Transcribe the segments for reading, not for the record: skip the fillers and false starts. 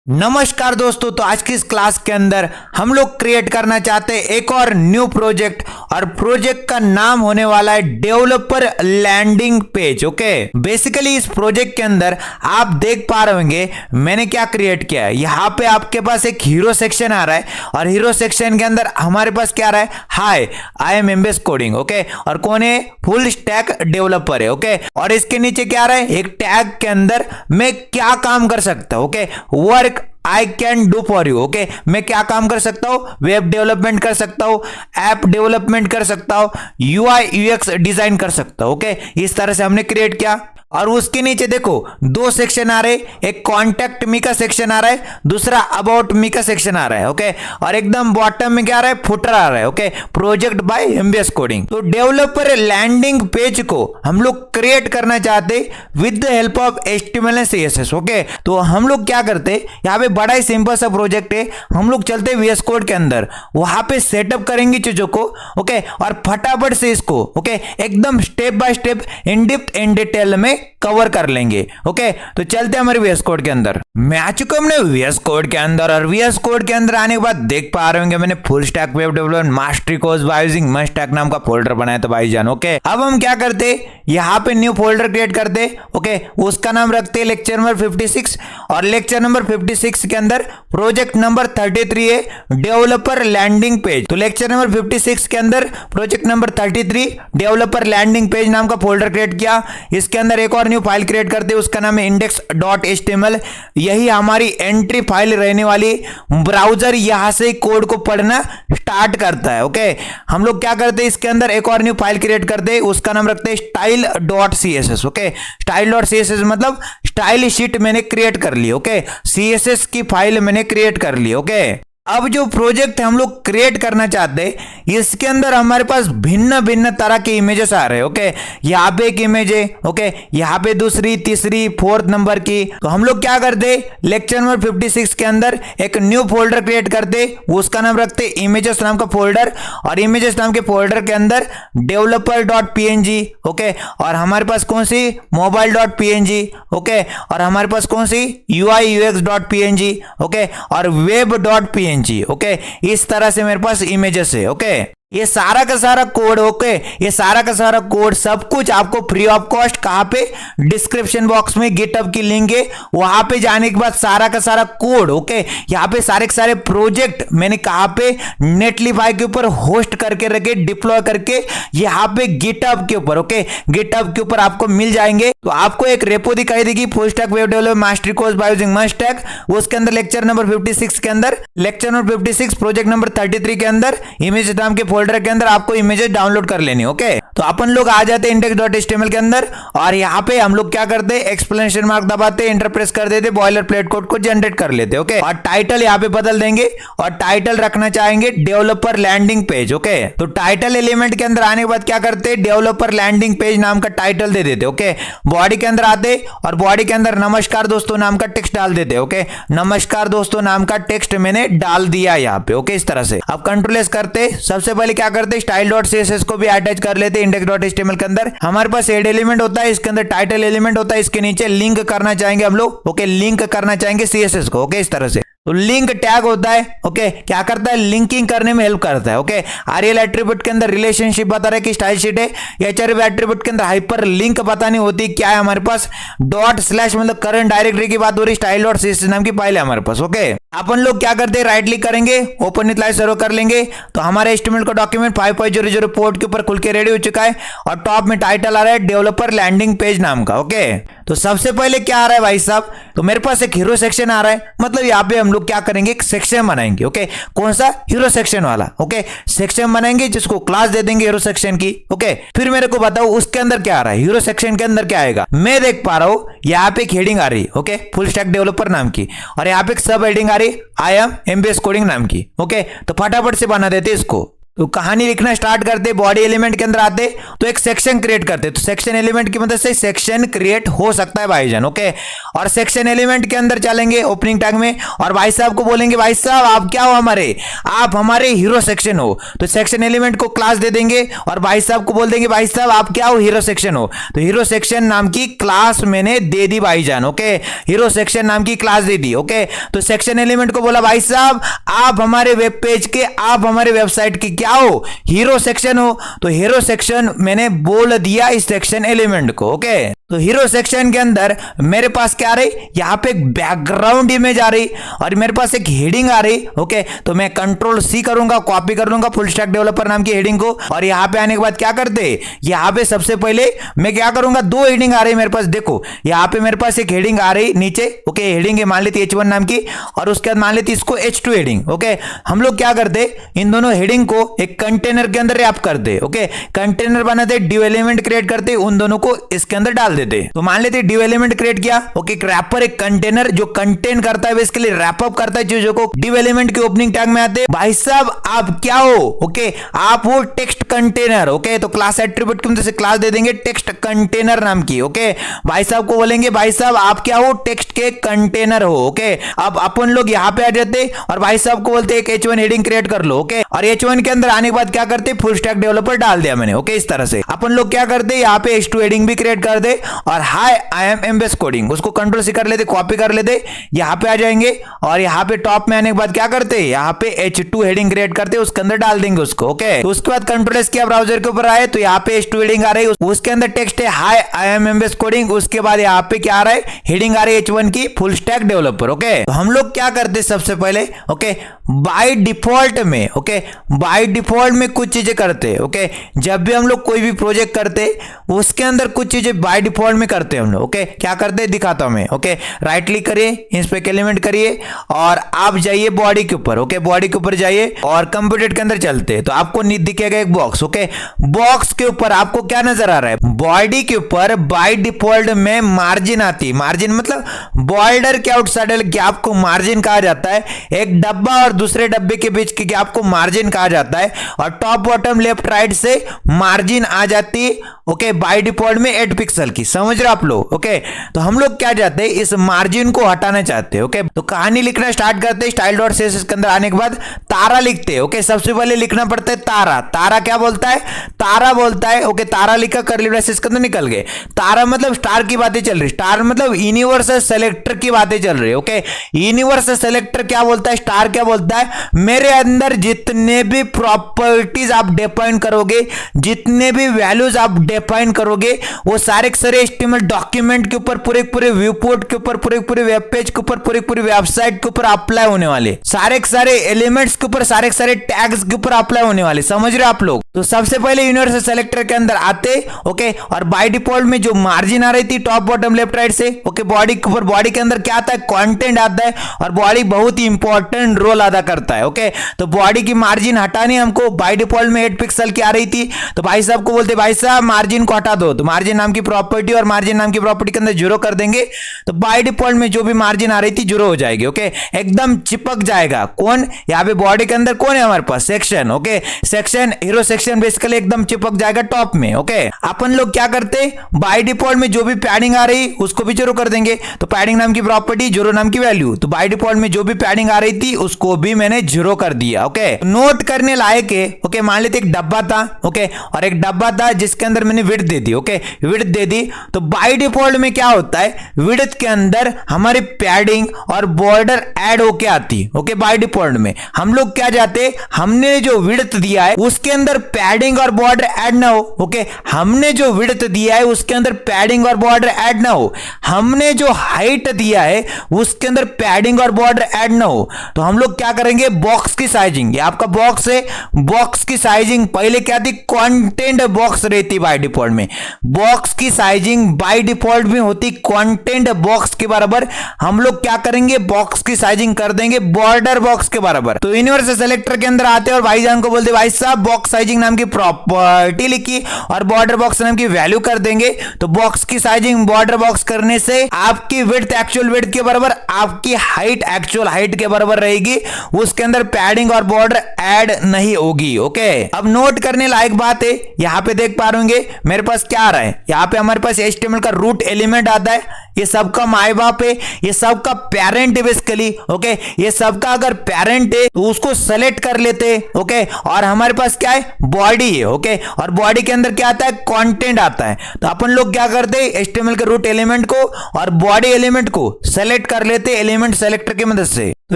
नमस्कार दोस्तों, तो आज की इस क्लास के अंदर हम लोग क्रिएट करना चाहते हैं एक और न्यू प्रोजेक्ट और प्रोजेक्ट का नाम होने वाला है developer landing page. Okay, basically इस प्रोजेक्ट के अंदर आप देख पा रहे होंगे मैंने क्या क्रिएट किया है। यहाँ पे आपके पास एक हीरो सेक्शन आ रहा है और हीरो सेक्शन के अंदर हमारे पास क्या आ रहा है, hi I am MBS coding. Okay, और कौन है, फुल स्टैक डेवलपर है। ओके, और इसके नीचे क्या आ रहा है, एक टैग के अंदर मैं क्या काम कर सकता हूं। Okay, work I can do for you. Okay, मैं क्या काम कर सकता हूं, वेब डेवलपमेंट कर सकता हूं, ऐप डेवलपमेंट कर सकता हूं, यूआई यूएक्स डिजाइन कर सकता हूं। ओके, इस तरह से हमने क्रिएट किया। और उसके नीचे देखो दो सेक्शन आ रहे, एक कॉन्टैक्ट मी का सेक्शन आ रहा है, दूसरा अबाउट मी का सेक्शन आ रहा है। ओके, और एकदम बॉटम में क्या आ रहा है, फुटर आ रहा है। Okay, project by MBS coding. तो डेवलपर लैंडिंग पेज को हम लोग क्रिएट करना चाहते with the help of HTML and CSS. Okay, तो हम लोग क्या करते, यहाँ पे बड़ा ही सिंपल सा प्रोजेक्ट है, हम लोग चलते वीएस कोड के अंदर, वहां पे सेटअप करेंगे चीजों को। ओके, और फटाफट से इसको एकदम step by step in depth in detail में कवर कर लेंगे। ओके, तो चलते हैं हमारे वीएस कोड के अंदर। मैं आ चुका हूं हमने वीएस कोड के अंदर, और वीएस कोड के अंदर आने के बाद देख पा रहे होंगे मैंने full stack web development mastery course by using मस्टैक नाम का फोल्डर बनाया था भाईजान। ओके, अब हम क्या करते, यहाँ पे न्यू फोल्डर क्रिएट करते। ओके, उसका नाम रखते लेक्चर नंबर 56, और लेक्चर नंबर 56 के अंदर प्रोजेक्ट नंबर 33 है डेवलपर लैंडिंग पेज। तो लेक्चर नंबर 56 के अंदर project number 33 developer landing page नाम का फोल्डर क्रिएट किया। इसके अंदर एक और न्यू फाइल क्रिएट करते हैं, उसका नाम है index.html। यही हमारी एंट्री फाइल रहने वाली, ब्राउजर यहां से कोड को पढ़ना स्टार्ट करता है। ओके, हम लोग क्या करते हैं, इसके अंदर एक और न्यू फाइल क्रिएट करते हैं, उसका नाम रखते हैं style.css। ओके, style.css मतलब स्टाइल शीट मैंने क्रिएट कर ली। ओके, सीएसएस की फाइल मैंने क्रिएट कर ली। ओके, अब जो प्रोजेक्ट हम लोग क्रिएट करना चाहते हैं इसके अंदर हमारे पास भिन्न भिन्न तरह के इमेजेस आ रहे हैं। ओके, यहाँ पे एक इमेज है, ओके, यहाँ पे दूसरी, तीसरी, फोर्थ नंबर की। तो हम लोग क्या करते, लेक्चर नंबर 56 के अंदर एक न्यू फोल्डर क्रिएट करते, उसका नाम रखते इमेजेस नाम का फोल्डर, और इमेजेस नाम के फोल्डर के अंदर developer.png। ओके, और हमारे पास कौन सी, mobile.png। ओके, और हमारे पास कौन सी, uiux.png। ओके, और web.png। ओके, इस तरह से मेरे पास इमेजेस है। ओके, ये सारा का सारा कोड, ओके, ये सारा का सारा कोड सब कुछ आपको फ्री ऑफ कॉस्ट कहां पे, डिस्क्रिप्शन बॉक्स में गिटहब की लिंक है, वहां पे जाने के बाद सारा का सारा कोड, ओके, यहाँ पे सारे के सारे प्रोजेक्ट मैंने कहां पे, नेटलीफाई के ऊपर होस्ट करके रखे, डिप्लॉय करके यहाँ पे गिटहब के ऊपर। ओके, गिटहब के ऊपर आपको मिल जाएंगे। तो आपको एक रेपो दिखाई देगी, full stack web development mastery course by using मस्टैक, उसके अंदर लेक्चर नंबर 56 के अंदर, लेक्चर नंबर 56 प्रोजेक्ट नंबर 33 के अंदर इमेज नाम के फोल्डर के अंदर आपको इमेजेस डाउनलोड कर लेनी। ओके, तो अपन लोग आ जाते हैं index.html के अंदर, और यहाँ पे हम लोग क्या करते हैं, एक्सप्लेनेशन मार्क दबाते, इंटर प्रेस कर देते, बॉयलर प्लेट कोड को जनरेट कर लेते। ओके, और टाइटल यहाँ पे बदल देंगे, और टाइटल रखना चाहेंगे डेवलपर लैंडिंग पेज। ओके, तो टाइटल एलिमेंट के अंदर आने के बाद क्या करते हैं, डेवलपर लैंडिंग पेज नाम का टाइटल दे देते। ओके, बॉडी के अंदर आते, और बॉडी के अंदर नमस्कार दोस्तों नाम का टेक्स्ट डाल देते। ओके, नमस्कार दोस्तों नाम का टेक्स्ट मैंने डाल दिया यहाँ पे। ओके, इस तरह से अब कंट्रोल एस करते, सबसे पहले क्या करते, style.css को भी अटैच कर लेते index.html के अंदर। हमारे पास हेड एलिमेंट होता है, इसके अंदर टाइटल एलिमेंट होता है, इसके नीचे लिंक करना चाहेंगे हम लोग। ओके, लिंक करना चाहेंगे सीएसएस को। ओके, इस तरह से। तो लिंक टैग होता है, ओके, क्या करता है, लिंकिंग करने में हेल्प करता है। ओके, आरएल एट्रीब्यूट के अंदर रिलेशनशिप बता रहा है कि स्टाइल शीट है, एचआरएफ एट्रीब्यूट के अंदर हाइपर लिंक बतानी होती है, क्या है हमारे पास, डॉट स्लैश मतलब करंट डायरेक्टरी की बात हो रही, style.css नाम की फाइल है हमारे पास। ओके, अपन लोग क्या करते हैं, राइट क्लिक करेंगे, ओपन विथ लाइव सर्वर कर लेंगे, तो हमारे एचटीएमएल का डॉक्यूमेंट 5.00 पोर्ट के ऊपर खुल के रेडी हो चुका है, और टॉप में टाइटल आ रहा है डेवलपर लैंडिंग पेज नाम का। ओके, तो सबसे पहले क्या आ रहा है भाई साहब, तो मेरे पास एक हीरो सेक्शन आ रहा है, मतलब यहाँ पे हम लोग क्या करेंगे, एक सेक्शन बनाएंगे। ओके, कौन सा, हीरो सेक्शन वाला। ओके, सेक्शन बनाएंगे जिसको क्लास दे देंगे हीरो सेक्शन की। ओके, फिर मेरे को बताओ उसके अंदर क्या आ रहा है, हीरो सेक्शन के अंदर क्या आएगा, मैं देख पा रहा हूं यहाँ पे एक हेडिंग आ रही है, ओके, फुल स्टैक डेवलपर नाम की, और यहाँ पे एक सब हेडिंग आ रही, आई एम एमबीएस कोडिंग नाम की। ओके, तो फटाफट से बना देते इसको। तो कहानी लिखना स्टार्ट करते, बॉडी एलिमेंट के अंदर आते तो एक सेक्शन क्रिएट करते, तो सेक्शन एलिमेंट की मदद से सेक्शन क्रिएट हो सकता है भाईजान, ओके। और सेक्शन एलिमेंट के अंदर चलेंगे ओपनिंग टैग में और भाई साहब को बोलेंगे भाई साहब आप क्या हो हमारे, आप हमारे हीरो सेक्शन हो, तो सेक्शन एलिमेंट को क्लास दे देंगे और भाई साहब को बोल देंगे भाई साहब आप क्या हो, हीरो सेक्शन हो, तो हीरो सेक्शन नाम की क्लास मैंने दे दी भाईजान, ओके। हीरो सेक्शन नाम की क्लास दे दी, ओके। तो सेक्शन एलिमेंट को बोला भाई साहब आप हमारे वेब पेज के, आप हमारे वेबसाइट के क्या हो, हीरो सेक्शन हो, तो हीरो सेक्शन मैंने बोल दिया इस सेक्शन एलिमेंट को, ओके। तो हीरो सेक्शन के अंदर मेरे पास क्या आ रही, यहां पे एक बैकग्राउंड इमेज आ रही और मेरे पास एक हेडिंग आ रही, ओके। तो मैं कंट्रोल सी करूंगा, कॉपी कर लूंगा फुल स्टैक डेवलपर नाम की हेडिंग को और यहां पे आने के बाद क्या करते, यहां पे सबसे पहले मैं क्या करूंगा, दो हेडिंग आ रही मेरे पास, देखो यहां पे मेरे पास एक हेडिंग आ रही नीचे, ओके। हेडिंग है मान लेती H1 नाम की और उसके बाद मान लेती इसको H2 हेडिंग, ओके। हम लोग क्या करते, इन दोनों हेडिंग को एक कंटेनर के अंदर रैप करते, ओके। कंटेनर बनाते, डिव एलिमेंट क्रिएट करते, उन दोनों को इसके अंदर डाल देते। तो मान लेते डिव एलिमेंट क्रिएट किया, ओके। एक रैपर, एक कंटेनर जो कंटेन करता है, बेसिकली रैप अप करता है चीजों को। डिव एलिमेंट के ओपनिंग टैग में आते, भाई साहब आप क्या हो, ओके, आप हो टेक्स्ट कंटेनर, ओके। तो क्लास एट्रीब्यूट की मदद से क्लास दे देंगे टेक्स्ट कंटेनर नाम की, ओके। भाई साहब को बोलेंगे भाई साहब आप क्या हो, टेक्स्ट के कंटेनर हो, ओके। अब अपन लोग यहां पे आ जाते और भाई साहब को बोलते एक H1 हेडिंग क्रिएट कर लो, ओके। और H1 के अंदर आने के बाद क्या करते, फुल स्टैक डेवलपर डाल दिया मैंने, ओके। इस तरह से अपन लोग क्या करते, यहाँ पे H2 हेडिंग भी क्रिएट कर दे और हाय आई एम एमबेस कोडिंग, उसको कंट्रोल से कर लेते, कॉपी कर लेते, यहां पे आ जाएंगे और यहां पे टॉप में आने के बाद क्या करते, यहां पे H2 हेडिंग क्रिएट करते, उसके अंदर डाल देंगे उसको, ओके। तो उसके बाद कंट्रोल एस किया, ब्राउजर के ऊपर आए तो यहाँ पे H2 हेडिंग आ रही है, उसके अंदर टेक्स्ट है हाय आई एम एमबेस कोडिंग, उसके बाद यहाँ पे क्या आ रहा है, हेडिंग आ रही है H1 की फुल स्टैक डेवलपर, ओके। तो हम लोग क्या करते सबसे पहले, ओके, बाय डिफॉल्ट में, ओके, बाय डिफॉल्ट में कुछ चीजें करते, ओके। जब भी हम लोग कोई भी प्रोजेक्ट करते उसके अंदर कुछ चीजें बाय डिफॉल्ट में करते हम लोग, ओके। क्या करते हैं दिखाता हूं मैं, ओके। राइट क्लिक करिए, इंस्पेक्ट एलिमेंट करिए और आप जाइए बॉडी के ऊपर, ओके। बॉडी के ऊपर जाइए और कंप्यूटर के अंदर चलते हैं तो आपको दिखेगा एक बॉक्स, ओके। बॉक्स के ऊपर आपको क्या नजर आ रहा है, बॉडी के ऊपर बाय डिफॉल्ट में मार्जिन आती, मार्जिन मतलब बॉर्डर के आउटसाइडर गैप को मार्जिन कहा जाता है, एक डब्बा और दूसरे डब्बे के बीच के गैप को मार्जिन कहा जाता है और टॉप बॉटम लेफ्ट राइट से मार्जिन आ जाती, ओके, बाय डिफॉल्ट में 8 पिक्सल की, समझ रहे आप लोग, ओके। तो हम लोग क्या चाहते हैं, इस मार्जिन को हटाना चाहते हैं, ओके। तो कहानी लिखना स्टार्ट करते हैं, स्टाइल डॉट सीएसएस के अंदर आने के बाद तारा लिखते हैं, ओके। सबसे पहले लिखना पड़ता है तारा, तारा क्या बोलता है, तारा बोलता है, ओके। तारा लिखा, कर्ली ब्रेसेस के अंदर निकल गए, तारा मतलब स्टार की बातें चल रही, स्टार मतलब यूनिवर्सल सेलेक्टर की बातें चल रही, ओके। यूनिवर्सल सेलेक्टर क्या बोलता है, स्टार क्या बोलता है, मेरे अंदर जितने भी प्रॉपर्टीज आप डिफाइन करोगे, जितने भी वैल्यूज आप डिफाइन करोगे वो सारे HTML डॉक्यूमेंट के ऊपर, पूरे पूरे व्यू पोर्ट के ऊपर, पूरे वेब पेज के ऊपर, पूरी वेबसाइट के ऊपर अप्लाई होने वाले, सारे एलिमेंट्स के ऊपर, सारे टैग्स के ऊपर अप्लाई होने वाले, समझ रहे आप लोग। तो सबसे पहले यूनिवर्सल सेलेक्टर के अंदर आते, ओके। और बाय डिफॉल्ट में जो मार्जिन आ रही थी टॉप बॉटम लेफ्ट राइट से, ओके, बॉडी के ऊपर, बॉडी के अंदर क्या आता है, कंटेंट आता है और बॉडी बहुत ही इंपॉर्टेंट रोल अदा करता है, ओके। तो बॉडी की मार्जिन हटानी हमको, बाय डिफॉल्ट में 8 पिक्सल की आ रही थी, तो भाई साहब को बोलते भाई साहब मार्जिन को हटा दो, तो मार्जिन नाम की प्रॉपर्टी और मार्जिन नाम की प्रॉपर्टी के अंदर 0 कर देंगे, तो बाय डिफॉल्ट में जो भी मार्जिन आ रही थी 0 हो जाएगी, ओके। एकदम चिपक जाएगा, कौन, यहाँ पे बॉडी के अंदर कौन है हमारे पास, section, okay. Section, hero section basically एकदम चिपक जाएगा टॉप में, ओके। अपन लोग क्या करते, बाय डिफॉल्ट में जो भी पैडिंग आ रही उसको भी 0 कर देंगे, तो पैडिंग नाम की प्रॉपर्टी, 0 नाम की वैल्यू, तो बाय डिफॉल्ट में जो भी पैडिंग आ रही थी उसको भी मैंने 0 कर दिया, ओके। नोट करने लायक है, ओके। मान लेते एक डब्बा था, ओके, और एक डब्बा था जिसके अंदर मैंने विड्थ दे दी, ओके, विड्थ दे दी। तो बाय डिफॉल्ट में क्या होता है, विड्थ के अंदर हमारी पैडिंग और बॉर्डर ऐड होके आती, ओके। बाय डिफॉल्ट में हम लोग क्या चाहते, हमने जो विड्थ दिया है उसके अंदर पैडिंग और बॉर्डर ऐड ना हो, ओके। हमने जो विड्थ दिया है उसके अंदर पैडिंग और बॉर्डर ऐड ना हो, हमने जो हाइट दिया है उसके अंदर पैडिंग और बॉर्डर ऐड ना हो, तो हम लोग क्या करेंगे, बॉक्स की साइजिंग, ये आपका बॉक्स है, बॉक्स की साइजिंग पहले क्या थी, कंटेंट बॉक्स रहती बाय डिफॉल्ट में। बॉक्स की साइजिंग बाय डिफॉल्ट में होती कंटेंट बॉक्स के बराबर, हम लोग क्या करेंगे बॉक्स की साइजिंग कर देंगे बॉर्डर बॉक्स के बराबर। तो यूनिवर्सल सेलेक्टर के अंदर आते हैं और भाईजान को बोलते भाई साहब बॉक्स साइजिंग नाम की प्रॉपर्टी लिखी और बॉर्डर बॉक्स नाम की वैल्यू कर देंगे। तो बॉक्स की साइजिंग बॉर्डर बॉक्स करने से आपकी विड्थ एक्चुअल विड्थ के बराबर, आपकी हाइट एक्चुअल हाइट के बराबर रहेगी, उसके अंदर पैडिंग और बॉर्डर ऐड नहीं होगी। ओके, अब नोट करने लायक बात है, यहां पे देख पा रहे होंगे मेरे पास क्या आ रहा है, यहां पे हमारे पास HTML का रूट एलिमेंट आता है, ये सबका माई बाप है, ये सबका पेरेंट है बेसिकली। ओके, ये सबका अगर पेरेंट है तो उसको सेलेक्ट कर लेते। ओके, और हमारे पास क्या है बॉडी है। ओके, और बॉडी के अंदर क्या आता है कंटेंट आता है। तो अपन लोग क्या करते हैं HTML के रूट एलिमेंट को और बॉडी एलिमेंट को सेलेक्ट कर लेते एलिमेंट सेलेक्टर की मदद से। तो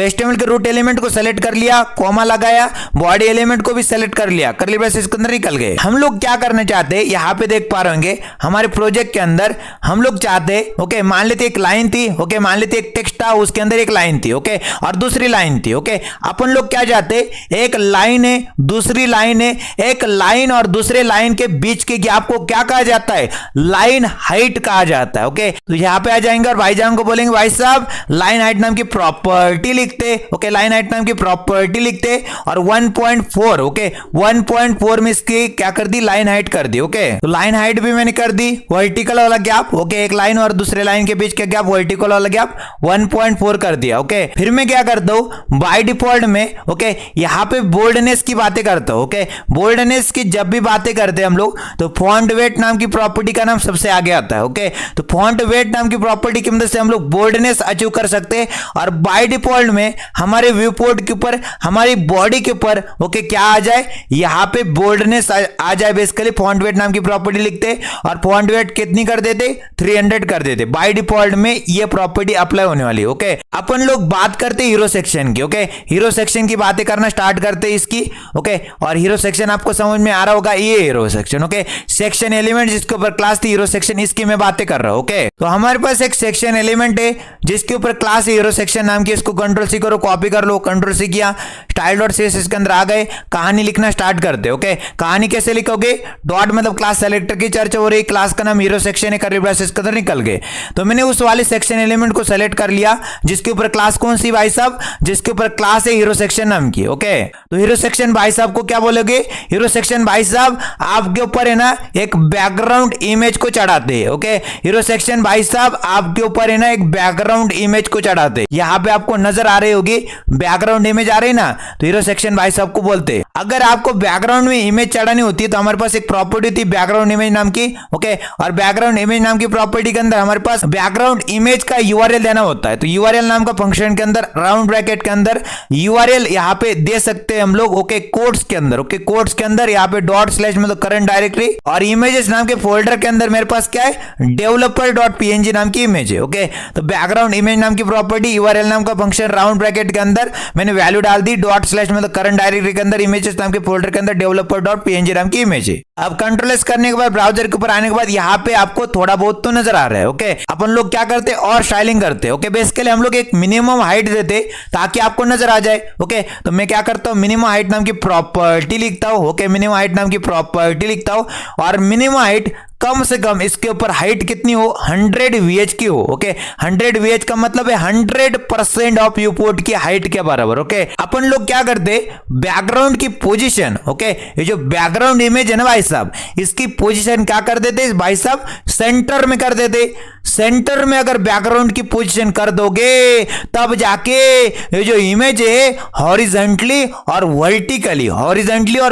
HTML के रूट एलिमेंट को सेलेक्ट कर लिया, कॉमा लगाया, बॉडी एलिमेंट को भी सेलेक्ट कर लिया, करली ब्रेसेस के अंदर निकल गए। हम लोग क्या करना चाहते हैं यहां पे देख पा रहे होंगे हमारे प्रोजेक्ट के अंदर हम लोग चाहते हैं, ओके मान लेते एक लाइन थी, ओके मान लेते एक टेक्स्ट था, उसके अंदर एक लाइन थी, ओके और दूसरी लाइन थी। ओके, अपन लोग क्या चाहते एक लाइन है दूसरी लाइन है, एक लाइन और दूसरे लाइन के बीच के गैप को क्या कहा जाता है लाइन हाइट कहा जाता है। ओके, तो यहां पे आ जाएंगे और भाईजान को बोलेंगे भाई साहब लाइन हाइट नाम की प्रॉपर्टी लिखते। ओके, लाइन हाइट नाम की प्रॉपर्टी लिखते और 1.4 ओके 1.4 में इसकी क्या कर दी लाइन हाइट कर दी। ओके, तो लाइन हाइट भी मैंने कर दी, वर्टिकल वाला गैप ओके एक लाइन और दूसरे लाइन के बीच का गैप वर्टिकल वाला गैप 1.4 कर दिया। ओके, फिर मैं क्या करता हूं बाय डिफॉल्ट में ओके यहां पे बोल्डनेस की बातें करता हूं। ओके, बोल्डनेस की जब भी बातें करते हैं हम लोग तो फॉन्ट वेट नाम की प्रॉपर्टी का नाम सबसे आगे आता है। ओके, तो फॉन्ट वेट नाम की प्रॉपर्टी की मदद से हम लोग बोल्डनेस अचीव कर सकते हैं और बाय डिफॉल्ट में हमारे व्यू पोर्ट के ऊपर हमारी बॉडी के ऊपर ओके क्या आ जाए यहां पे बोल्डनेस आ जाए। बेसिकली फॉन्ट वेट नाम की प्रॉपर्टी लिखते और फॉन्ट वेट कितनी कर देते 300 कर देते। बाय डिफॉल्ट में ये प्रॉपर्टी अप्लाई होने वाली है। ओके, अपन लोग बात करते हीरो सेक्शन की। ओके, हीरो सेक्शन की बातें करना स्टार्ट करते इसकी। ओके, और हीरो सेक्शन आपको समझ में आ रहा होगा, ये hero section. Okay, section element जिसके ऊपर क्लास थी हीरो सेक्शन, इसकी मैं बातें कर रहा हूं। ओके, तो हमारे पास एक सेक्शन एलिमेंट है जिसके ऊपर क्लास हीरो सेक्शन नाम की, इसको कंट्रोल सी करो कॉपी कर लो, कंट्रोल सी किया, स्टाइल डॉट सीएसएस के अंदर आ गए, कहानी लिखना स्टार्ट करते। ओके, कहानी कैसे लिखोगे डॉट मतलब क्लास सेलेक्टर की चर्चा हो रही, क्लास का नाम हीरो सेक्शन है, करली ब्रेसेस के अंदर निकल गए। तो मैंने उस वाले सेक्शन एलिमेंट को सेलेक्ट कर लिया जिसके ऊपर क्लास कौन सी भाई साहब, जिसके ऊपर क्लास है हीरो सेक्शन नाम की। ओके, तो हीरो सेक्शन भाई साहब को क्या बोलोगे, हीरो सेक्शन भाई साहब आपके ऊपर है ना एक बैकग्राउंड इमेज को चढ़ाते हैं। ओके, हीरो सेक्शन भाई साहब आपके ऊपर है ना एक बैकग्राउंड इमेज को चढ़ाते हैं। यहां पे आपको नजर आ रही होगी बैकग्राउंड इमेज आ रही ना, तो हीरो सेक्शन भाई साहब को बोलते हैं। अगर आपको बैकग्राउंड में इमेज चढ़ानी होती है तो हमारे पास एक प्रॉपर्टी थी बैकग्राउंड इमेज नाम की। ओके, और बैकग्राउंड इमेज नाम की प्रॉपर्टी के अंदर हमारे पास बैकग्राउंड इमेज का यूआरएल देना होता है। तो यूआरएल नाम का फंक्शन के अंदर राउंड ब्रैकेट के अंदर यूआरएल यहां पे दे सकते हैं हम लोग। ओके, कोट्स के अंदर, ओके कोट्स के अंदर यहां पे डॉट स्लैश मतलब करंट डायरेक्टरी और इमेजेस नाम के फोल्डर के अंदर मेरे पास क्या है developer.png नाम की इमेज है। ओके, तो बैकग्राउंड इमेज नाम की प्रॉपर्टी यूआरएल नाम का फंक्शन राउंड ब्रैकेट के अंदर मैंने वैल्यू डाल दी, डॉट स्लैश मतलब करंट डायरेक्टरी के अंदर इमेजेस नाम के फोल्डर के अंदर developer.png नाम की इमेज है। अब कंट्रोल एस करने के बाद ब्राउजर के ऊपर आने के बाद यहाँ पे आपको थोड़ा बहुत तो नजर आ रहा है। ओके, अपन लोग क्या करते हैं और स्टाइलिंग करते हैं। ओके, बेसिकली हम लोग एक मिनिमम हाइट देते ताकि आपको नजर आ जाए। ओके, तो मैं क्या करता हूँ मिनिमम हाइट नाम की प्रॉपर्टी लिखता हूँ। ओके, मिनिमम हाइट नाम की प्रॉपर्टी लिखता हूँ और मिनिमम हाइट कम से कम इसके ऊपर हाइट कितनी हो 100 VH की हो। ओके, 100 VH का मतलब है 100% ऑफ व्यू पोर्ट की हाइट के बराबर। ओके, अपन लोग क्या करते बैकग्राउंड की पोजीशन, ओके ये जो बैकग्राउंड इमेज है ना भाई साहब, इसकी पोजीशन क्या कर देते भाई साहब सेंटर में कर देते। सेंटर में अगर बैकग्राउंड की पोजीशन कर दोगे तब जाके ये जो इमेज है हॉरिजॉन्टली और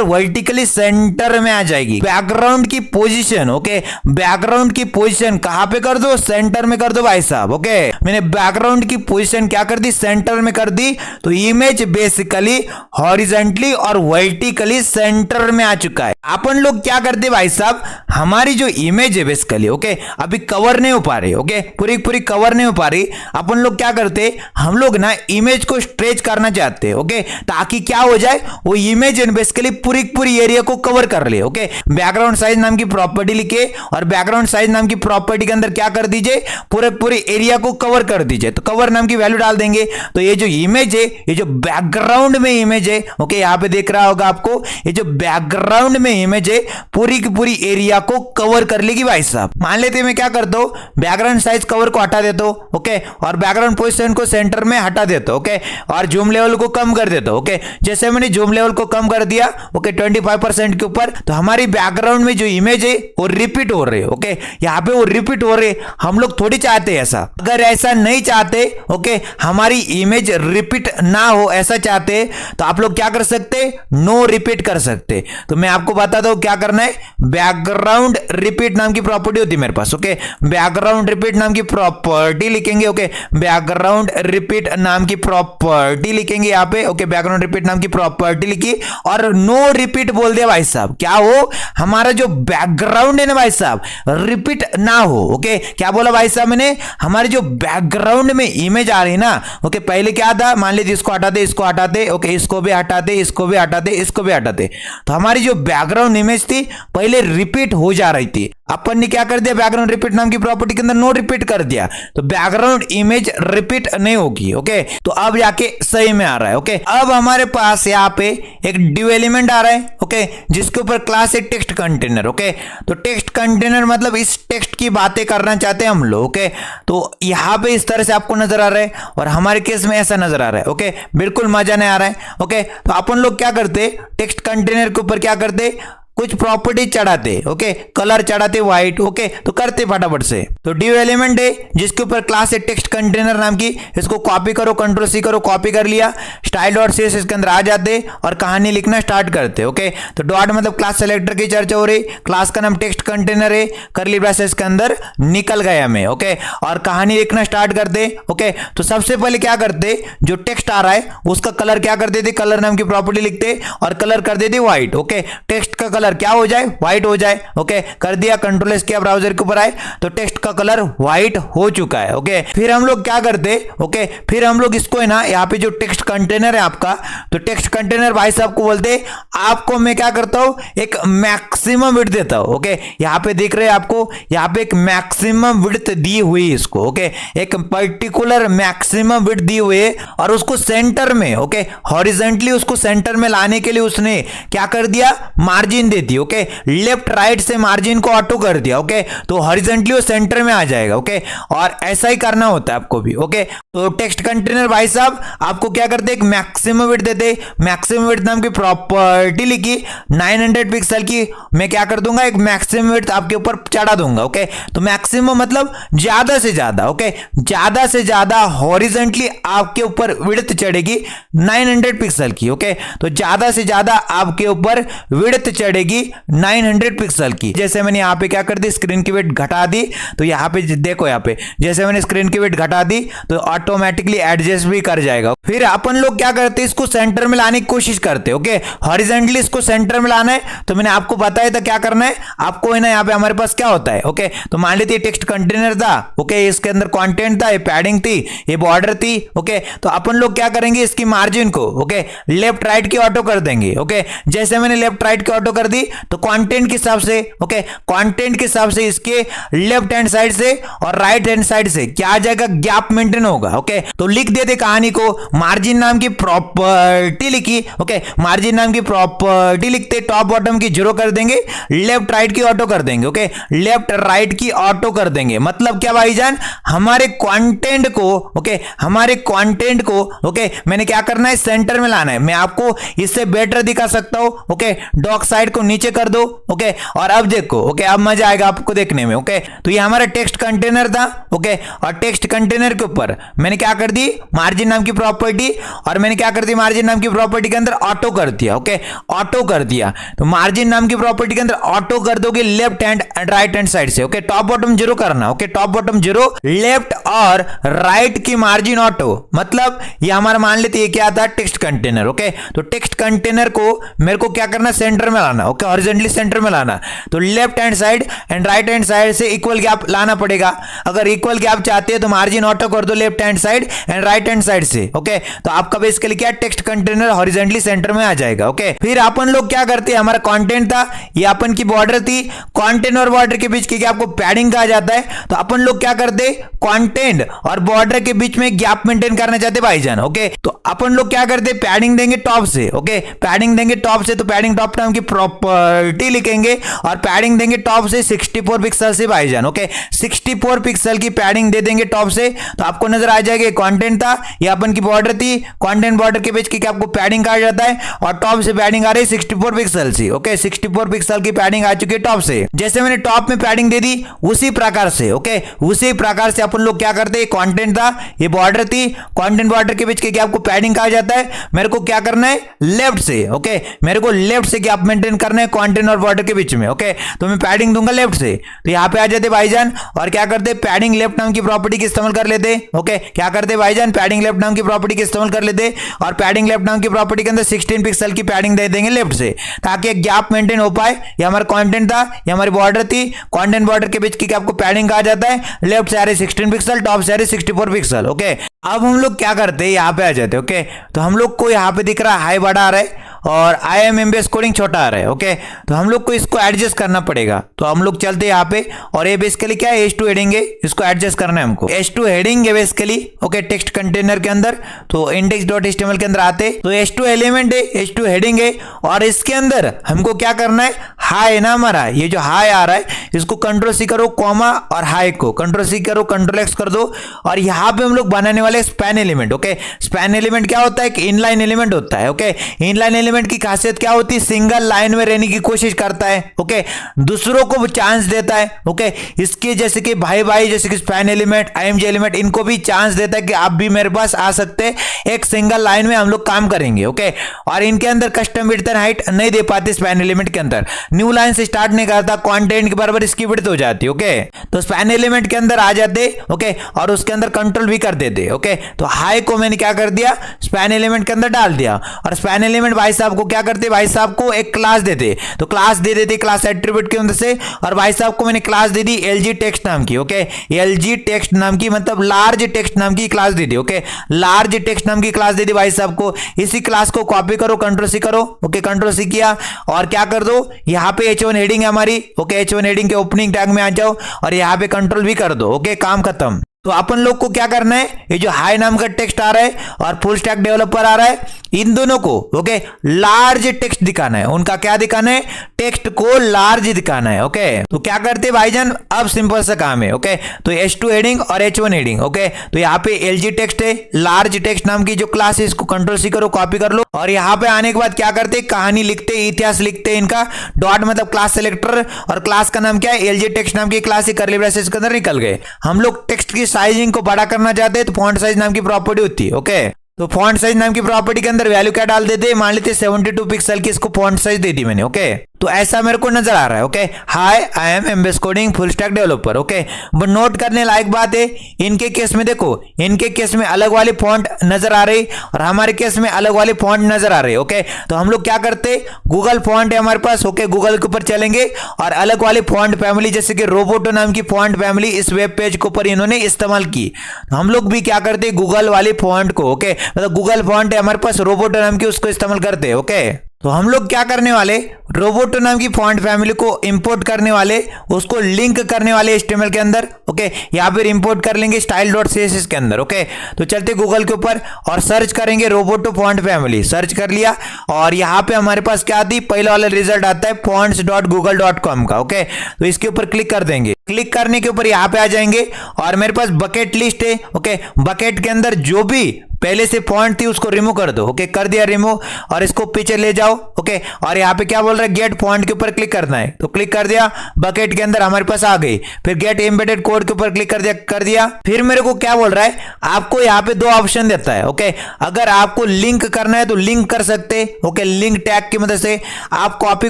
वर्टिकली सेंटर में आ जाएगी। बैकग्राउंड की पोजीशन, ओके बैकग्राउंड की पोजीशन कहां पे कर दो सेंटर में कर दो भाई साहब। ओके, मैंने बैकग्राउंड की पोजीशन क्या कर दी सेंटर में कर दी, तो इमेज बेसिकली हॉरिजॉन्टली और वर्टिकली सेंटर में आ चुका है। अपन लोग क्या करते भाई साहब, हमारी जो इमेज है बेसिकली ओके अभी कवर नहीं हो पा रही। ओके, पूरी कवर नहीं हो पा रही। अपन लोग क्या करते हम लोग ना इमेज को स्ट्रेच करना चाहते हैं। ओके, ताकि क्या हो जाए वो इमेज बेसिकली पूरी एरिया को कवर कर ले। ओके, बैकग्राउंड साइज नाम की प्रॉपर्टी लिखे और बैकग्राउंड साइज नाम की प्रॉपर्टी के अंदर क्या कर दीजिए, पूरे एरिया को कवर कर दीजिए। तो कवर नाम की वैल्यू डाल देंगे। तो ये जो इमेज है, ये जो बैकग्राउंड में इमेज है, ओके, यहां पे देख रहा होगा आपको, ये जो बैकग्राउंड में इमेज है पूरी की पूरी एरिया को कवर कर लेगी भाई साहब। मान लेते हैं मैं क्या करता हूं, बैकग्राउंड साइज कवर को हटा देता हूं, ओके, और बैकग्राउंड पोजीशन को सेंटर में हटा देता हूं, ओके, और जूम लेवल को कम कर देता हूं, ओके। जैसे मैंने जूम लेवल को कम कर दिया, ओके, 25% के ऊपर, तो हमारी बैकग्राउंड में जो इमेज है वो रिपीट हो रही है, ओके, यहाँ पे वो रिपीट हो रहे। हम लोग थोड़ी चाहते हैं ऐसा। अगर ऐसा नहीं चाहते, ओके, हमारी इमेज रिपीट ना हो ऐसा चाहते, तो आप लोग क्या कर सकते, नो रिपीट कर सकते। तो मैं आपको बताता हूं क्या करना है। बैकग्राउंड रिपीट नाम की प्रॉपर्टी होती है मेरे पास, ओके, बैकग्राउंड रिपीट नाम की प्रॉपर्टी लिखेंगे, ओके, बैकग्राउंड रिपीट नाम की प्रॉपर्टी लिखेंगे यहाँ पे, ओके, बैकग्राउंड रिपीट नाम की प्रॉपर्टी लिखी और नो रिपीट बोल दिया भाई साहब। क्या हो, हमारा जो बैकग्राउंड है ना भाई साहब, रिपीट ना हो, ओके। क्या बोला भाई साहब मैंने, हमारी जो बैकग्राउंड में इमेज आ रही ना, ओके, पहले क्या था, मान लीजिए इसको हटाते, इसको हटाते, ओके, इसको भी हटाते, इसको भी हटाते, इसको भी हटाते, तो हमारी जो बैकग्राउंड इमेज थी पहले रिपीट हो जा रही थी। अपन ने क्या कर दिया, बैकग्राउंड रिपीट नाम की प्रॉपर्टी के अंदर नो रिपीट कर दिया, तो बैकग्राउंड इमेज रिपीट नहीं होगी, ओके। तो अब जाके सही में आ रहा है, ओके। अब हमारे पास यहाँ पे एक ड्यू एलिमेंट आ रहा है, ओके, जिसके ऊपर क्लास है टेक्स्ट कंटेनर, ओके। तो टेक्स्ट कंटेनर मतलब इस टेक्स्ट की बातें करना चाहते हैं हम लोग, ओके। तो यहाँ पे इस तरह से आपको नजर आ रहा है और हमारे केस में ऐसा नजर आ रहा है, ओके, बिल्कुल मजा नहीं आ रहा है, ओके। तो अपन लोग क्या करते, टेक्स्ट कंटेनर के ऊपर क्या करते, कुछ प्रॉपर्टी चढ़ाते, ओके, कलर चढ़ाते व्हाइट, ओके। तो करते फटाफट से। तो ड्यू एलिमेंट है जिसके ऊपर क्लास है टेक्स्ट कंटेनर नाम की, इसको कॉपी करो, कंट्रोल सी करो, कॉपी कर लिया, स्टाइल डॉट सी इसके अंदर आ जाते और कहानी लिखना स्टार्ट करते, ओके। तो डॉट मतलब क्लास सेलेक्टर की चर्चा हो रही, क्लास का नाम टेक्स्ट कंटेनर है, करली ब्रेसेस के अंदर निकल गया मैं, ओके, और कहानी लिखना स्टार्ट करते, ओके। तो सबसे पहले क्या करते, जो टेक्स्ट आ रहा है उसका कलर क्या करते थे, कलर नाम की प्रॉपर्टी लिखते और कलर कर देते व्हाइट, ओके। टेक्स्ट का कलर क्या हो जाए, व्हाइट हो जाए, ओके, कर दिया, कंट्रोल एस किया, ब्राउजर के ऊपर आए तो टेक्स्ट का कलर व्हाइट हो चुका है, ओके। फिर हम लोग क्या करते, ओके, फिर हम लोग इसको है ना, यहाँ पे जो टेक्स्ट कंटेनर है आपका, तो टेक्स्ट कंटेनर भाई साहब को बोलते, आपको मैं क्या करता हूं, एक मैक्सिमम विड्थ देता हूं, ओके। यहाँ पे देख रहे हैं आपको, यहाँ पे एक मैक्सिमम विड्थ दी हुई इसको, ओके, एक पर्टिकुलर मैक्सिमम विड्थ दी हुई है और उसको सेंटर में, ओके, हॉरिजॉन्टली उसको सेंटर में लाने के लिए उसने क्या कर दिया, margin they the, okay, left right से मार्जिन को ऑटो कर दिया, ओके। तो हॉरिजॉन्टली वो सेंटर में आ जाएगा, ओके, और ऐसा ही करना होता है आपको भी, ओके। तो टेक्स्ट कंटेनर भाई साहब आपको क्या करते, एक मैक्सिमम विड्थ देते, मैक्सिमम विड्थ नाम की प्रॉपर्टी लिखी 900 पिक्सल की, मैं क्या कर दूंगा, एक मैक्सिमम विड्थ आपके ऊपर चढ़ा दूंगा, ओके। तो मैक्सिमम मतलब ज्यादा से ज्यादा, ओके, ज्यादा से ज्यादा हॉरिजॉन्टली आपके ऊपर विड्थ चढ़ेगी 900 पिक्सल की, ओके। तो ज्यादा से ज्यादा आपके ऊपर विड्थ चढ़ेगी 900 पिक्सल की। जैसे मैंने यहाँ पे क्या कर दी, स्क्रीन की विड्थ घटा दी, तो यहाँ पे देखो, यहाँ पे जैसे मैंने स्क्रीन की विड्थ घटा दी तो ऑटोमेटिकली एडजस्ट भी कर जाएगा। फिर अपन लोग क्या करते हैं, इसको सेंटर में लाने की कोशिश करते हैं, ओके, हॉरिजॉन्टली इसको सेंटर में लाना है। तो मैंने आपको बताया था क्या करना है आपको, है ना, यहाँ पे हमारे पास क्या होता है, ओके। तो मान लेते टेक्स्ट कंटेनर था, ओके, इसके अंदर कंटेंट था, ये पैडिंग थी, ये बॉर्डर थी, ओके। तो अपन लोग क्या करेंगे, इसकी मार्जिन को, ओके, लेफ्ट राइट की ऑटो कर देंगे, ओके। जैसे मैंने लेफ्ट राइट की ऑटो कर दी तो कंटेंट के हिसाब से, ओके, कंटेंट के हिसाब से इसके लेफ्ट हैंड साइड से और राइट हैंड साइड से क्या आ जाएगा, गैप मेंटेन होगा, ओके। तो लिख देते कहानी को, मार्जिन नाम की प्रॉपर्टी लिखी, ओके, मार्जिन नाम की प्रॉपर्टी लिखते, टॉप बॉटम की 0 कर देंगे, लेफ्ट राइट की ऑटो कर देंगे, ओके, लेफ्ट राइट की ऑटो कर देंगे। मतलब क्या भाईजान, हमारे कंटेंट को, ओके, हमारे कंटेंट को, ओके, मैंने क्या करना है, सेंटर में लाना है। मैं आपको इससे बेटर दिखा सकता हूं, ओके, डॉक साइड को नीचे कर दो, ओके, और अब देखो, ओके, अब मजा आएगा आपको देखने में, ओके। तो ये हमारा टेक्स्ट कंटेनर था, ओके, और टेक्स्ट कंटेनर के ऊपर मैंने क्या कर दी, मार्जिन नाम की प्रॉपर्टी, और मैंने क्या कर दी, मार्जिन नाम की प्रॉपर्टी के अंदर ऑटो कर दिया, ओके, ऑटो कर दिया। तो मार्जिन नाम की प्रॉपर्टी के अंदर ऑटो कर दोगे left hand and right hand side से, ओके, टॉप बॉटम 0 करना, ओके, टॉप बॉटम 0, लेफ्ट और राइट की मार्जिन ऑटो। मतलब ये हमारा मान लेते ये क्या था, टेक्स्ट कंटेनर, ओके। तो टेक्स्ट कंटेनर को मेरे को क्या करना, सेंटर में लाना, ओके, हॉरिजॉन्टली सेंटर में लाना। तो left hand side and right hand side से इक्वल गैप लाना पड़ेगा। अगर इक्वल गैप चाहते हैं तो मार्जिन ऑटो कर दो left hand side and right hand side से। ओके, तो आपका बेसिकली क्या टेक्स्ट कंटेनर हॉरिजॉन्टली सेंटर में आ जाएगा। ओके, फिर अपन लोग क्या करते हैं, हमारा कंटेंट था, ये अपन की बॉर्डर थी, कंटेंट और बॉर्डर के बीच की आपको पैडिंग कहा जाता है। तो अपन लोग क्या करते, कंटेंट और बॉर्डर के बीच में गैप मेंटेन करना चाहते भाईजान। ओके, तो अपन लोग क्या करते, पैडिंग देंगे टॉप से। ओके, पैडिंग देंगे टॉप से, तो पैडिंग टॉप नाम की प्रॉपर्टी लिखेंगे और पैडिंग देंगे टॉप से 64 पिक्सल से भाईजान। ओके, 64 पिक्सल की पैडिंग दे देंगे टॉप से। तो आपको नजर आ जाएगा कंटेंट था, ये अपन की बॉर्डर थी, कंटेंट बॉर्डर के बीच की आपको पैडिंग कहा जाता है और टॉप से पैडिंग आ रही है 64 पिक्सल से। ओके, 64 पिक्सल की पैडिंग आ चुकी है टॉप से। जैसे मैंने टॉप में पैडिंग दे दी उसी प्रकार से, ओके, उसी प्रकार से अपन लोग क्या करते हैं, कंटेंट था, ये बॉर्डर थी, कंटेंट बॉर्डर के बीच की आपको पैडिंग कहा जाता है। मेरे को क्या करना है, लेफ्ट से। ओके, मेरे को लेफ्ट से गैप मेंटेन करना है कंटेंट और बॉर्डर के बीच में। ओके, तो मैं पैडिंग दूंगा लेफ्ट से। तो यहां पे आ जाते भाईजान और क्या करते, पैडिंग लेफ्ट नाम की प्रॉपर्टी की इस्तेमाल कर लेते। ओके, क्या करते भाईजान, पैडिंग लेफ्ट नाम की प्रॉपर्टी की इस्तेमाल कर लेते और पैडिंग लेफ्ट नाम की प्रॉपर्टी के अंदर 16 पिक्सल की पैडिंग दे देंगे लेफ्ट से, ताकि एक गैप मेंटेन हो पाए। ये हमारा कंटेंट था, ये हमारी बॉर्डर थी, कंटेंट बॉर्डर के बीच की आपको पैडिंग कहा जाता है। लेफ्ट से आ रही 16 पिक्सल, टॉप से आ रही 64 पिक्सल। ओके, अब हम लोग क्या करते हैं, यहाँ पे आ जाते हैं। ओके, तो हम लोग को यहाँ पे दिख रहा है हाई बड़ा आ रहा है और IMMBS कोडिंग छोटा आ रहा है। ओके, तो हम लोग को इसको एडजस्ट करना पड़ेगा। तो हम लोग चलते हैं यहाँ पे और ये बेसिकली क्या है, H2 हेडिंग है, इसको एडजस्ट करना है हमको। H2 हेडिंग है बेसिकली, ओके, टेक्स्ट कंटेनर के अंदर। तो index.html के अंदर आते तो H2 एलिमेंट है, H2 हेडिंग है और इसके अंदर हमको क्या करना है, हाई ना हमारा ये जो हाई आ रहा है इसको Ctrl+C करो, कॉमा और हाई को Ctrl+C करो, Ctrl+X कर दो और यहाँ पे हम लोग बनाने वाले span element. Okay, span element क्या होता है, कि इनलाइन एलिमेंट होता है। ओके, इनलाइन एलिमेंट की खासियत क्या होती है, सिंगल लाइन में रहने की कोशिश करता है। ओके, दूसरों को चांस देता है। ओके, इसके जैसे कि भाई जैसे कि स्पैन एलिमेंट, IMG एलिमेंट, इनको भी चांस देता है कि आप भी मेरे पास आ सकते हैं, एक सिंगल लाइन में हम लोग काम करेंगे। ओके, और इनके अंदर कस्टम विड्थ एंड हाइट नहीं दे पाते स्पैन एलिमेंट के अंदर, न्यू लाइन से स्टार्ट नहीं करता, कंटेंट के बराबर इसकी विड्थ हो जाती है। ओके, तो स्पैन एलिमेंट के अंदर आ जाते। ओके, और उसके अंदर कंट्रोल भी कर देते। ओके, तो हाई को मैंने क्या कर दिया, स्पैन एलिमेंट के अंदर डाल दिया और स्पैन एलिमेंट भाई साहब को क्या करते, भाई साहब को एक क्लास देते। तो क्लास दे देते क्लास एट्रीब्यूट के अंदर से और भाई साहब को मैंने क्लास दे दी LG टेक्स्ट नाम की। ओके, LG टेक्स्ट नाम की मतलब लार्ज टेक्स्ट नाम की क्लास दे दी। ओके, लार्ज टेक्स्ट नाम की क्लास दे दी भाई साहब को। इसी क्लास को कॉपी करो, Ctrl+C करो। ओके, Ctrl+C किया और क्या कर दो, यहाँ पे H1 हेडिंग है हमारी। ओके, H1 हेडिंग के ओपनिंग टैग में आ जाओ और यहाँ पे कंट्रोल भी कर दो। ओके, काम खत्म। तो अपन लोग को क्या करना है, ये जो हाई नाम का टेक्स्ट आ रहा है और फुल स्टैक डेवलपर आ रहा है, इन दोनों को ओके लार्ज टेक्स्ट दिखाना है। उनका क्या दिखाना है, टेक्स्ट को लार्ज दिखाना है। ओके, तो क्या करते हैं भाईजान, अब सिंपल सा काम है। ओके, तो H2 हेडिंग और H1 हेडिंग। ओके, तो यहाँ पे LG टेक्स्ट है, लार्ज टेक्स्ट नाम की जो क्लास है इसको Ctrl+C करो, कॉपी कर लो और यहाँ पे आने के बाद क्या करते हैं, कहानी लिखते, इतिहास लिखते, इनका डॉट मतलब क्लास सेलेक्टर और क्लास का नाम क्या है, LG टेक्स्ट नाम की क्लास ही करली ब्रेसेस के अंदर निकल गए। हम लोग टेक्स्ट की साइजिंग को बड़ा करना चाहते हैं तो फॉन्ट साइज नाम की प्रॉपर्टी होती है। ओके, तो फॉन्ट साइज नाम की प्रॉपर्टी के अंदर वैल्यू क्या डाल देते, मान लेते 72 पिक्सल की इसको फॉन्ट साइज दे दी मैंने। ओके, तो ऐसा मेरे को नजर आ रहा है। Okay, hi IMMBS coding full stack developer. Okay, but note करने लायक बात है, इनके केस में देखो, इनके केस में अलग वाली फॉन्ट नजर आ रही और हमारे केस में अलग वाली फॉन्ट नजर आ रही। ओके, तो हम लोग क्या करते, गूगल फॉन्ट है हमारे पास। ओके, गूगल के ऊपर चलेंगे और अलग वाली फॉन्ट फैमिली जैसे कि रोबोटो नाम की फॉन्ट फैमिली इस वेब पेज के ऊपर इन्होंने इस्तेमाल की। हम लोग भी क्या करते, गूगल वाली फॉन्ट को, ओके, मतलब गूगल फॉन्ट है हमारे पास रोबोटो नाम की, उसको इस्तेमाल करते हैं। ओके, तो हम लोग क्या करने वाले, रोबोटो नाम की फॉन्ट फैमिली को इंपोर्ट करने वाले, उसको लिंक करने वाले HTML के अंदर। ओके, यहाँ पर इंपोर्ट कर लेंगे style.css के अंदर। ओके, तो चलते गूगल के ऊपर और सर्च करेंगे रोबोटो फॉन्ट फैमिली। सर्च कर लिया और यहाँ पे हमारे पास क्या आती, पहला वाला रिजल्ट आता है fonts.google.com का। ओके, तो इसके ऊपर क्लिक कर देंगे। क्लिक करने के ऊपर यहाँ पे आ जाएंगे और मेरे पास बकेट लिस्ट है। ओके, बकेट के अंदर जो भी पहले से फॉन्ट थी उसको रिमूव कर दो। ओके, कर दिया रिमूव और इसको पीछे ले जाओ। ओके, और यहाँ पे क्या बोल रहा है, गेट फॉन्ट के ऊपर क्लिक करना है। तो क्लिक कर दिया, बकेट के अंदर हमारे पास आ गई। फिर गेट एम्बेडेड कोड के ऊपर क्लिक कर दिया। फिर मेरे को क्या बोल रहा है, आपको यहाँ पे दो ऑप्शन देता है। ओके, अगर आपको लिंक करना है तो लिंक कर सकते। ओके, लिंक टैग की मदद से आप कॉपी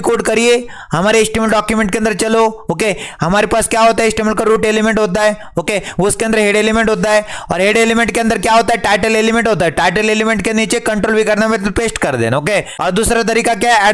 कोड करिए, हमारे HTML डॉक्यूमेंट के अंदर चलो। ओके, हमारे पास क्या होता है, HTML का रूट एलिमेंट होता है। ओके, उसके अंदर हेड एलिमेंट होता है और हेड एलिमेंट के अंदर क्या होता है, टाइटल एलिमेंट एलिमेंट होता है, टाइटल एलिमेंट के नीचे कंट्रोल भी करना मतलब पेस्ट कर देना। ओके, और दूसरा तरीका क्या है,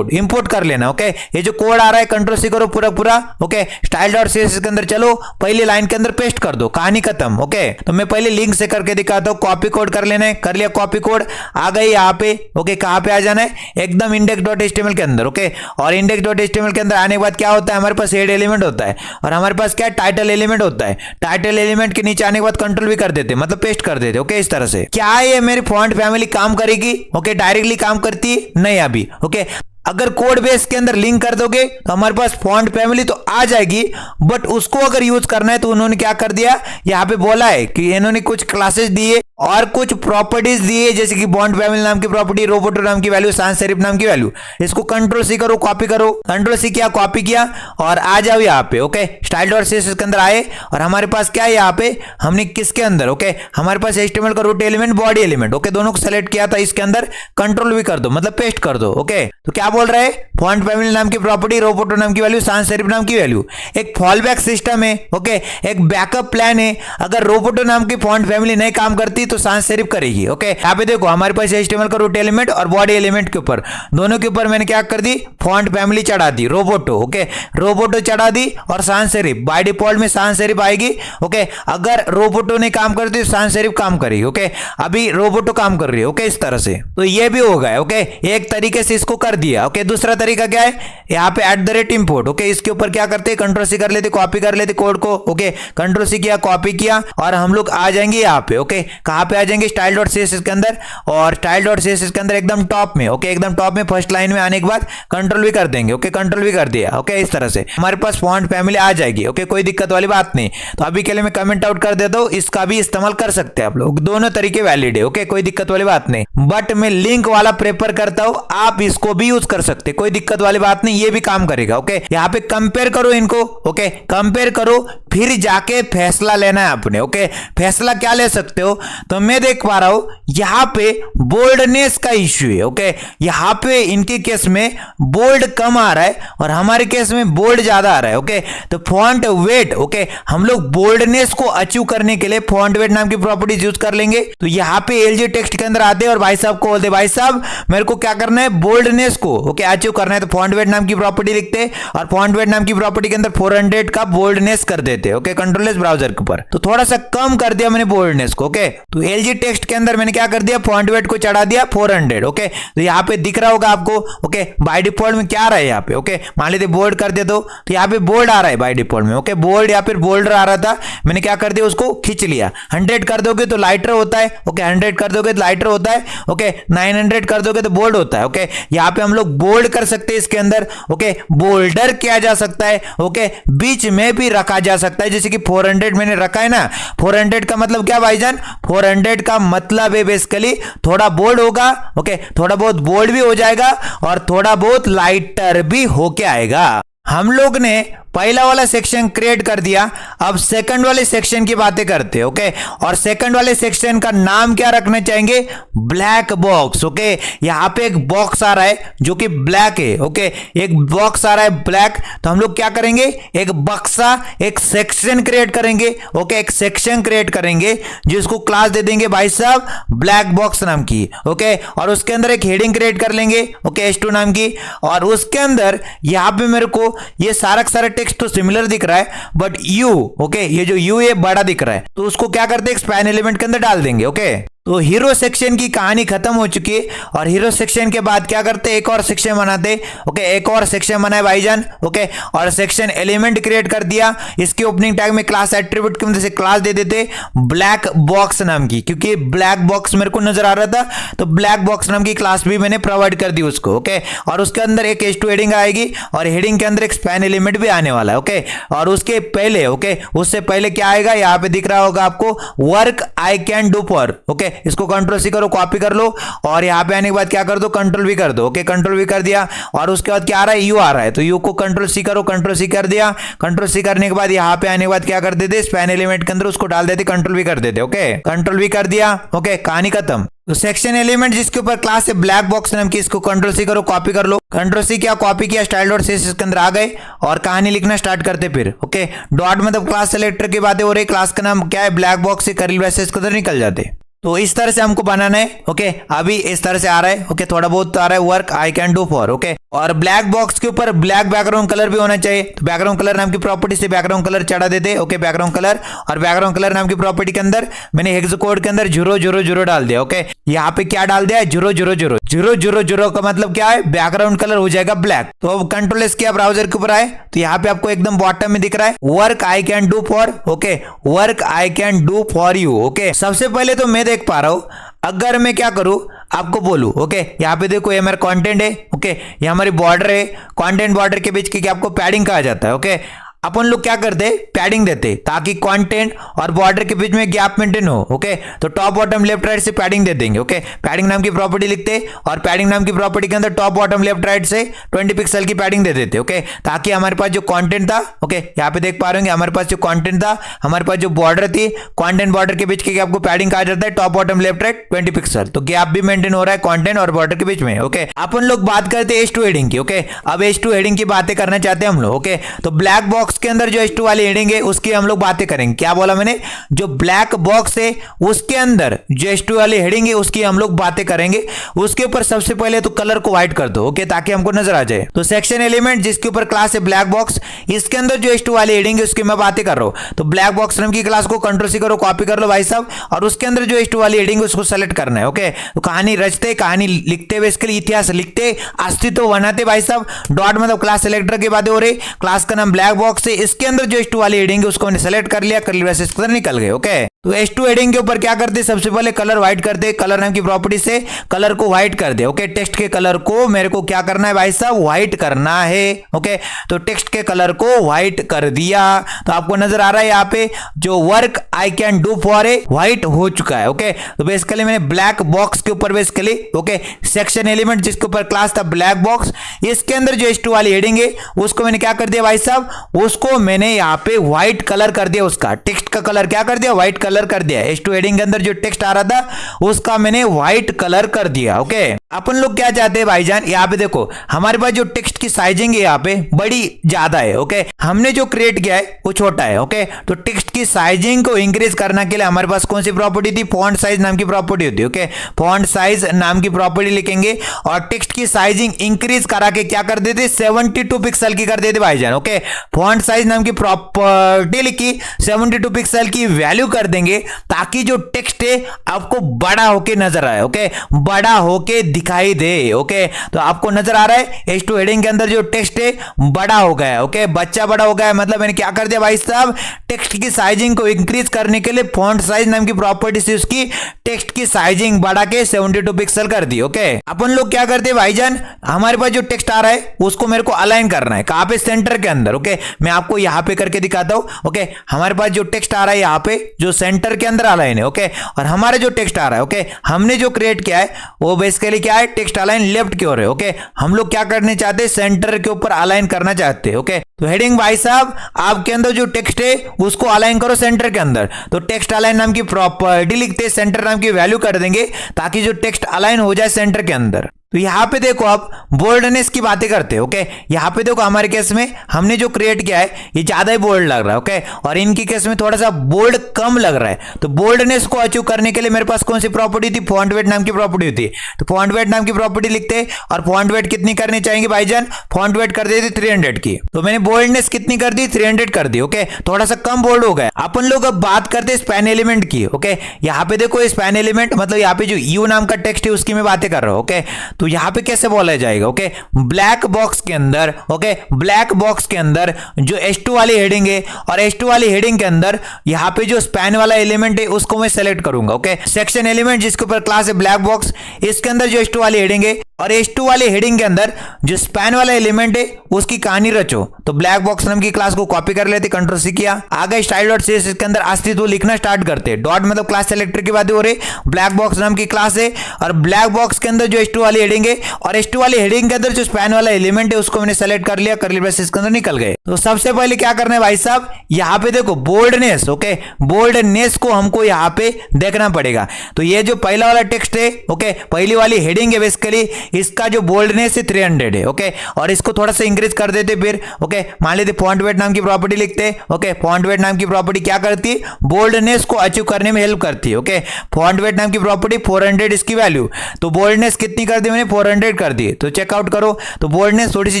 इंपोर्ट कर लेना। ओके, ये जो कोड आ रहा है कंट्रोल सी करो पूरा पूरा। ओके, स्टाइल डॉट सीएसएस के अंदर चलो, पहली लाइन के अंदर पेस्ट कर दो, कहानी खत्म। ओके, तो मैं पहले लिंक से करके दिखाता हूँ। कॉपी कोड कर लेना है, कर लिया कॉपी कोड, आ गई यहाँ पे। ओके, कहाँ पे आ जाना है, एकदम index.html के अंदर। ओके, और index.html के अंदर आने के बाद क्या होता है, हमारे पास हेड एलिमेंट होता है और हमारे पास क्या टाइटल एलिमेंट होता है। टाइटल एलिमेंट के नीचे आने के बाद कंट्रोल भी कर देते, मतलब पेस्ट कर देते। ओके, इस तरह से क्या ये मेरी फॉन्ट फैमिली काम करेगी? ओके, डायरेक्टली काम करती नहीं अभी। ओके, अगर कोड बेस के अंदर लिंक कर दोगे तो हमारे पास फॉन्ट फैमिली तो आ जाएगी, बट उसको अगर यूज करना है तो उन्होंने क्या कर दिया, यहाँ पे बोला है कि इन्होंने कुछ क्लासेस दिए और कुछ प्रॉपर्टीज दिए, जैसे कि बॉन्ड फैमिली नाम की प्रॉपर्टी, रोबोटो नाम की वैल्यू, sans serif नाम की वैल्यू। इसको कंट्रोल सी करो, कॉपी करो, कंट्रोल सी किया, कॉपी किया और आ जाओ यहाँ पे। ओके, स्टाइल डॉट सीएसएस के अंदर आए और हमारे पास क्या है यहाँ पे, हमने किसके अंदर, ओके, हमारे पास HTML का root element, body element, okay, दोनों को सेलेक्ट किया था। इसके अंदर कंट्रोल भी कर दो, मतलब पेस्ट कर दो। ओके, तो क्या बोल रहे हैं, फॉन्ट फैमिली नाम की प्रॉपर्टी, रोबोटो नाम की वैल्यू, sans serif नाम की वैल्यू। एक फॉल बैक सिस्टम है। ओके, एक बैकअप प्लान है। अगर रोबोटो नाम की फॉन्ट फैमिली नहीं काम करती तो sans serif करेगी। ओके, यहाँ पे देखो हमारे पास HTML का रूट एलिमेंट और बॉडी एलिमेंट के ऊपर, दोनों के ऊपर मैंने क्या कर दी, फॉन्ट फैमिली चढ़ा दी, रोबोटो। ओके, रोबोटो चढ़ा दी और sans serif, बाय डिफॉल्ट में sans serif आएगी। ओके, अगर रोबोटो नहीं काम करती तो sans serif काम करेगी। ओके, अभी रोबोटो काम कर रही है। ओके, इस तरह से तो ये भी हो गया। ओके, एक तरीके से इसको कर दिया। ओके, दूसरा तरीका क्या है, यहाँ पे @import। ओके, इसके ऊपर क्या करते हैं, कंट्रोल सी कर लेते, कॉपी कर लेते कोड को। ओके, कंट्रोल सी किया, कॉपी किया और हम लोग आ जाएंगे यहाँ पे। ओके, कहाँ पे आ जाएंगे, स्टाइल डॉट सीएसएस के अंदर, और स्टाइल डॉट सीएसएस के अंदर एकदम टॉप में। ओके, एकदम टॉप में फर्स्ट लाइन में आने के बाद कंट्रोल भी कर देंगे। ओके, कंट्रोल भी कर दिया। ओके, इस तरह से हमारे पास फॉन्ट फैमिली आ जाएगी। ओके, कोई दिक्कत वाली बात नहीं। तो अभी के लिए मैं कमेंट आउट कर देता हूँ, इसका भी इस्तेमाल कर सकते हैं आप लोग, दोनों तरीके वैलिड है। ओके, कोई दिक्कत वाली बात नहीं, बट मैं लिंक वाला प्रेफर करता हूँ, आप इसको भी यूज कर सकते, कोई दिक्कत वाली बात नहीं, ये भी काम करेगा। ओके, यहाँ पे कंपेयर करो इनको। ओके, कंपेयर करो, फिर जाके फैसला लेना है आपने। ओके, फैसला क्या ले सकते हो, तो मैं देख पा रहा हूं यहाँ पे बोल्डनेस का इश्यू है। ओके, यहाँ पे इनके केस में बोल्ड कम आ रहा है और हमारे केस में बोल्ड ज्यादा आ रहा है। ओके, तो फॉन्ट वेट, ओके, हम लोग बोल्डनेस को अचीव करने के लिए फॉन्ट वेट नाम की प्रॉपर्टीज यूज कर लेंगे। तो यहाँ पे LG टेक्स्ट के अंदर आते हैं और भाई साहब को बोलते, भाई साहब मेरे को क्या करना है, बोल्डनेस को ओके अचीव करना है, तो फॉन्ट वेट नाम की प्रॉपर्टी लिखते हैं और फॉन्ट वेट नाम की प्रॉपर्टी के अंदर 400 का बोल्डनेस कर देते हैं। ओके, कंट्रोललेस ब्राउजर के ऊपर, तो थोड़ा सा कम कर दिया मैंने बोल्डनेस को। ओके, तो LG टेक्स्ट के अंदर मैंने क्या कर दिया, फॉन्ट वेट को चढ़ा दिया 400। ओके, तो यहाँ पे दिख रहा होगा आपको। ओके, बाय डिफॉल्ट में क्या आ रहा है यहाँ पे, ओके, मान लीजिए बोल्ड कर दे तो यहाँ पे बोल्ड आ रहा है बाय डिफॉल्ट में। ओके, बोल्ड या फिर बोल्डर आ रहा था, मैंने क्या कर दिया, उसको खींच लिया। 100 कर दोगे तो लाइटर होता है। ओके, 100 कर दोगे तो लाइटर होता है। ओके, 900 कर दोगे तो बोल्ड होता है। ओके, यहाँ पे हम लोग बोल्ड कर सकते हैं इसके अंदर। ओके, बोल्डर किया जा सकता है। ओके, बीच में भी रखा जा सकता है, जैसे कि 400 मैंने रखा है ना। 400 का मतलब क्या भाईजान, 400 का मतलब है बेसिकली थोड़ा बोल्ड होगा। ओके, थोड़ा बहुत बोल्ड भी हो जाएगा और थोड़ा बहुत लाइटर भी होके आएगा। हम लोग ने पहला वाला सेक्शन क्रिएट कर दिया, अब सेकंड वाले सेक्शन की बातें करते हैं। ओके, और सेकंड वाले सेक्शन का नाम क्या रखना चाहेंगे, ब्लैक बॉक्स। ओके, यहाँ पे एक बॉक्स आ रहा है जो कि ब्लैक है। ओके, एक बॉक्स आ रहा है ब्लैक, तो हम लोग क्या करेंगे, एक बक्सा, एक सेक्शन क्रिएट करेंगे। ओके, एक सेक्शन क्रिएट करेंगे जिसको क्लास दे देंगे भाई साहब ब्लैक बॉक्स नाम की। ओके, और उसके अंदर एक हेडिंग क्रिएट कर लेंगे। ओके, H2 नाम की, और उसके अंदर यहाँ पे मेरे को ये सारा टेक्स्ट तो सिमिलर दिख रहा है, बट यू, ओके, ये जो यू है बड़ा दिख रहा है, तो उसको क्या करते हैं, स्पैन एलिमेंट के अंदर डाल देंगे। ओके, तो हीरो सेक्शन की कहानी खत्म हो चुकी है और हीरो सेक्शन के बाद क्या करते, एक और सेक्शन बनाते। ओके, एक और सेक्शन बनाए भाईजान। ओके, और सेक्शन एलिमेंट क्रिएट कर दिया। इसके ओपनिंग टैग में क्लास एट्रीब्यूट की मदद से क्लास दे देते ब्लैक बॉक्स नाम की, क्योंकि ब्लैक बॉक्स मेरे को नजर आ रहा था, तो ब्लैक बॉक्स नाम की क्लास भी मैंने प्रोवाइड कर दी उसको। ओके, और उसके अंदर एक H2 हेडिंग आएगी और हेडिंग के अंदर एक स्पैन एलिमेंट भी आने वाला है। ओके, और उसके पहले, ओके, उससे पहले क्या आएगा, यहाँ पे दिख रहा होगा आपको, work I can do for. Okay, इसको कंट्रोल सी करो, कॉपी कर लो और यहाँ पे आने के बाद क्या कर दो, कंट्रोल भी कर दो। ओके, कंट्रोल भी कर दिया और उसके बाद क्या आ रहा है, यू आ रहा है, तो यू को कंट्रोल सी करो, कंट्रोल सी कर दिया। कंट्रोल सी करने के बाद यहाँ पे आने के बाद क्या कर देते, स्पैन एलिमेंट के अंदर उसको डाल देते, कंट्रोल भी कर देते। ओके, कंट्रोल भी कर दिया। ओके, कहानी खत्म। तो सेक्शन एलिमेंट जिसके ऊपर क्लास है ब्लैक बॉक्स नाम की, इसको कंट्रोल सी करो, कॉपी कर लो। कंट्रोल सी किया, कॉपी किया, स्टाइल डॉट सीएसएस के अंदर आ गए और कहानी लिखना स्टार्ट करते फिर। ओके, डॉट मतलब क्लास सेलेक्टर की बातें हो रही, क्लास का नाम क्या है, ब्लैक बॉक्स से कर्ली ब्रेसेस के अंदर निकल जाते। तो इस तरह से हमको बनाना है। ओके, अभी इस तरह से आ रहा है। ओके, थोड़ा बहुत तो आ रहा है, work I can do for. Okay, और ब्लैक बॉक्स के ऊपर ब्लैक बैकग्राउंड कलर भी होना चाहिए। तो बैकग्राउंड कलर नाम की प्रॉपर्टी से बैकग्राउंड कलर चढ़ा देते। ओके, बैकग्राउंड कलर, और बैकग्राउंड कलर नाम की प्रॉपर्टी के अंदर मैंने हेक्स कोड के अंदर 000 डाल दिया। ओके, यहाँ पे क्या डाल दिया है, 000 का मतलब क्या है, बैकग्राउंड कलर हो जाएगा ब्लैक। तो अब कंट्रोल एस किया, ब्राउजर के ऊपर आए, तो यहाँ पे आपको एकदम बॉटम में दिख रहा है work I can do for. Okay, work I can do for you. Okay, सबसे पहले तो मैं देख पा रहा हूं, अगर मैं क्या करूं आपको बोलूं। ओके, यहाँ पे देखो ये मेरा कंटेंट है। ओके, ये हमारी बॉर्डर है, कंटेंट बॉर्डर के बीच की आपको पैडिंग कहा जाता है। ओके, अपन लोग क्या करते हैं, पैडिंग देते ताकि कंटेंट और बॉर्डर के बीच में गैप मेंटेन हो। ओके, तो टॉप बॉटम लेफ्ट राइट से पैडिंग दे देंगे। ओके, पैडिंग नाम की प्रॉपर्टी लिखते, और पैडिंग नाम की प्रॉपर्टी के अंदर टॉप बॉटम लेफ्ट राइट से 20 पिक्सल की पैडिंग दे देते। ओके, ताकि हमारे पास जो कंटेंट था, ओके यहाँ पे देख पा रहे होंगे, हमारे पास जो कंटेंट था, हमारे पास जो बॉर्डर थी, कंटेंट बॉर्डर के बीच के गैप को पैडिंग कहा जाता है, top bottom left right 20 pixel. तो गैप भी मेंटेन हो रहा है कंटेंट और बॉर्डर के बीच में। ओके, अपन लोग बात करते हैं H2 हेडिंग की। ओके, अब H2 हेडिंग की बातें करना चाहते हैं हम लोग। ओके, तो ब्लैक बॉक्स के अंदर जो H2 वाली हेडिंग है उसकी हम लोग बातें करेंगे। क्या बोला मैंने, जो ब्लैक बॉक्स है उसके अंदर जो H2 वाली हेडिंग है उसकी हम लोग बातें करेंगे। उसके ऊपर सबसे पहले तो कलर को व्हाइट कर दो। ओके, ताकि हमको नजर आ जाए। तो सेक्शन एलिमेंट जिसके ऊपर क्लास है ब्लैक बॉक्स, इसके अंदर जो H2 वाली हेडिंग है उसकी मैं बातें कर रहा हूं। तो ब्लैक बॉक्स नाम की क्लास को कंट्रोल सी करो, कॉपी कर लो भाई साहब, और उसके अंदर जो H2 वाली हेडिंग है उसको सेलेक्ट करना है। ओके, तो कहानी रचते, कहानी लिखते हुए, इसके लिए इतिहास लिखते, अस्तित्व बनाते भाई साहब। डॉट मतलब क्लास सेलेक्टर की बातें हो रही, क्लास का नाम ब्लैक बॉक्स है, इसके अंदर जो H2 वाली हेडिंग है उसको मैंने सेलेक्ट कर लिया, कर्ली ब्रेसेस के अंदर निकल गए। ओके, तो H2 हेडिंग के ऊपर क्या करते, सबसे पहले कलर व्हाइट करते, कलर नाम की प्रॉपर्टी से कलर को व्हाइट कर दे। ओके, टेक्स्ट के कलर को मेरे को क्या करना है भाई साहब, व्हाइट करना है। ओके, तो टेक्स्ट के कलर को व्हाइट कर दिया। तो आपको नजर आ रहा है यहाँ पे जो work I can do for a white हो चुका है। ओके, तो बेसिकली मैंने ब्लैक बॉक्स के ऊपर बेसिकली, ओके, सेक्शन एलिमेंट जिसके ऊपर क्लास था ब्लैक बॉक्स, इसके अंदर जो H2 वाली हेडिंग है उसको मैंने क्या कर दिया भाई साहब, उसको मैंने यहाँ पे व्हाइट कलर कर दिया। उसका टेक्स्ट का कलर क्या कर दिया, व्हाइट कलर कर दिया। H2 हेडिंग के अंदर जो टेक्स्ट आ रहा था उसका मैंने व्हाइट कलर कर दिया। ओके, अपन लोग क्या चाहते हैं भाईजान, यहाँ पे देखो हमारे पास जो टेक्स्ट की साइजिंग है यहाँ पे बड़ी ज्यादा है। ओके, हमने जो क्रिएट किया है वो छोटा है। ओके, तो टेक्स्ट की साइजिंग को इंक्रीज करने के लिए हमारे पास कौन सी प्रॉपर्टी थी, फॉन्ट साइज नाम की प्रॉपर्टी होती है। ओके, फॉन्ट साइज नाम की प्रॉपर्टी लिखेंगे और टेक्स्ट की साइजिंग इंक्रीज करा के क्या कर देते, 72 पिक्सल की कर देते भाईजान। ओके, फॉन्ट साइज नाम की प्रॉपर्टी लिखी, 72 पिक्सल की वैल्यू कर देंगे ताकि जो टेक्स्ट है आपको बड़ा होके नजर आए। ओके, बड़ा होके दिखाई दे। ओके, तो आपको नजर आ रहा है H2 हेडिंग के अंदर जो टेक्स्ट है बड़ा हो गया। ओके, बच्चा बड़ा हो गया, मतलब मैंने क्या कर दिया भाई साहब, टेक्स्ट की साइजिंग को इंक्रीज करने के लिए फॉन्ट साइज नाम की प्रॉपर्टी से उसकी टेक्स्ट की साइजिंग बढ़ा के 72 पिक्सल कर दी। ओके, अपन लोग क्या करते हैं भाईजान, हमारे पास जो टेक्स्ट आ रहा है उसको मेरे को अलाइन करना है, कहां पे, सेंटर के अंदर। ओके, मैं आपको यहां पे करके दिखाता हूं। ओके, हमारे पास जो टेक्स्ट आ रहा है यहाँ पे जो सेंटर के अंदर अलाइन है। ओके, और हमारा जो टेक्स्ट आ रहा है, ओके, हमने जो क्रिएट किया है वो बेसिकली क्या है, टेक्स्ट अलाइन लेफ्ट की ओर है। ओके, हम लोग क्या करने चाहते हैं, सेंटर के ऊपर अलाइन करना चाहते हैं। ओके, तो हेडिंग भाई साहब आपके अंदर जो टेक्स्ट है उसको अलाइन करो सेंटर के अंदर। तो टेक्स्ट अलाइन नाम की प्रॉपर्टी लिखते, सेंटर नाम की वैल्यू कर देंगे ताकि जो टेक्स्ट अलाइन हो जाए सेंटर के अंदर। तो यहां पे देखो आप बोल्डनेस की बातें करते हैं। ओके, यहां पे देखो हमारे केस में हमने जो क्रिएट किया है ये ज्यादा ही बोल्ड लग रहा है। ओके, और इनकी केस में थोड़ा सा बोल्ड कम लग रहा है। तो बोल्डनेस को अचीव करने के लिए मेरे पास कौन सी प्रॉपर्टी थी, फॉन्ट वेट नाम की प्रॉपर्टी होती है। तो फॉन्ट वेट नाम की प्रॉपर्टी लिखते और फॉन्ट वेट कितनी करनी चाहिए भाईजान, फॉन्ट वेट कर देते 300 की। तो मैंने बोल्डनेस कितनी कर दी, 300 कर दी। ओके, थोड़ा सा कम बोल्ड हो गया। अपन लोग अब बात करते हैं स्पैन एलिमेंट की। ओके, यहाँ पे देखो स्पैन एलिमेंट मतलब यहाँ पे जो यू नाम का टेक्स्ट है उसकी मैं बातें कर रहा हूँ। ओके, तो यहाँ कैसे बोला जाएगा, ओके, ब्लैक बॉक्स के अंदर। ओके, ब्लैक बॉक्स के अंदर जो H2 वाली हेडिंग है और H2 वाली हेडिंग के अंदर यहां पे जो स्पैन वाला एलिमेंट है उसको मैं सेलेक्ट करूंगा। ओके, सेक्शन एलिमेंट जिसके ऊपर क्लास है ब्लैक बॉक्स, इसके अंदर जो H2 वाली हेडिंग है और H2 वाली हेडिंग के अंदर जो स्पैन वाला एलिमेंट है उसकी कहानी रचो। तो ब्लैक बॉक्स नाम की क्लास को कॉपी कर लेते, कंट्रोल सी किया, आगे स्टाइल डॉट सीएसएस के अंदर अस्तित्व लिखना स्टार्ट करते। डॉट मतलब क्लास सेलेक्टर की बात हो रही, ब्लैक बॉक्स नाम की क्लास है और ब्लैक बॉक्स के अंदर जो H2 वाली हेडिंग है और H2 वाली हेडिंग के अंदर जो स्पैन वाला एलिमेंट है उसको मैंने सेलेक्ट कर लिया, कर्ली ब्रेसेस के अंदर निकल गए। तो सबसे पहले क्या करना है भाई साहब, यहाँ पे देखो बोल्डनेस। ओके, बोल्डनेस को हमको यहाँ पे देखना पड़ेगा। तो ये जो पहला वाला टेक्स्ट है, ओके, पहली वाली हेडिंग है बेसिकली, इसका जो बोल्डनेस है 300 है। ओके, और इसको थोड़ा सा इंक्रीज कर देते फिर। ओके, मान लेते फॉन्ट वेट नाम की प्रॉपर्टी लिखते। ओके, फॉन्ट वेट नाम की प्रॉपर्टी क्या करती है, बोल्डनेस को अचीव करने में हेल्प करती है। ओके, फॉन्ट वेट नाम की प्रॉपर्टी 400 इसकी वैल्यू, तो बोल्डनेस कितनी कर दी मैंने, 400 कर दी। तो चेकआउट करो, तो बोल्डनेस थोड़ी सी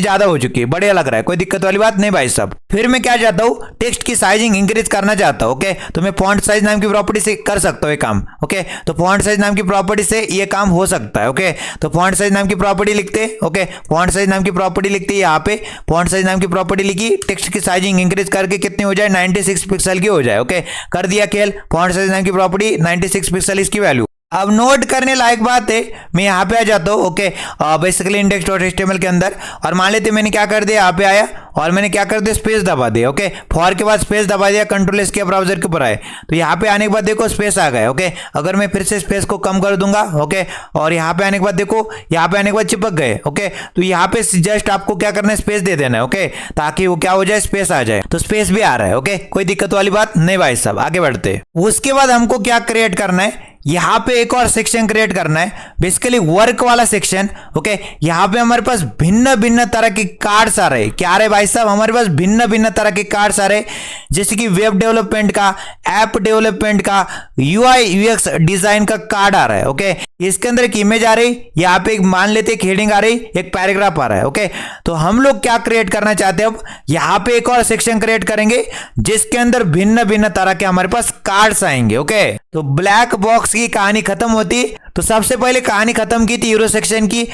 ज्यादा हो चुकी है, बढ़िया लग रहा है, कोई दिक्कत वाली बात नहीं भाई साहब। फिर मैं क्या चाहता हूं, टेक्स्ट की साइजिंग इंक्रीज करना चाहता हूं। ओके, तो मैं फॉन्ट साइज नाम की प्रॉपर्टी से कर सकता हूं ये काम। ओके, तो फॉन्ट साइज नाम की प्रॉपर्टी से ये काम हो सकता है। ओके, तो फॉन्ट साइज नाम की प्रॉपर्टी लिखते। ओके, फॉन्ट साइज नाम की प्रॉपर्टी लिखते यहाँ पे, फॉन्ट साइज नाम की प्रॉपर्टी लिखी, टेक्स्ट की साइजिंग इंक्रीज करके कितनी हो जाए, 96 पिक्सल की हो जाए। ओके, कर दिया खेल, फॉन्ट साइज नाम की प्रॉपर्टी 96 पिक्सल इसकी वैल्यू। अब नोट करने लायक बात है, मैं यहाँ पे आ जाता हूँ। ओके, बेसिकली index.html के अंदर, और मान लेते मैंने क्या कर दिया, यहाँ पे आया और मैंने क्या कर दिया, स्पेस दबा दिया। ओके, फॉर के बाद स्पेस दबा दिया, कंट्रोल एस के ब्राउजर के ऊपर आए, तो यहाँ पे आने के बाद देखो स्पेस आ गया। ओके, अगर मैं फिर से स्पेस को कम कर दूंगा, ओके, और यहाँ पे आने के बाद देखो, यहाँ पे आने के बाद चिपक गए। ओके, तो यहाँ पे जस्ट आपको क्या करना है, स्पेस दे देना है। ओके, ताकि वो क्या हो जाए, स्पेस आ जाए, तो स्पेस भी आ रहा है। ओके, कोई दिक्कत वाली बात नहीं भाई साहब, आगे बढ़ते। उसके बाद हमको क्या क्रिएट करना है, यहाँ पे एक और सेक्शन क्रिएट करना है, बेसिकली वर्क वाला सेक्शन। ओके, यहाँ पे हमारे पास भिन्न भिन्न तरह के कार्ड्स आ रहे हैं। क्या आ रहे भाई साहब, हमारे पास भिन्न भिन्न तरह के कार्ड्स आ रहे हैं, जैसे कि वेब डेवलपमेंट का, ऐप डेवलपमेंट का, यूआई यूएक्स डिजाइन का कार्ड आ रहा है। ओके, इसके अंदर एक इमेज आ रही, यहाँ पे एक मान लेते एक हेडिंग आ रही, एक पैराग्राफ आ रहा है। ओके, तो हम लोग क्या क्रिएट करना चाहते हैं, अब यहाँ पे एक और सेक्शन क्रिएट करेंगे जिसके अंदर भिन्न भिन्न तरह के हमारे पास कार्ड्स आएंगे। ओके, तो ब्लैक बॉक्स की कहानी खत्म होती, तो सबसे पहले कहानी खत्म की थी यूरो सेक्शन की,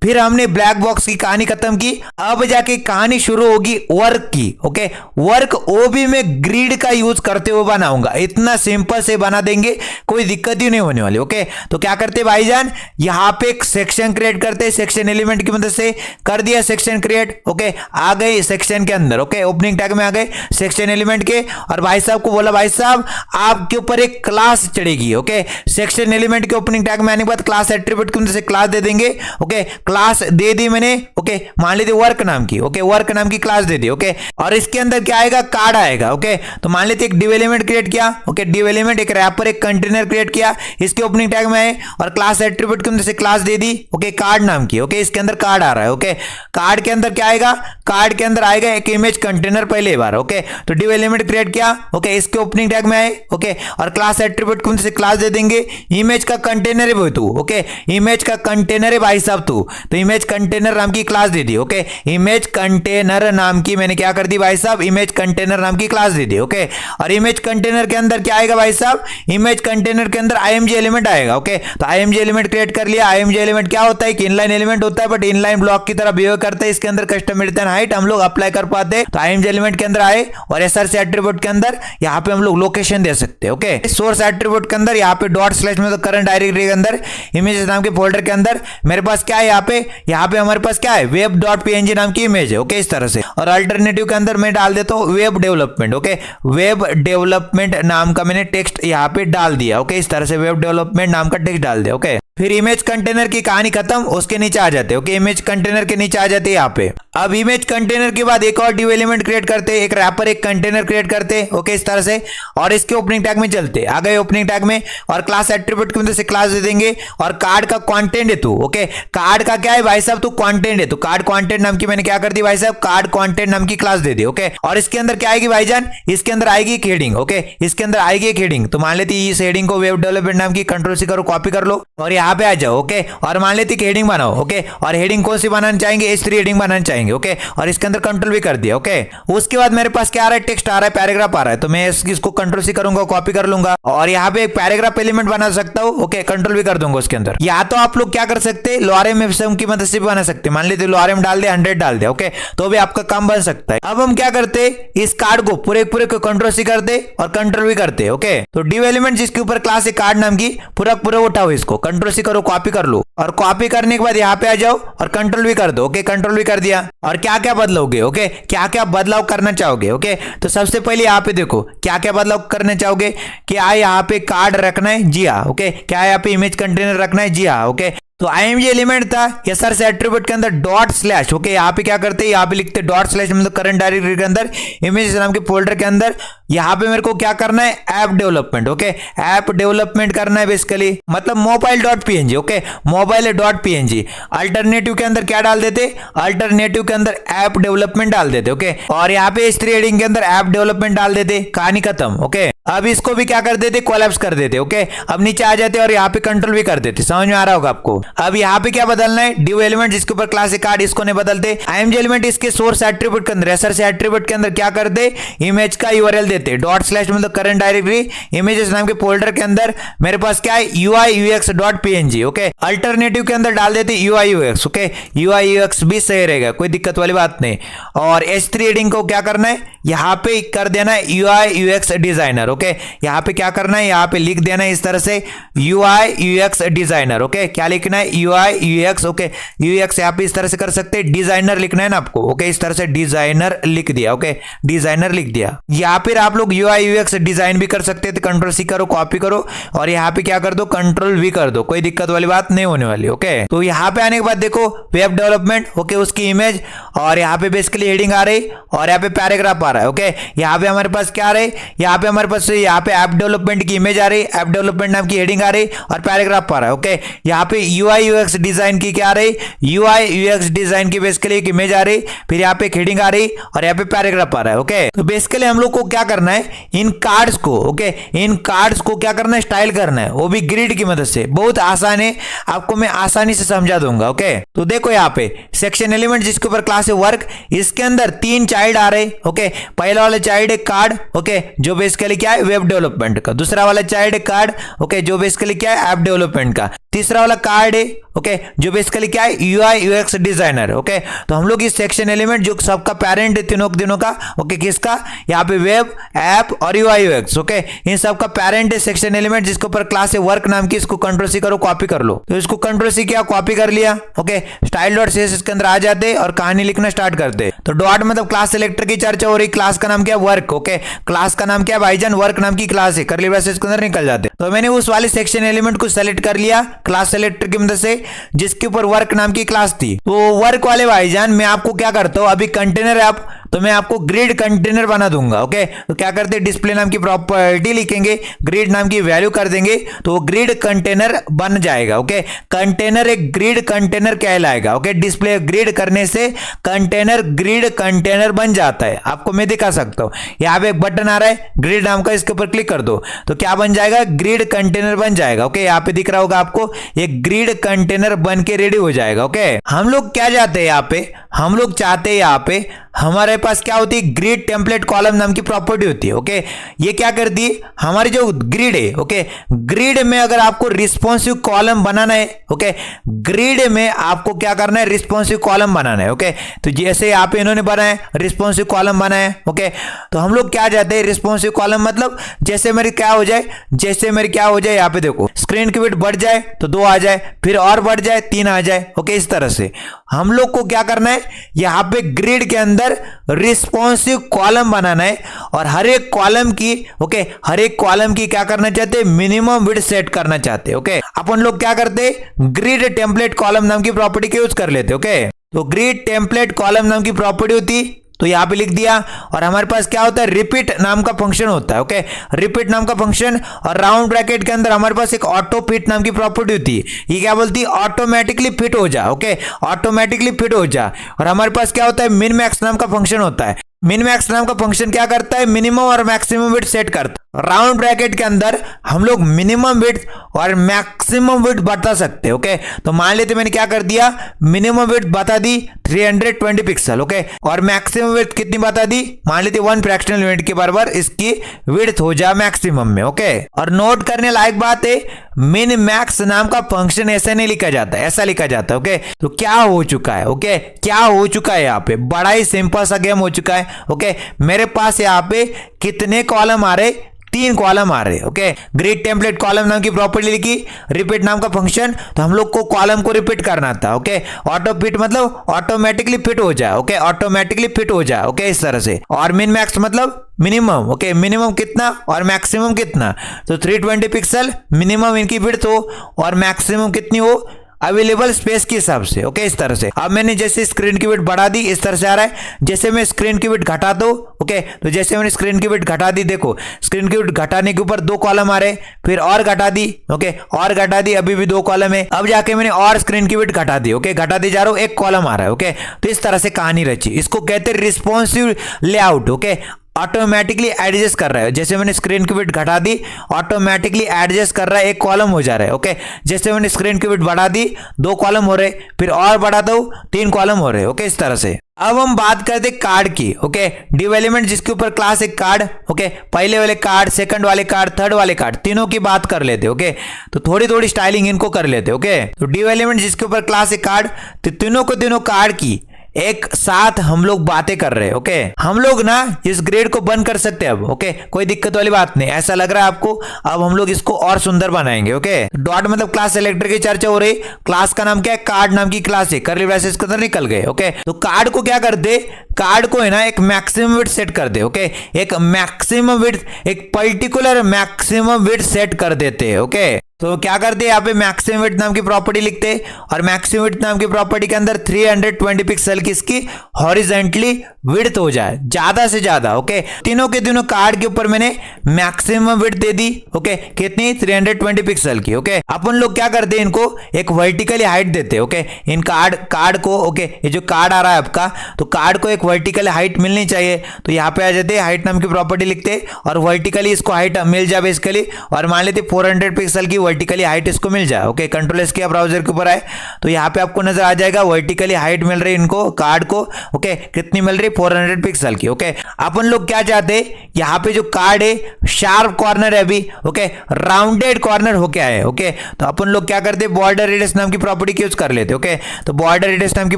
फिर हमने ब्लैक बॉक्स की कहानी खत्म की, अब जाके कहानी शुरू होगी वर्क की। ओके, वर्क वो भी मैं ग्रिड का यूज करते हुए बनाऊंगा, इतना सिंपल से बना देंगे, कोई दिक्कत ही नहीं होने वाली। ओके, तो क्या करते भाईजान, यहाँ पे एक सेक्शन क्रिएट करते, सेक्शन एलिमेंट की मदद से कर दिया सेक्शन क्रिएट। ओके, आ गए सेक्शन के अंदर। ओके, ओपनिंग टैग में आ गए सेक्शन एलिमेंट के, और भाई साहब को बोला, भाई साहब आपके ऊपर एक क्लास चढ़ेगी। ओके, सेक्शन एलिमेंट के ओपनिंग टैग में आने के बाद क्लास एट्रीब्यूट की मदद से क्लास दे देंगे। ओके, क्लास दे दी मैंने। ओके, मान लीजिए वर्क नाम की। ओके, वर्क नाम की क्लास दे दी। ओके, और इसके अंदर क्या आएगा, कार्ड आएगा। ओके, तो मान लेते एक डिव एलिमेंट क्रिएट किया। ओके, डिव एलिमेंट एक रैपर एक कंटेनर क्रिएट किया, इसके ओपनिंग टैग में आए और क्लास एट्रीब्यूट के अंदर से क्लास दे दी। ओके, कार्ड नाम की। ओके, इसके अंदर कार्ड आ रहा है। ओके, कार्ड के अंदर क्या आएगा, कार्ड के अंदर आएगा एक इमेज कंटेनर पहले बार। ओके, तो डिव एलिमेंट क्रिएट किया। ओके, इसके ओपनिंग टैग में आए। ओके, और क्लास एट्रीब्यूट के अंदर से क्लास दे देंगे, इमेज का कंटेनर है वो तू। ओके, इमेज का कंटेनर है भाई साहब तू, तो इमेज कंटेनर नाम की क्लास दे दी। ओके, इमेज कंटेनर नाम की मैंने क्या कर दी भाई साहब, इमेज कंटेनर नाम की क्लास दे दी। ओके, और इमेज कंटेनर के अंदर क्या आएगा भाई साहब, इमेज कंटेनर के अंदर आईएमजी एलिमेंट आएगा। ओके, तो आईएमजी एलिमेंट क्रिएट कर लिया। आईएमजी एलिमेंट क्या होता है कि इनलाइन एलिमेंट होता है, बट इनलाइन ब्लॉक की तरह बिहेव करता है, इसके अंदर कस्टम रिटर्न हाइट हम लोग अप्लाई कर पाते हैं। तो आईएमजी एलिमेंट के अंदर आए और एसआरसी एट्रीब्यूट के अंदर यहाँ पे हम लोग लोकेशन दे सकते हैं। ओके, सोर्स एट्रीब्यूट के अंदर यहाँ पे डॉट स्लैश में, तो करंट डायरेक्टरी के अंदर इमेजेस नाम के फोल्डर के अंदर मेरे पास क्या है, यहाँ पे हमारे पास क्या है, web.png नाम की इमेज है। ओके, इस तरह से, और अल्टरनेटिव के अंदर मैं डाल देता हूँ web development. Okay, web development नाम का मैंने टेक्स्ट यहाँ पे डाल दिया। ओके, इस तरह से वेब डेवलपमेंट नाम का टेक्स्ट डाल दिया। ओके, फिर इमेज कंटेनर की कहानी खत्म, उसके नीचे आ जाते। ओके, इमेज कंटेनर के नीचे आ जाते यहाँ पे। अब इमेज कंटेनर के बाद एक और डिव एलिमेंट क्रिएट करते, एक रैपर एक कंटेनर क्रिएट करते। ओके, इस तरह से, और इसके ओपनिंग टैग में चलते, आ गए ओपनिंग टैग में, और क्लास एट्रीब्यूट की मदद से क्लास दे देंगे, और कार्ड का कंटेंट है तू। ओके, कार्ड का क्या है भाई साहब, तू कंटेंट है, तो कार्ड कंटेंट नाम की मैंने क्या कर दी भाई साहब, कार्ड कंटेंट नाम की क्लास दे दी। ओके, और इसके अंदर क्या आएगी भाईजान, इसके अंदर आएगी एक हेडिंग। ओके, इसके अंदर आएगी एक हेडिंग, तो मान लेती इस हेडिंग को वेब डेवलपमेंट नाम की कंट्रोल सी करो, कॉपी कर लो और यहाँ पे आ जाओ। ओके, और मान लेते कि हेडिंग बनाओ। ओके, और हेडिंग कौन सी बनाना चाहेंगे, H3 हेडिंग बनाना चाहेंगे। ओके, और इसके अंदर कंट्रोल भी कर दिया। ओके, उसके बाद मेरे पास क्या आ रहा है, टेक्स्ट आ रहा है, पैराग्राफ आ रहा है, तो मैं इसको कंट्रोल सी करूंगा, कॉपी कर लूंगा और यहाँ पे एक पैराग्राफ एलिमेंट बना सकता हूँ। ओके, कंट्रोल भी कर दूंगा उसके अंदर। या तो आप लोग क्या कर सकते हैं, लोरेम एफएसएम की मदद से भी बना सकते हैं, मान लेते लोरेम डाल दे, 100 डाल दे। ओके, तो भी आपका काम बन सकता है। अब हम क्या करते, इस कार्ड को पूरे को कंट्रोल सी करते और कंट्रोल भी करते। ओके, तो डिव एलिमेंट जिसके ऊपर क्लास है कार्ड नाम की, पूरा उठाओ, इसको कंट्रोल सी करो, कॉपी कर लो, और कॉपी करने के बाद यहाँ पे आ जाओ और कंट्रोल भी कर दो। ओके, कंट्रोल भी कर दिया। और क्या क्या बदलोगे, ओके, क्या क्या बदलाव करना चाहोगे। ओके, तो सबसे पहले यहाँ पे देखो क्या क्या बदलाव करना चाहोगे। क्या यहाँ पे कार्ड रखना है, जी हाँ। ओके, क्या यहाँ पे इमेज कंटेनर रखना है, जी हाँ। ओके, तो IMG एलिमेंट था ये सर से एट्रीब्यूट के अंदर डॉट स्लैश। ओके, यहाँ पे क्या करते हैं, यहाँ पे लिखते डॉट स्लैश मतलब करंट डायरेक्टरी के अंदर इमेज नाम के फोल्डर के अंदर यहाँ पे मेरे को क्या करना है, app development. Okay, app development करना है बेसिकली, मतलब mobile dot PNG. Okay, mobile dot PNG. Alternative के अंदर क्या डाल देते, अल्टरनेटिव के अंदर ऐप डेवलपमेंट डाल देते। ओके, और यहाँ पे H3 हेडिंग के अंदर ऐप डेवलपमेंट डाल देते, कहानी खत्म। ओके, अब इसको भी क्या कर देते, कोलैप्स कर देते। ओके, अब नीचे आ जाते और यहाँ पे कंट्रोल भी कर देते। समझ में आ रहा होगा आपको। अब यहाँ पे क्या बदलना है, डिव एलिमेंट जिसके ऊपर क्लास है कार्ड, इसको नहीं बदलते। IMG एलिमेंट इसके सोर्स एट्रीब्यूट के अंदर, एसर से एट्रीब्यूट के अंदर क्या कर दे, इमेज का URL देते, डॉट स्लैश मतलब करंट डायरेक्टरी इमेजेस नाम के फोल्डर के अंदर मेरे पास क्या है, UI UX dot PNG। Okay, alternative के अंदर डाल देते UI UX। Okay, UI UX भी सही रहेगा, कोई दिक्कत वाली बात नहीं। और H3 हेडिंग को क्या करना है, यहाँ पे कर देना है UI UX डिजाइनर। ओके, यहाँ पे क्या करना है, यहाँ पे लिख देना है इस तरह से UI UX डिजाइनर। ओके, क्या लिखना है, UI UX। ओके, UX यहाँ पे इस तरह से कर सकते हैं, डिजाइनर लिखना है ना आपको। ओके, इस तरह से डिजाइनर लिख दिया। ओके, डिजाइनर लिख दिया। यहाँ फिर आप लोग UI UX डिजाइन भी कर सकते थे, कंट्रोल C करो, कॉपी करो और यहाँ पे क्या कर दो, कंट्रोल V कर दो, कोई दिक्कत वाली बात नहीं होने वाली। ओके, तो यहाँ पे आने के बाद देखो वेब डेवलपमेंट। ओके, उसकी इमेज और यहाँ पे बेसिकली हेडिंग आ रही और यहाँ पे पैराग्राफ आ रहा है। ओके, यहाँ पे हमारे पास क्या आ रही, यहाँ पे हमारे पास यहाँ पे ऐप डेवलपमेंट की इमेज आ रही, ऐप डेवलपमेंट नाम की हेडिंग आ रही और पैराग्राफ आ रहा है। ओके, यहाँ पे UI UX डिजाइन की क्या आ रही, UI UX डिजाइन की बेसिकली एक इमेज आ रही, फिर यहाँ पे एक हेडिंग आ रही और यहाँ पे पैराग्राफ आ रहा है। ओके, तो बेसिकली हम लोग को क्या करना है, इन कार्ड्स को, ओके, इन कार्ड्स को क्या करना है, स्टाइल करना है, वो भी ग्रिड की मदद से। बहुत आसान है, आपको मैं आसानी से समझा दूंगा। ओके, तो देखो यहाँ पे सेक्शन एलिमेंट जिसके ऊपर क्लास है वर्क, इसके अंदर 3 चाइल्ड आ रहे। ओके, पहला वाला चाइल्ड है कार्ड। ओके, जो बेसिकली क्या है, वेब डेवलपमेंट का। दूसरा वाला चाइल्ड है कार्ड। ओके, जो बेसिकली क्या है, ऐप डेवलपमेंट का। तीसरा वाला कार्ड है, ओके, जो बेसिकली क्या है, UI UX डिजाइनर। ओके, तो हम लोग इस सेक्शन एलिमेंट जो सबका पेरेंट है तीनों दिनों का, ओके, किसका, यहाँ पे वेब, ऐप और UI UX। ओके, इन सबका पेरेंट है सेक्शन एलिमेंट जिसके ऊपर क्लास है वर्क नाम की। इसको कंट्रोल C करो, कॉपी कर लो। तो इसको कंट्रोल C किया, कॉपी कर लिया। ओके, स्टाइल डॉट CSS के अंदर आ जाते और कहानी लिखना स्टार्ट करते। तो डॉट मतलब क्लास सेलेक्टर की चर्चा हो रही, क्लास का नाम क्या, वर्क। ओके, क्लास का नाम क्या भाईजान, वर्क नाम की क्लास है, करली ब्रेसेस के अंदर निकल जाते। तो मैंने उस वाले सेक्शन एलिमेंट को सेलेक्ट कर लिया क्लास सेलेक्टर की मदद से जिसके ऊपर वर्क नाम की क्लास थी। तो वर्क वाले भाईजान मैं आपको क्या करता हूं, अभी कंटेनर ऐप तो मैं आपको ग्रिड कंटेनर बना दूंगा। ओके, तो क्या करते हैं, डिस्प्ले नाम की प्रॉपर्टी लिखेंगे, ग्रिड नाम की वैल्यू कर देंगे तो वो ग्रिड कंटेनर बन जाएगा। ओके, कंटेनर एक ग्रिड कंटेनर कहलाएगा। ओके, डिस्प्ले ग्रिड करने से कंटेनर ग्रिड कंटेनर बन जाता है। आपको मैं दिखा सकता हूं, यहाँ पे एक बटन आ रहा है ग्रिड नाम का, इसके ऊपर क्लिक कर दो तो क्या बन जाएगा, ग्रिड कंटेनर बन जाएगा। ओके, यहाँ पे दिख रहा होगा आपको, ये ग्रिड कंटेनर बन के रेडी हो जाएगा। ओके, हम लोग क्या चाहते हैं यहाँ पे, हम लोग चाहते हैं यहाँ पे हमारे पास क्या होती है, ग्रिड टेम्पलेट कॉलम नाम की प्रॉपर्टी होती है। ओके, ये क्या करती है, हमारी जो ग्रिड है, ओके, ग्रिड में अगर आपको रिस्पॉन्सिव कॉलम बनाना है, ओके, ग्रिड में आपको क्या करना है, रिस्पॉन्सिव कॉलम बनाना है। ओके, तो जैसे यहाँ पे इन्होंने बनाया रिस्पॉन्सिव कॉलम बनाया। ओके, तो हम लोग क्या चाहते हैं, रिस्पॉन्सिव कॉलम मतलब जैसे मेरी क्या हो जाए, जैसे मेरी क्या हो जाए, यहाँ पे देखो स्क्रीन की विड्थ बढ़ जाए तो 2 आ जाए, फिर और बढ़ जाए 3 आ जाए। ओके, इस तरह से हम लोग को क्या करना है, यहाँ पे ग्रिड के अंदर रिस्पॉन्सिव कॉलम बनाना है और हर एक कॉलम की, ओके, हर एक कॉलम की क्या करना चाहते हैं, मिनिमम विड्थ सेट करना चाहते हैं। ओके, अपन लोग क्या करते हैं, ग्रिड टेम्पलेट कॉलम नाम की प्रॉपर्टी के यूज कर लेते। ओके, तो ग्रिड टेम्पलेट कॉलम नाम की प्रॉपर्टी होती, तो यहां पे लिख दिया और हमारे पास क्या होता है, रिपीट नाम का फंक्शन होता है। ओके, रिपीट नाम का फंक्शन और राउंड ब्रैकेट के अंदर हमारे पास एक ऑटो फिट नाम की प्रॉपर्टी होती है। ये क्या बोलती है, ऑटोमेटिकली फिट हो जा। ओके, ऑटोमेटिकली फिट हो जा। और हमारे पास क्या होता है, मिन मैक्स नाम का फंक्शन होता है। मिन मैक्स नाम का फंक्शन क्या करता है, मिनिमम और मैक्सिमम विड्थ सेट करता है। राउंड ब्रैकेट के अंदर हम लोग मिनिमम विड्थ और मैक्सिमम विड्थ बता सकते हैं। ओके, तो मान लेते मैंने क्या कर दिया, मिनिमम विड्थ बता दी 320 पिक्सल। ओके, और मैक्सिमम विड्थ कितनी बता दी, मान लेते 1 फ्रैक्शनल यूनिट के बराबर इसकी विड्थ हो जा मैक्सिमम में। ओके, और नोट करने लायक बात है, मिन मैक्स नाम का फंक्शन ऐसे नहीं लिखा जाता, ऐसा लिखा जाता है। ओके, तो क्या हो चुका है, ओके, क्या हो चुका है, यहाँ पे बड़ा ही सिंपल सा गेम हो चुका है। ओके, मेरे पास यहाँ पे कितने कॉलम आ रहे, 3 कॉलम आ रहे हैं। ओके, ग्रिड टेम्पलेट कॉलम नाम की प्रॉपर्टी लिखी, रिपीट नाम का फंक्शन, तो हम लोग को कॉलम को रिपीट करना था। ओके, ऑटो फिट मतलब ऑटोमेटिकली फिट हो जाए। ओके, ऑटोमेटिकली फिट हो जाए। ओके, इस तरह से। और मिन मैक्स मतलब मिनिमम। ओके, मिनिमम कितना और मैक्सिमम कितना, तो 320 पिक्सल मिनिमम इनकी विड्थ हो और मैक्सिमम कितनी हो अवेलेबल स्पेस के हिसाब से। ओके, इस तरह से। अब मैंने जैसे स्क्रीन की विड्थ बढ़ा दी, इस तरह से आ रहा है। जैसे मैं स्क्रीन की विड्थ घटा दो, ओके, तो जैसे मैंने स्क्रीन की विड्थ घटा दी, देखो स्क्रीन की विड्थ घटाने के ऊपर 2 कॉलम आ रहे, फिर और घटा दी। ओके, और घटा दी, अभी भी 2 कॉलम है। अब जाके मैंने और स्क्रीन की विड्थ घटा दी। ओके, घटा दी जा रहा हूं, 1 कॉलम आ रहा है। ओके, तो इस तरह से कहानी रची। इसको कहते हैं responsive layout. Okay, automatically adjust कर रहा है। जैसे मैंने स्क्रीन की विड्थ घटा दी, ऑटोमेटिकली एडजस्ट कर रहा है, 1 कॉलम हो जा रहा है। ओके, जैसे मैंने स्क्रीन की विड्थ बढ़ा दी, 2 कॉलम हो रहे, फिर और बढ़ाता हूं 3 कॉलम हो रहे। ओके, इस तरह से। अब हम बात करते हैं कार्ड की। ओके, डिव एलिमेंट जिसके ऊपर क्लास एक कार्ड। ओके, पहले वाले कार्ड, सेकंड वाले कार्ड, थर्ड वाले कार्ड, तीनों की बात कर लेते। ओके, तो थोड़ी थोड़ी स्टाइलिंग इनको कर लेते। ओके, तो डिव एलिमेंट जिसके ऊपर क्लास एक कार्ड, तो तीनों को तीनों कार्ड की एक साथ हम लोग बातें कर रहे हैं। ओके, हम लोग ना इस ग्रेड को बंद कर सकते हैं अब। ओके, कोई दिक्कत वाली बात नहीं। ऐसा लग रहा है आपको? अब हम लोग इसको और सुंदर बनाएंगे। ओके, डॉट मतलब क्लास सेलेक्टर की चर्चा हो रही। क्लास का नाम क्या है? कार्ड नाम की क्लास है। कर्ली ब्रैकेट्स के अंदर निकल गए। ओके, तो कार्ड को क्या कर दे, कार्ड को है ना एक मैक्सिमम विड्थ सेट कर दे। ओके, एक मैक्सिमम विड्थ, एक पर्टिकुलर मैक्सिमम विड्थ सेट कर देते हैं। ओके, तो क्या करते हैं, यहाँ पे मैक्सिमम विड्थ नाम की प्रॉपर्टी लिखते हैं और मैक्सिमम विड्थ नाम की प्रॉपर्टी के अंदर 320 पिक्सल की इसकी हॉरिजॉन्टली विड्थ हो जाए, ज्यादा से ज्यादा। ओके, तीनों के तीनों कार्ड के ऊपर मैंने मैक्सिमम विड्थ दे दी। ओके, कितनी? 320 पिक्सल की। ओके, अपन लोग क्या करते हैं, इनको एक वर्टिकली हाइट देते हैं। ओके, इन कार्ड को, ओके, ये जो कार्ड आ रहा है आपका, तो कार्ड को एक वर्टिकल हाइट मिलनी चाहिए। तो यहाँ पे आ जाते हैं, हाइट नाम की प्रॉपर्टी लिखते और वर्टिकली इसको हाइट मिल जाए बेसिकली, और मान लेते 400 पिक्सल की वर्टिकली हाइट इसको मिल जाए। ओके, कंट्रोल एस किया, ब्राउजर के ऊपर आए तो यहाँ पे आपको नजर आ जाएगा वर्टिकली हाइट मिल रही इनको कार्ड को। ओके, कितनी मिल रही? 400 पिक्सल की। ओके, अपन लोग क्या चाहते हैं, यहाँ पे जो कार्ड है शार्प कॉर्नर है अभी। ओके, राउंडेड कॉर्नर होके आए। ओके, तो अपन लोग क्या करते हैं, बॉर्डर रेडियस नाम की प्रॉपर्टी यूज कर लेते। ओके, तो बॉर्डर रेडियस नाम की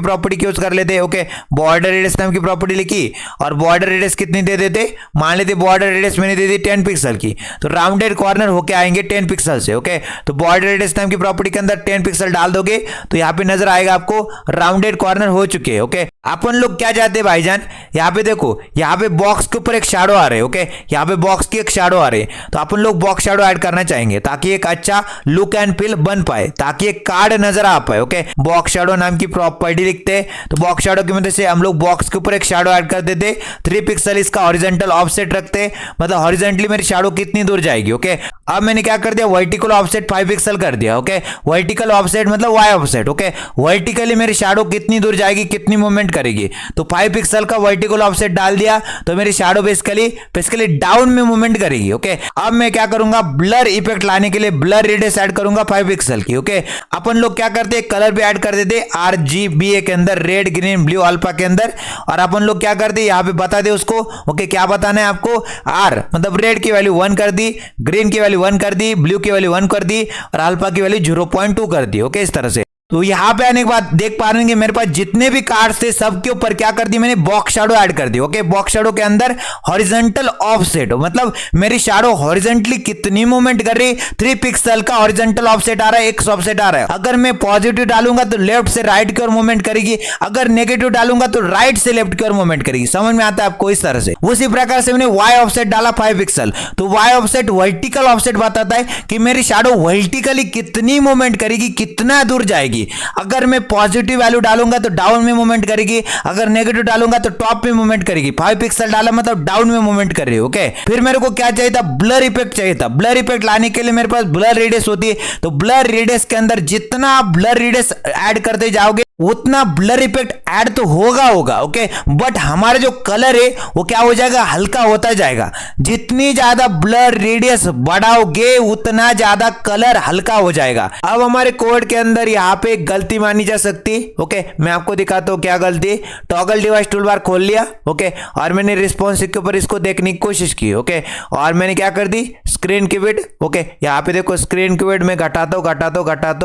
प्रॉपर्टी यूज कर लेते। ओके, बॉर्डर रेडियस नाम की प्रॉपर्टी लिखी और बॉर्डर रेडियस कितनी दे देते, मान लेते बॉर्डर रेडियस मैंने दे दी 10 पिक्सल की, तो राउंडेड कॉर्नर होके आएंगे 10 पिक्सल से। ओके, तो बॉर्डर रेडियस नाम की प्रॉपर्टी के अंदर 10 पिक्सल डाल दोगे तो यहाँ पे नजर आएगा आपको राउंडेड कॉर्नर हो चुके हैं। ओके, अपन लोग क्या चाहते हैं भाईजान, यहाँ पे देखो, यहाँ पे बॉक्स के ऊपर एक शैडो आ रहे। ओके, यहाँ पे बॉक्स की एक शैडो आ रही है, तो अपन लोग बॉक्स शैडो ऐड करना चाहेंगे ताकि एक अच्छा लुक एंड फील बन पाए, ताकि एक कार्ड नजर आ पाए। ओके, बॉक्स शैडो नाम की प्रॉपर्टी लिखते हैं, तो बॉक्स शैडो की मदद से हम लोग बॉक्स के ऊपर एक शैडो ऐड कर देते, 3 पिक्सल इसका हॉरिजॉन्टल ऑफसेट रखते, मतलब हॉरिजॉन्टली मेरी शैडो कितनी दूर जाएगी। ओके, अब मैंने क्या कर दिया, वर्टिकल ऑफसेट 5 पिक्सल कर दिया। ओके, वर्टिकल ऑफसेट मतलब वाई ऑफसेट। ओके, वर्टिकली मेरी शैडो कितनी दूर जाएगी, कितनी मूवमेंट करेगी, तो 5 पिक्सल का वर्टिकल ऑफसेट डाल दिया तो मेरी शैडो बेसिकली डाउन में मूवमेंट करेगी। ओके, अब मैं क्या करूंगा, ब्लर इफेक्ट लाने के लिए ब्लर रेडियस ऐड करूंगा 5 पिक्सल की। ओके, अपन लोग क्या करते हैं, कलर भी ऐड कर देते RGBA के अंदर, रेड ग्रीन ब्लू अल्फा के अंदर, और अपन लोग क्या करते हैं, यहाँ पे बता दे उसको। ओके, क्या बताना है आपको, R मतलब रेड की वैल्यू 1 कर दी, ग्रीन की वैल्यू 1 कर दी, ब्लू की वैल्यू 1 कर दी और अल्फा की वैल्यू 0.2 कर दी। ओके, इस तरह से। तो यहां पे आने के बाद देख पा रहे हैं मेरे पास जितने भी कार्ड्स थे सबके ऊपर क्या कर दी मैंने, बॉक्स शैडो ऐड कर दी। ओके, बॉक्स शैडो के अंदर हॉरिजॉन्टल ऑफसेट, मतलब मेरी शैडो हॉरिजॉन्टली कितनी मूवमेंट कर रही, 3 पिक्सल का हॉरिजॉन्टल ऑफसेट आ रहा है, एक्स ऑफसेट आ रहा है। अगर मैं पॉजिटिव डालूंगा तो लेफ्ट से राइट की ओर मूवमेंट करेगी, अगर नेगेटिव डालूंगा तो राइट से लेफ्ट की ओर मूवमेंट करेगी। समझ में आता है आपको? इस तरह से। उसी प्रकार से मैंने वाई ऑफसेट डाला 5 पिक्सल, तो वाई ऑफसेट वर्टिकल ऑफसेट बताता है कि मेरी शैडो वर्टिकली कितनी मूवमेंट करेगी, कितना दूर जाएगी। अगर मैं पॉजिटिव वैल्यू डालूंगा तो डाउन में मूवमेंट करेगी, अगर नेगेटिव डालूंगा तो टॉप में मूवमेंट करेगी। 5 पिक्सल डाला मतलब डाउन में मूवमेंट कर रही है। ओके, फिर मेरे को क्या चाहिए था, ब्लर इफेक्ट चाहिए था। ब्लर इफेक्ट लाने के लिए मेरे पास ब्लर रेडियस होती है, तो ब्लर रेडियस के अंदर जितना आप ब्लर रेडियस ऐड करते जाओगे उतना ब्लर इफेक्ट ऐड तो होगा। ओके, बट हमारा जो कलर है वो क्या हो जाएगा, हल्का होता जाएगा। जितनी ज्यादा ब्लर रेडियस बढ़ाओगे उतना ज्यादा कलर हल्का हो जाएगा। अब हमारे कोड के अंदर यहाँ पे गलती मानी जा सकती। ओके, मैं आपको दिखाता हूँ क्या गलती। टॉगल डिवाइस टूल बार खोल लिया। ओके, और मैंने रिस्पॉन्स के ऊपर इसको देखने की कोशिश की। ओके, और मैंने क्या कर दी, स्क्रीन की विड्थ। ओके, यहाँ पे देखो स्क्रीन की विड्थ में घटाता हूँ।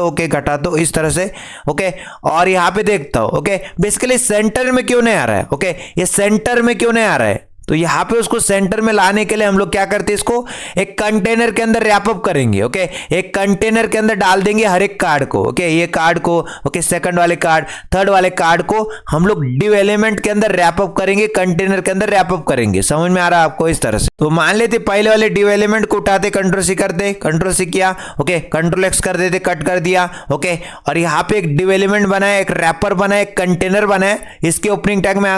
ओके, घटाता हूँ इस तरह से। ओके, और यहाँ पे देखता हूँ। ओके, बेसिकली सेंटर में क्यों नहीं आ रहा है। ओके, ये सेंटर में क्यों नहीं आ रहा है, तो यहाँ पे उसको सेंटर में लाने के लिए हम लोग क्या करते हैं, इसको एक कंटेनर के अंदर रैप अप करेंगे। ओके, एक कंटेनर के अंदर डाल देंगे हर एक कार्ड को। ओके, ये कार्ड को, ओके, सेकंड वाले कार्ड, थर्ड वाले कार्ड को हम लोग डिव एलिमेंट के अंदर रैप अप करेंगे, कंटेनर के अंदर रैप अप करेंगे। समझ में आ रहा है आपको? इस तरह से तो मान लेते पहले वाले डिव एलिमेंट को उठाते, कंट्रोल सी करते, कंट्रोल सी किया, ओके, कंट्रोल एक्स कर देते, कट कर दिया। ओके, और यहाँ पे एक डिव एलिमेंट बनाया, एक रैपर बनाया, एक कंटेनर बनाया, इसके ओपनिंग टैग में आ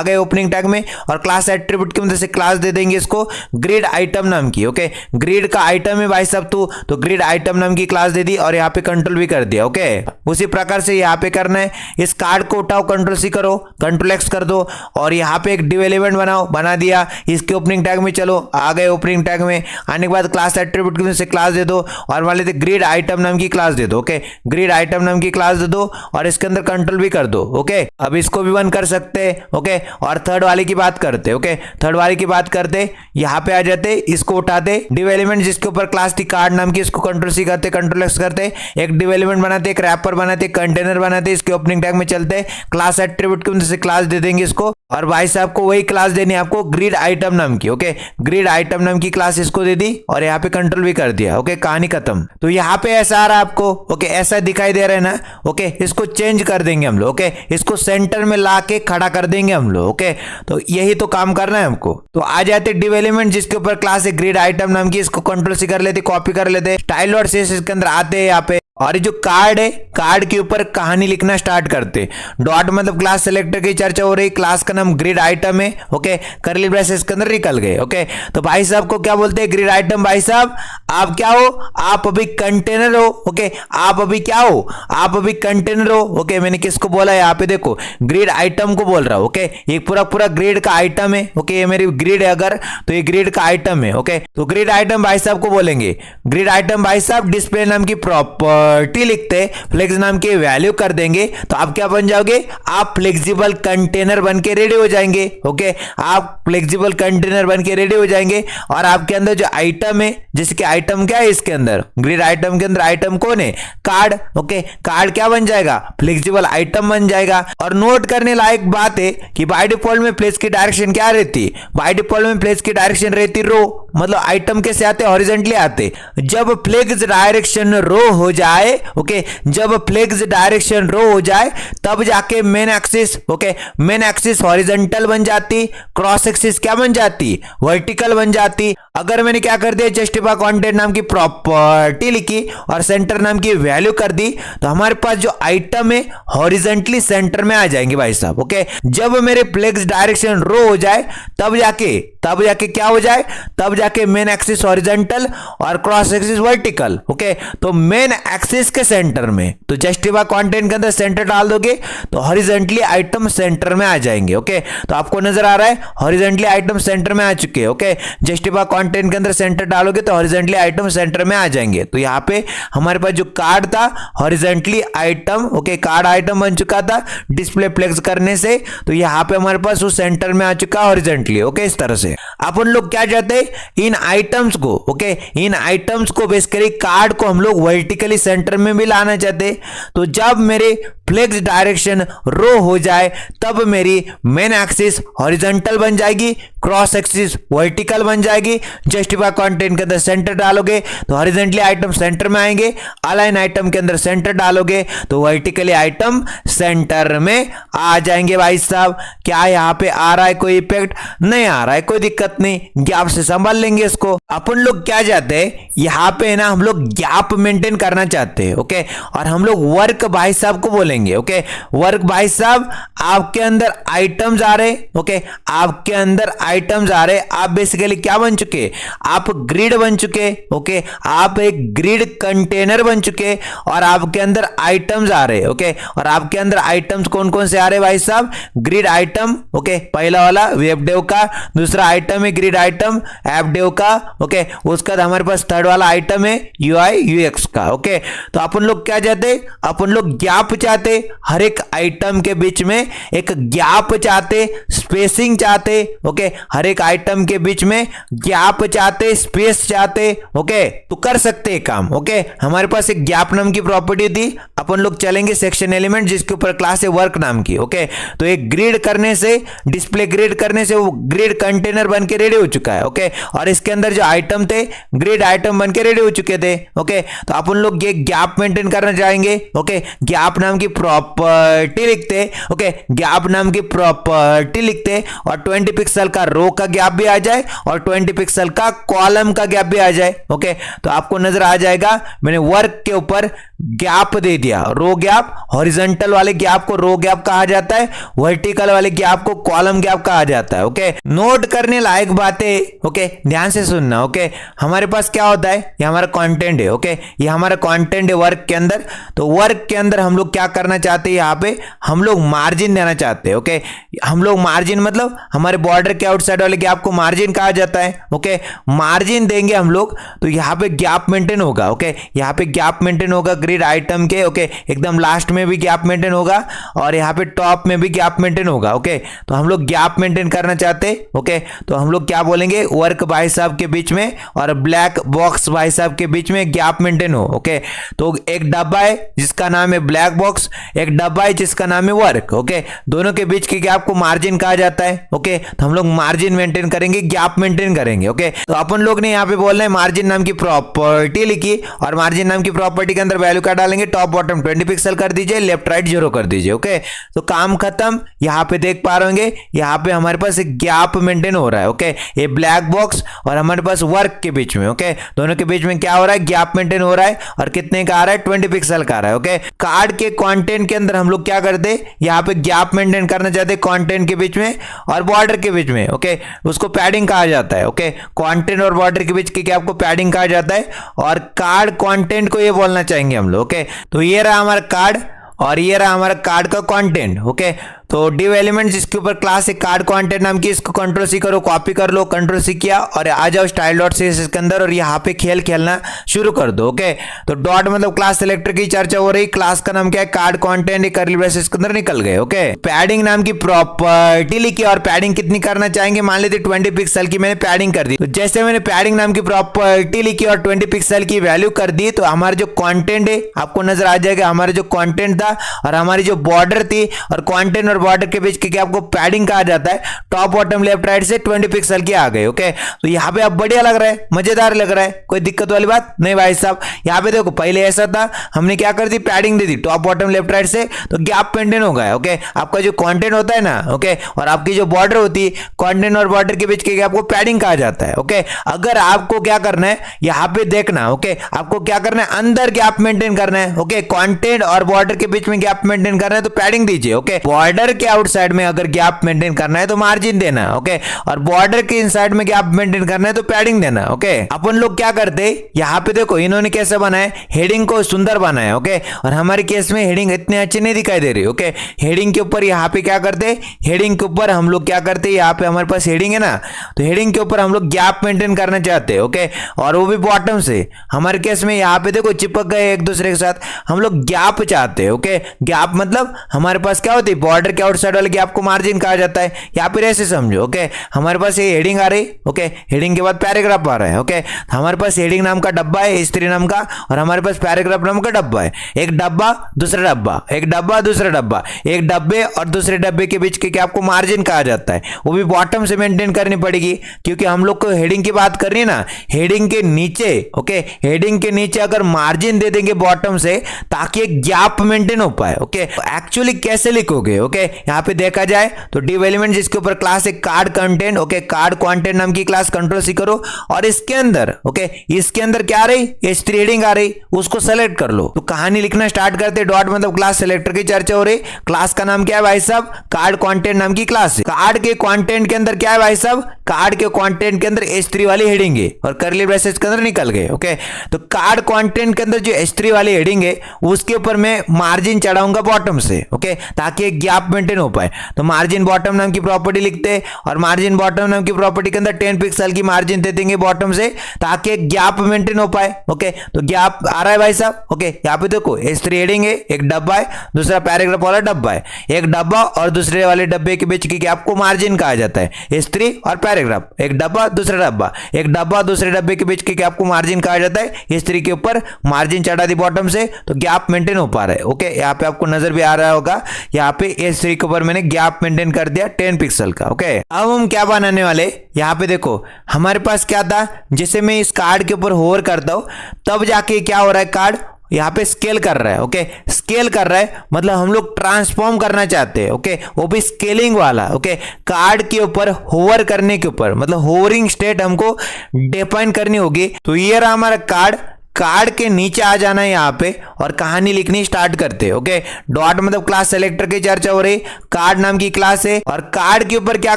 गए ओपनिंग टैग में, और क्लास एट्रीब्यूट की मदद से क्लास दे देंगे इसको ग्रिड आइटम नाम की। ओके, ग्रिड का आइटम है भाई साहब तो ग्रिड आइटम नाम की क्लास दे दी और यहाँ पे कंट्रोल भी कर दिया। ओके, उसी प्रकार से यहाँ पे करना है, इस कार्ड को उठाओ, कंट्रोल सी करो, कंट्रोल एक्स कर दो, और यहाँ पे एक डिव एलिमेंट बनाओ, बना दिया, इसके ओपनिंग टैग में चलो, आ गए ओपनिंग टैग में, आने के बाद क्लास एट्रीब्यूट की मदद से क्लास दे दो और मान लेते ग्रिड आइटम नाम की क्लास दे दो। ओके, ग्रिड आइटम नाम की क्लास दे दो और इसके अंदर कंट्रोल भी कर दो। ओके, अब इसको भी बंद कर सकते हैं। ओके, और थर्ड वाले की बात करते। ओके, थर्ड वाले की बात करते, यहाँ पे आ जाते, इसको उठाते, डिव एलिमेंट जिसके ऊपर क्लास थी कार्ड नाम की, इसको कंट्रोल सी करते, कंट्रोल एक्स करते, एक डिव एलिमेंट बनाते, एक रैपर बनाते, कंटेनर बनाते, इसके ओपनिंग टैग में चलते, क्लास एट्रीब्यूट की मदद से क्लास दे देंगे इसको, और भाई साहब को वही क्लास देनी है आपको ग्रिड आइटम नाम की। ओके, ग्रिड आइटम नाम की क्लास इसको दे दी और यहाँ पे कंट्रोल भी कर दिया। ओके, कहानी खत्म। तो यहाँ पे ऐसा आ रहा है आपको। ओके, ऐसा दिखाई दे रहा है ना। ओके, इसको चेंज कर देंगे हम लोग। ओके, इसको सेंटर में ला के खड़ा कर देंगे हम लोग। ओके, तो यही तो काम करना है हमको। तो आ जाते डिव एलिमेंट जिसके ऊपर क्लास है ग्रिड आइटम नाम की, इसको कंट्रोल से कर लेते, कॉपी कर लेते, स्टाइल और सीएसएस इसके अंदर आते हैं यहाँ पे, और जो कार्ड है, कार्ड के ऊपर कहानी लिखना स्टार्ट करते। डॉट मतलब क्लास सेलेक्टर की चर्चा हो रही, क्लास का नाम ग्रिड आइटम है। ओके, करली ब्रेसेस के अंदर निकल गए। ओके, तो भाई साहब को क्या बोलते हैं, ग्रिड आइटम। भाई साहब आप क्या हो, आप अभी कंटेनर हो। ओके, आप अभी क्या हो, आप अभी कंटेनर हो। ओके, मैंने किसको बोला, यहाँ पे देखो ग्रिड आइटम को बोल रहा हूं। ओके, ये पूरा ग्रिड का आइटम है। ओके, ये मेरी ग्रिड है अगर, तो ये ग्रिड का आइटम है। ओके, तो ग्रिड आइटम भाई साहब को बोलेंगे ग्रिड आइटम। भाई साहब डिस्प्ले नाम की प्रॉपर्टी लिखते, फ्लेक्स नाम की वैल्यू कर देंगे, तो आप क्या बन जाओगे, आप फ्लेक्सिबल कंटेनर बन के रेडी हो जाएंगे। ओके, आप फ्लेक्सिबल कंटेनर बन के रेडी हो जाएंगे, और आपके अंदर जो आइटम है, जैसे कि आइटम क्या है इसके अंदर, ग्रिड आइटम के अंदर आइटम कौन है, कार्ड। ओके, कार्ड क्या बन जाएगा, फ्लेक्सिबल आइटम बन जाएगा। और नोट करने लायक बात है कि बाय डिफॉल्ट में फ्लेक्स की डायरेक्शन क्या रहती, बाय डिफॉल्ट में फ्लेक्स की डायरेक्शन रहती रो, मतलब आइटम कैसे आते, हॉरिजॉन्टली आते। जब फ्लेक्स डायरेक्शन रो हो जाए, ओके, जब फ्लेक्स डायरेक्शन रो हो जाए तब जाके main axis, okay, main axis horizontal बन जाती, क्रॉस एक्सिस क्या बन जाती, वर्टिकल बन जाती। अगर मैंने क्या कर दिया, जस्टिफाई कंटेंट नाम की प्रॉपर्टी लिखी और सेंटर नाम की वैल्यू कर दी, तो हमारे पास जो आइटम है हॉरिजॉन्टली सेंटर में आ जाएंगे भाई साहब। ओके, जब मेरे फ्लेक्स डायरेक्शन रो हो जाए तब जाके क्या हो जाए, तब जाके मेन एक्सिस हॉरिजॉन्टल और क्रॉस एक्सिस वर्टिकल। ओके, तो मेन एक्सिस के सेंटर में, तो जस्टिफाई कंटेंट के अंदर सेंटर डाल दोगे तो हॉरिजॉन्टली आइटम सेंटर में आ जाएंगे। ओके, तो आपको नजर आ रहा है हॉरिजॉन्टली आइटम सेंटर में आ चुके हैं। ओके, जस्टिफाई कंटेंट के अंदर सेंटर डालोगे तो हॉरिजॉन्टली आइटम सेंटर में आ जाएंगे। तो यहाँ पे हमारे पास जो कार्ड था horizontally item, okay, card item बन चुका था डिस्प्ले फ्लेक्स करने से, तो यहाँ पे हमारे पास वो सेंटर में आ चुका हॉरिजॉन्टली। ओके, इस तरह से अपन लोग क्या चाहते हैं, इन आइटम्स को, ओके, इन आइटम्स को बेसिकली कार्ड को हम लोग वर्टिकली सेंटर में भी लाना चाहते। तो जब मेरे फ्लेक्स डायरेक्शन रो हो जाए तब मेरी मेन एक्सिस हॉरिजॉन्टल बन जाएगी, क्रॉस एक्सिस वर्टिकल बन जाएगी। जस्टिफाई कंटेंट के अंदर सेंटर डालोगे तो हॉरिजॉन्टली आइटम सेंटर में आएंगे, अलाइन आइटम के अंदर सेंटर डालोगे तो वर्टिकली आइटम सेंटर में आ जाएंगे। भाई साहब क्या यहाँ पे आ रहा है कोई इफेक्ट, नहीं आ रहा है, कोई दिक्कत नहीं, गैप से संभाल लेंगे इसको। अपन लोग क्या चाहते हैं, यहाँ पे ना हम लोग गैप मेंटेन करना चाहते हैं। ओके, और हम लोग वर्क भाई साहब को बोलेंगे। ओके, वर्क भाई साहब आपके अंदर आइटम्स आ रहे, ओके, आपके अंदर आइटम्स आ रहे, आप बेसिकली क्या बन चुके, आप ग्रिड बन चुके। ओके, आप एक ग्रिड कंटेनर बन चुके और आपके अंदर आइटम्स आ रहे। ओके, और आपके अंदर आइटम्स कौन कौन से आ रहे भाई साहब, ग्रिड आइटम। ओके, पहला वाला वेबडेव का, दूसरा आइटम है ग्रिड आइटम एपडेव का। ओके, उसका हमारे पास थर्ड वाला आइटम है यूआई यूएक्स का। ओके, तो अपन लोग क्या चाहते, अपन लोग गैप चाहते, हर एक आइटम के बीच में एक गैप चाहते, स्पेसिंग चाहते, ओके, हर एक आइटम के बीच में गैप चाहते, स्पेस चाहते, ओके, तो कर सकते हैं काम। ओके, हमारे पास एक गैप नाम की प्रॉपर्टी थी, अपन लोग चलेंगे सेक्शन एलिमेंट जिसके ऊपर क्लास है वर्क नाम की। ओके, तो एक ग्रिड करने से, डिस्प्ले ग्रिड करने से वो ग्रिड कंटेनर बन के रेडी हो चुका है। ओके, और इसके अंदर जो आइटम थे ग्रिड आइटम बन के रेडी हो चुके थे। ओके, तो अपन लोग ये गैप मेंटेन करना चाहेंगे। ओके, गैप नाम की प्रॉपर्टी लिखते, ओके, गैप नाम की प्रॉपर्टी लिखते और 20 पिक्सल का रो का गैप भी आ जाए और 20 पिक्सल का कॉलम का गैप भी आ जाए। ओके, तो आपको नजर आ जाएगा मैंने वर्क के ऊपर गैप दे दिया, रो गैप। हॉरिजॉन्टल वाले गैप को रो गैप कहा जाता है, वर्टिकल वाले गैप को कॉलम गैप कहा जाता है। ओके, नोट करने लायक बातें, ओके, ध्यान से सुनना। ओके, हमारे पास क्या होता है, ये हमारा कंटेंट है। ओके, ये हमारा कंटेंट है वर्क के अंदर। तो वर्क के अंदर हम लोग क्या करना चाहते हैं, यहाँ पे हम लोग मार्जिन देना चाहते हैं। ओके, हम लोग मार्जिन मतलब हमारे बॉर्डर के आउटसाइड वाले गैप को मार्जिन कहा जाता है। ओके, मार्जिन देंगे हम लोग तो यहाँ पे गैप मेंटेन होगा। ओके, यहाँ पे गैप मेंटेन होगा ग्रिड आइटम के। ओके, एकदम लास्ट में भी गैप मेंटेन होगा और यहाँ पे टॉप में भी गैप मेंटेन होगा। ओके, तो हम लोग गैप मेंटेन करना चाहते हैं। ओके, तो हम लोग क्या बोलेंगे, वर्क भाई साहब के बीच में और ब्लैक बॉक्स भाई साहब के बीच में गैप मेंटेन हो। ओके, तो एक डब्बा है जिसका नाम है ब्लैक बॉक्स, एक डब्बा है जिसका नाम है वर्क। ओके, दोनों के बीच के गैप को मार्जिन कहा जाता है। ओके, तो हम लोग मार्जिन मेंटेन करेंगे, गैप मेंटेन करेंगे। ओके, तो अपन लोग ने यहाँ पे बोलना है मार्जिन नाम की प्रॉपर्टी लिखी और मार्जिन नाम की प्रॉपर्टी के अंदर वैल्यू क्या डालेंगे, टॉप बॉटम 20 पिक्सल कर दीजिए, लेफ्ट राइट 0 कर दीजिए। ओके, तो काम खत्म। यहाँ पे देख पा रहे होंगे, यहाँ पे हमारे पास एक गैप मेंटेन हो रहा है। ओके, ये ब्लैक बॉक्स और हमारे पास वर्क के बीच में, ओके, दोनों के बीच में क्या हो रहा है, गैप मेंटेन हो रहा है और कितने का आ रहा है, 20 पिक्सल का आ रहा है। ओके, कार्ड के कंटेंट के अंदर हम लोग क्या करते, यहाँ पे गैप मेंटेन करना चाहते कंटेंट के बीच में और बॉर्डर के बीच में। ओके, उसको पैडिंग कहा जाता है। ओके, कंटेंट और बॉर्डर के बीच के गैप को पैडिंग कहा जाता है और कार्ड कंटेंट को ये बोलना चाहेंगे हम लोग। ओके, तो ये रहा हमारा कार्ड और ये रहा हमारा कार्ड का कंटेंट। ओके, तो डिव एलिमेंट जिसके ऊपर क्लास है कार्ड कंटेंट नाम की, इसको कंट्रोल सी करो, कॉपी कर लो, कंट्रोल सी किया और आ जाओ स्टाइल डॉट सी इसके अंदर और यहाँ पे खेल खेलना शुरू कर दो। ओके, तो डॉट मतलब क्लास सेलेक्टर की चर्चा हो रही, क्लास का नाम क्या है, कार्ड कंटेंट, करली ब्रेसेस के अंदर निकल गए। ओके, पैडिंग नाम की प्रॉपर्टी लिखी और पैडिंग कितनी करना चाहेंगे, मान लेते 20 पिक्सल की मैंने पैडिंग कर दी। तो जैसे मैंने पैडिंग नाम की प्रॉपर्टी लिखी और 20 पिक्सल की वैल्यू कर दी तो हमारा जो कॉन्टेंट है आपको नजर आ जाएगा, हमारा जो कॉन्टेंट था और हमारी जो बॉर्डर थी और कॉन्टेंट और बॉर्डर के बीच के आपको पैडिंग कहा जाता है, टॉप बॉटम लेफ्ट राइट से 20 पिक्सल के आ गए। ओके, तो यहाँ पे अब बढ़िया लग रहा है, मजेदार लग रहा है, कोई दिक्कत वाली बात नहीं भाई साहब। यहाँ पे देखो पहले ऐसा था, हमने क्या कर दी, पैडिंग दे दी टॉप बॉटम लेफ्ट राइट से, तो गैप मेंटेन हो गया। ओके, आपका जो कंटेंट होता है ना, ओके, और आपकी जो बॉर्डर होती है, कंटेंट और बॉर्डर के बीच के गैप को पैडिंग कहा जाता है। ओके, अगर आपको क्या करना है, यहाँ पे देखना, ओके, आपको क्या करना है, अंदर गैप मेंटेन करना है। ओके, कंटेंट और बॉर्डर के बीच में गैप मेंटेन करना है तो पैडिंग दीजिए। ओके, बॉर्डर के आउटसाइड में अगर गैप मेंटेन करना है तो मार्जिन देना। ओके, और बॉर्डर के इनसाइड में गैप मेंटेन करना है तो पैडिंग देना। ओके, अपन लोग क्या करते, यहाँ पे देखो इन्होंने कैसे बनाया, हेडिंग को सुंदर बनाया। ओके, और हमारे केस में हेडिंग इतनी अच्छी नहीं दिखाई दे रही। ओके, हेडिंग के ऊपर यहाँ पे क्या करते, हेडिंग के ऊपर हम लोग क्या करते, यहाँ पे हमारे पास हेडिंग है ना, तो हेडिंग के ऊपर हम लोग गैप मेंटेन करना चाहते हैं। ओके, और वो भी बॉटम से, हमारे केस में यहाँ पे देखो चिपक गए एक दूसरे के साथ, हम लोग गैप चाहते हैं। ओके, गैप मतलब हमारे पास क्या होती है, बॉर्डर के आउटसाइड वाले गैप को मार्जिन कहा जाता है, या फिर ऐसे समझो। ओके, हमारे पास ये हेडिंग आ रही, ओके, हेडिंग के बाद पैराग्राफ आ रहा है। ओके, हमारे पास हेडिंग नाम का डब्बा है, स्त्री नाम का, और हमारे पास पैराग्राफ नाम का डब्बा है। एक डब्बा दूसरा डब्बा, एक डब्बा दूसरा डब्बा, एक डब्बे और दूसरे डब्बे के बीच के गैप को मार्जिन कहा जाता है, वो भी बॉटम से मेंटेन करनी पड़ेगी क्योंकि हम लोग को हेडिंग की बात करनी है ना, हेडिंग के नीचे। ओके, हेडिंग के नीचे अगर मार्जिन दे देंगे बॉटम से ताकि गैप मेंटेन हो पाए। ओके, एक्चुअली कैसे लिखोगे, ओके, यहाँ पे देखा जाए तो डिव एलिमेंट जिसके ऊपर क्लास है card content, okay, card content नाम की क्लास कंट्रोल सी करो और इसके अंदर, ओके, इसके अंदर क्या आ रही, S3 हेडिंग आ रही, उसको सेलेक्ट कर लो। तो कहानी लिखना स्टार्ट करते, डॉट मतलब क्लास सेलेक्टर की चर्चा हो रही, क्लास का नाम क्या है भाई साहब, कार्ड कंटेंट नाम की क्लास है। कार्ड के कंटेंट के अंदर क्या है भाई साहब, कार्ड के कंटेंट के अंदर S3 वाली हेडिंग है और करली ब्रेसेस के अंदर निकल गए। ओके, तो कार्ड कंटेंट के अंदर जो S3 वाली हेडिंग है उसके ऊपर मैं मार्जिन चढ़ाऊंगा बॉटम से। ओके, ताकि गैप मेंटेन हो पाए। तो मार्जिन बॉटम नाम की प्रॉपर्टी लिखते हैं और मार्जिन बॉटम नाम की प्रॉपर्टी के अंदर 10 पिक्सल की मार्जिन दे देंगे बॉटम से ताकि एक गैप मेंटेन हो पाए। ओके, तो गैप आ रहा है भाई साहब। ओके, यहाँ पे देखो S3 हेडिंग है, एक डब्बा है, दूसरा पैराग्राफ वाला डब्बा है। एक डब्बा और दूसरे वाले डब्बे के बीच की गैप को मार्जिन कहा जाता है। S3 और पैराग्राफ, एक डब्बा दूसरा डब्बा, एक डब्बा दूसरे डब्बे के बीच की गैप को मार्जिन कहा जाता है। S3 के ऊपर मार्जिन चढ़ा दी बॉटम से तो गैप मेंटेन हो पा रहा है। ओके, यहाँ पे आपको नजर भी आ रहा होगा, यहाँ पे S3 के ऊपर मैंने गैप मेंटेन कर दिया 10 पिक्सल का। ओके, अब हम क्या बनाने वाले, यहाँ पे देखो हमारे पास क्या था, जैसे मैं इस कार्ड के ऊपर होवर करता हूं तब जाके क्या हो रहा है, कार्ड यहाँ पे स्केल कर रहा है। ओके, स्केल कर रहा है मतलब हम लोग ट्रांसफॉर्म करना चाहते हैं। ओके, वो भी स्केलिंग वाला। ओके, कार्ड के ऊपर होवर करने के ऊपर मतलब होवरिंग स्टेट हमको डिफाइन करनी होगी। तो ये रहा हमारा कार्ड, कार्ड के नीचे आ जाना है यहाँ पे और कहानी लिखनी स्टार्ट करते हैं। ओके, डॉट मतलब क्लास सेलेक्टर की चर्चा हो रही, कार्ड नाम की क्लास है और कार्ड के ऊपर क्या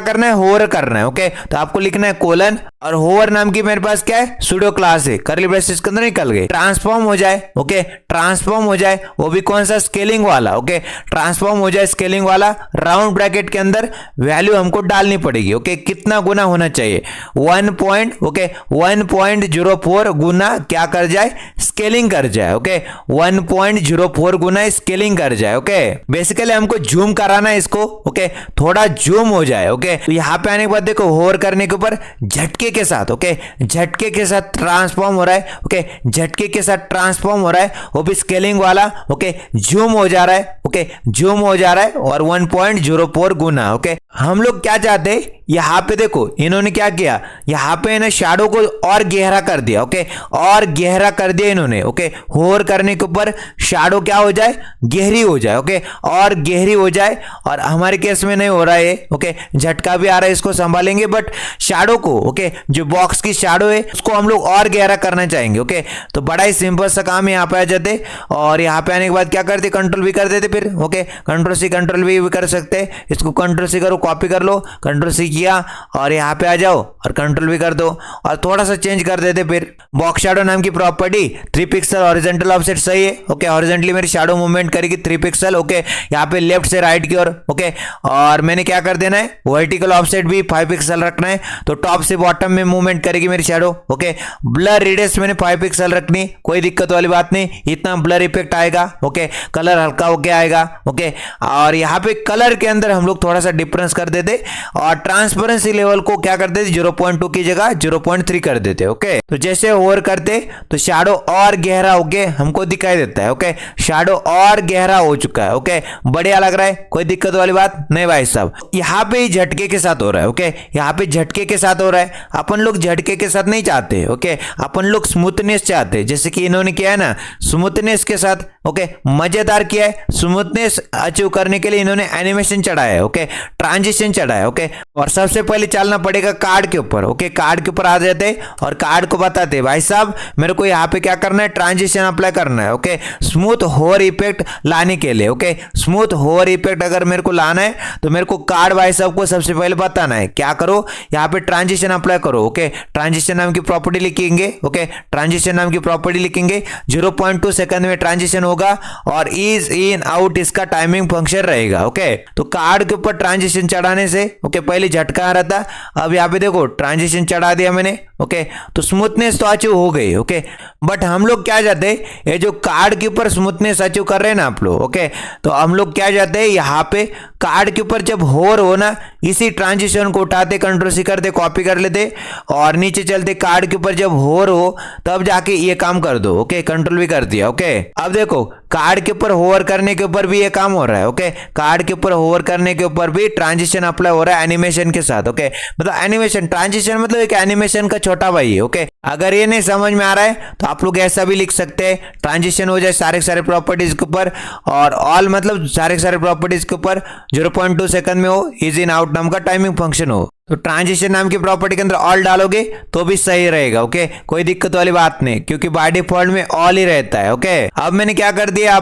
करना है, होवर करना है। ओके, तो आपको लिखना है कोलन और होवर नाम की मेरे पास क्या है, सूडो क्लास है, कर्ली ब्रेसेस के अंदर निकल गई। ट्रांसफॉर्म हो जाए, ओके, ट्रांसफॉर्म हो जाए, वो भी कौन सा, स्केलिंग वाला। ओके, ट्रांसफॉर्म हो जाए स्केलिंग वाला, राउंड ब्रैकेट के अंदर वैल्यू हमको डालनी पड़ेगी। ओके, कितना गुना होना चाहिए, 1.04 गुना क्या कर जाए, स्केलिंग कर जाए। ओके, 1.04 गुना स्केलिंग कर जाए। ओके, बेसिकली हमको जूम कराना है इसको। ओके, थोड़ा जूम हो जाए। ओके, तो यहाँ पे आने के बाद देखो होवर करने के ऊपर झटके के साथ, ओके, झटके के साथ ट्रांसफॉर्म हो रहा है। ओके, झटके के साथ ट्रांसफॉर्म हो रहा है, वो भी स्केलिंग वाला। ओके, जूम हो जा रहा है। ओके, जूम हो जा रहा है और 1.04 गुना। ओके, हम लोग क्या चाहते हैं, यहाँ पे देखो इन्होंने क्या किया, यहाँ पे ना शैडो को और गहरा कर दिया। ओके, और गहरा कर दिया इन्होंने। ओके, होवर करने के ऊपर शैडो क्या हो जाए, गहरी हो जाए। ओके, और गहरी हो जाए और हमारे केस में नहीं हो रहा है। ओके, झटका भी आ रहा है, इसको संभालेंगे, बट शैडो को, ओके, जो बॉक्स की शैडो है उसको हम लोग और गहरा करना चाहेंगे। ओके, तो बड़ा ही सिंपल सा काम है, यहाँ पे आ जाते और यहाँ पे आने के बाद क्या करते, कंट्रोल भी कर देते फिर। ओके, कंट्रोल सी कंट्रोल भी कर सकते, इसको कंट्रोल सी करो, कॉपी कर लो, कंट्रोल सी किया और यहाँ पे आ जाओ और कंट्रोल भी कर दो और थोड़ा सा चेंज कर देते फिर। बॉक्स शैडो नाम की प्रॉपर्टी 3 पिक्सल हॉरिजॉन्टल ऑफसेट सही है। ओके, हॉरिजॉन्टली मेरी शैडो मूवमेंट करेगी 3 पिक्सल। ओके, यहाँ पे लेफ्ट से राइट की ओर। ओके, और मैंने क्या कर देना है, वर्टिकल ऑफसेट भी 5 पिक्सल रखना है, तो टॉप से बॉटम में मूवमेंट करेगी मेरी शैडो। ओके, ब्लर रेडियस मैंने 5 पिक्सल रखनी, कोई दिक्कत वाली बात नहीं, इतना ब्लर इफेक्ट आएगा। ओके, कलर हल्का होके आएगा। ओके, और यहाँ पे कलर के अंदर हम लोग थोड़ा सा डिफरेंस कर देते और ट्रांसपेरेंसी लेवल को क्या कर देते, 0.2 की जगह 0.3 कर देते। ओके, तो जैसे ओवर करते तो शैडो और गहरा होके हमको दिखाई देता है। ओके, शैडो और गहरा हो चुका है। ओके, बढ़िया लग रहा है, कोई दिक्कत वाली बात नहीं भाई साहब। यहाँ पे झटके के साथ हो रहा है। ओके, यहाँ पे झटके के साथ हो रहा है, अपन लोग झटके के साथ नहीं चाहते। ओके, अपन लोग स्मूथनेस चाहते हैं, जैसे कि इन्होंने किया है ना, स्मूथनेस के साथ। ओके, मजेदार किया है, स्मूथनेस अचीव करने के लिए इन्होंने एनिमेशन चढ़ाया है। ओके, ट्रांजिशन चढ़ाया है। ओके, और सबसे पहले चलना पड़ेगा कार्ड के ऊपर। ओके, कार्ड के ऊपर आ जाते और कार्ड को बताते भाई साहब मेरे को यहाँ पे क्या करना है, ट्रांजिशन अप्लाई करना है। ओके, स्मूथ होवर इफेक्ट लाने के लिए। ओके, स्मूथ होवर इफेक्ट अगर मेरे को लाना है तो मेरे को कार्ड भाई साहब को सबसे पहले बताना है, क्या करो, यहाँ पे ट्रांजिशन अप्लाई करो। ओके, ट्रांजिशन नाम की प्रॉपर्टी लिखेंगे। ओके, ट्रांजिशन नाम की प्रॉपर्टी लिखेंगे, 0.2 सेकंड में ट्रांजिशन होगा और इज इन आउट इसका टाइमिंग फंक्शन रहेगा। ओके, तो कार्ड के ऊपर ट्रांजिशन चढ़ाने से, ओके, पहले झटका आ रहा था, अब यहाँ पे देखो ट्रांजिशन चढ़ा दिया मैंने। ओके, तो स्मूथनेस तो अचीव हो गई। ओके, बट हम लोग क्या चाहते हैं, ये जो कार्ड के ऊपर स्मूथनेस अचीव कर रहे हैं ना आप लोग। ओके, तो हम लोग क्या चाहते हैं, यहाँ पे कार्ड के ऊपर जब होर हो ना, इसी ट्रांजिशन को उठाते, कंट्रोल सी करते, कॉपी कर लेते और नीचे चलते, कार्ड के ऊपर जब होर हो तब जाके ये काम कर दो। ओके, कंट्रोल भी कर दिया। ओके, अब देखो कार्ड के ऊपर होवर करने के ऊपर भी ये काम हो रहा है। ओके, कार्ड के ऊपर होवर करने के ऊपर भी ट्रांजिशन अप्लाई हो रहा है एनिमेशन के साथ। ओके, मतलब एनिमेशन, ट्रांजिशन मतलब एक एनिमेशन का छोटा भाई है। ओके, अगर ये नहीं समझ में आ रहा है तो आप लोग ऐसा भी लिख सकते हैं, ट्रांजिशन हो जाए सारे प्रॉपर्टीज के ऊपर और ऑल मतलब सारे प्रॉपर्टीज के ऊपर 0.2 सेकंड में हो, इज इन आउट नाम का टाइमिंग फंक्शन हो। तो ट्रांजिशन नाम की प्रॉपर्टी के अंदर ऑल डालोगे तो भी सही रहेगा। ओके, कोई दिक्कत वाली बात नहीं, क्योंकि बाय डिफॉल्ट में ऑल ही रहता है। ओके, अब मैंने क्या कर दिया,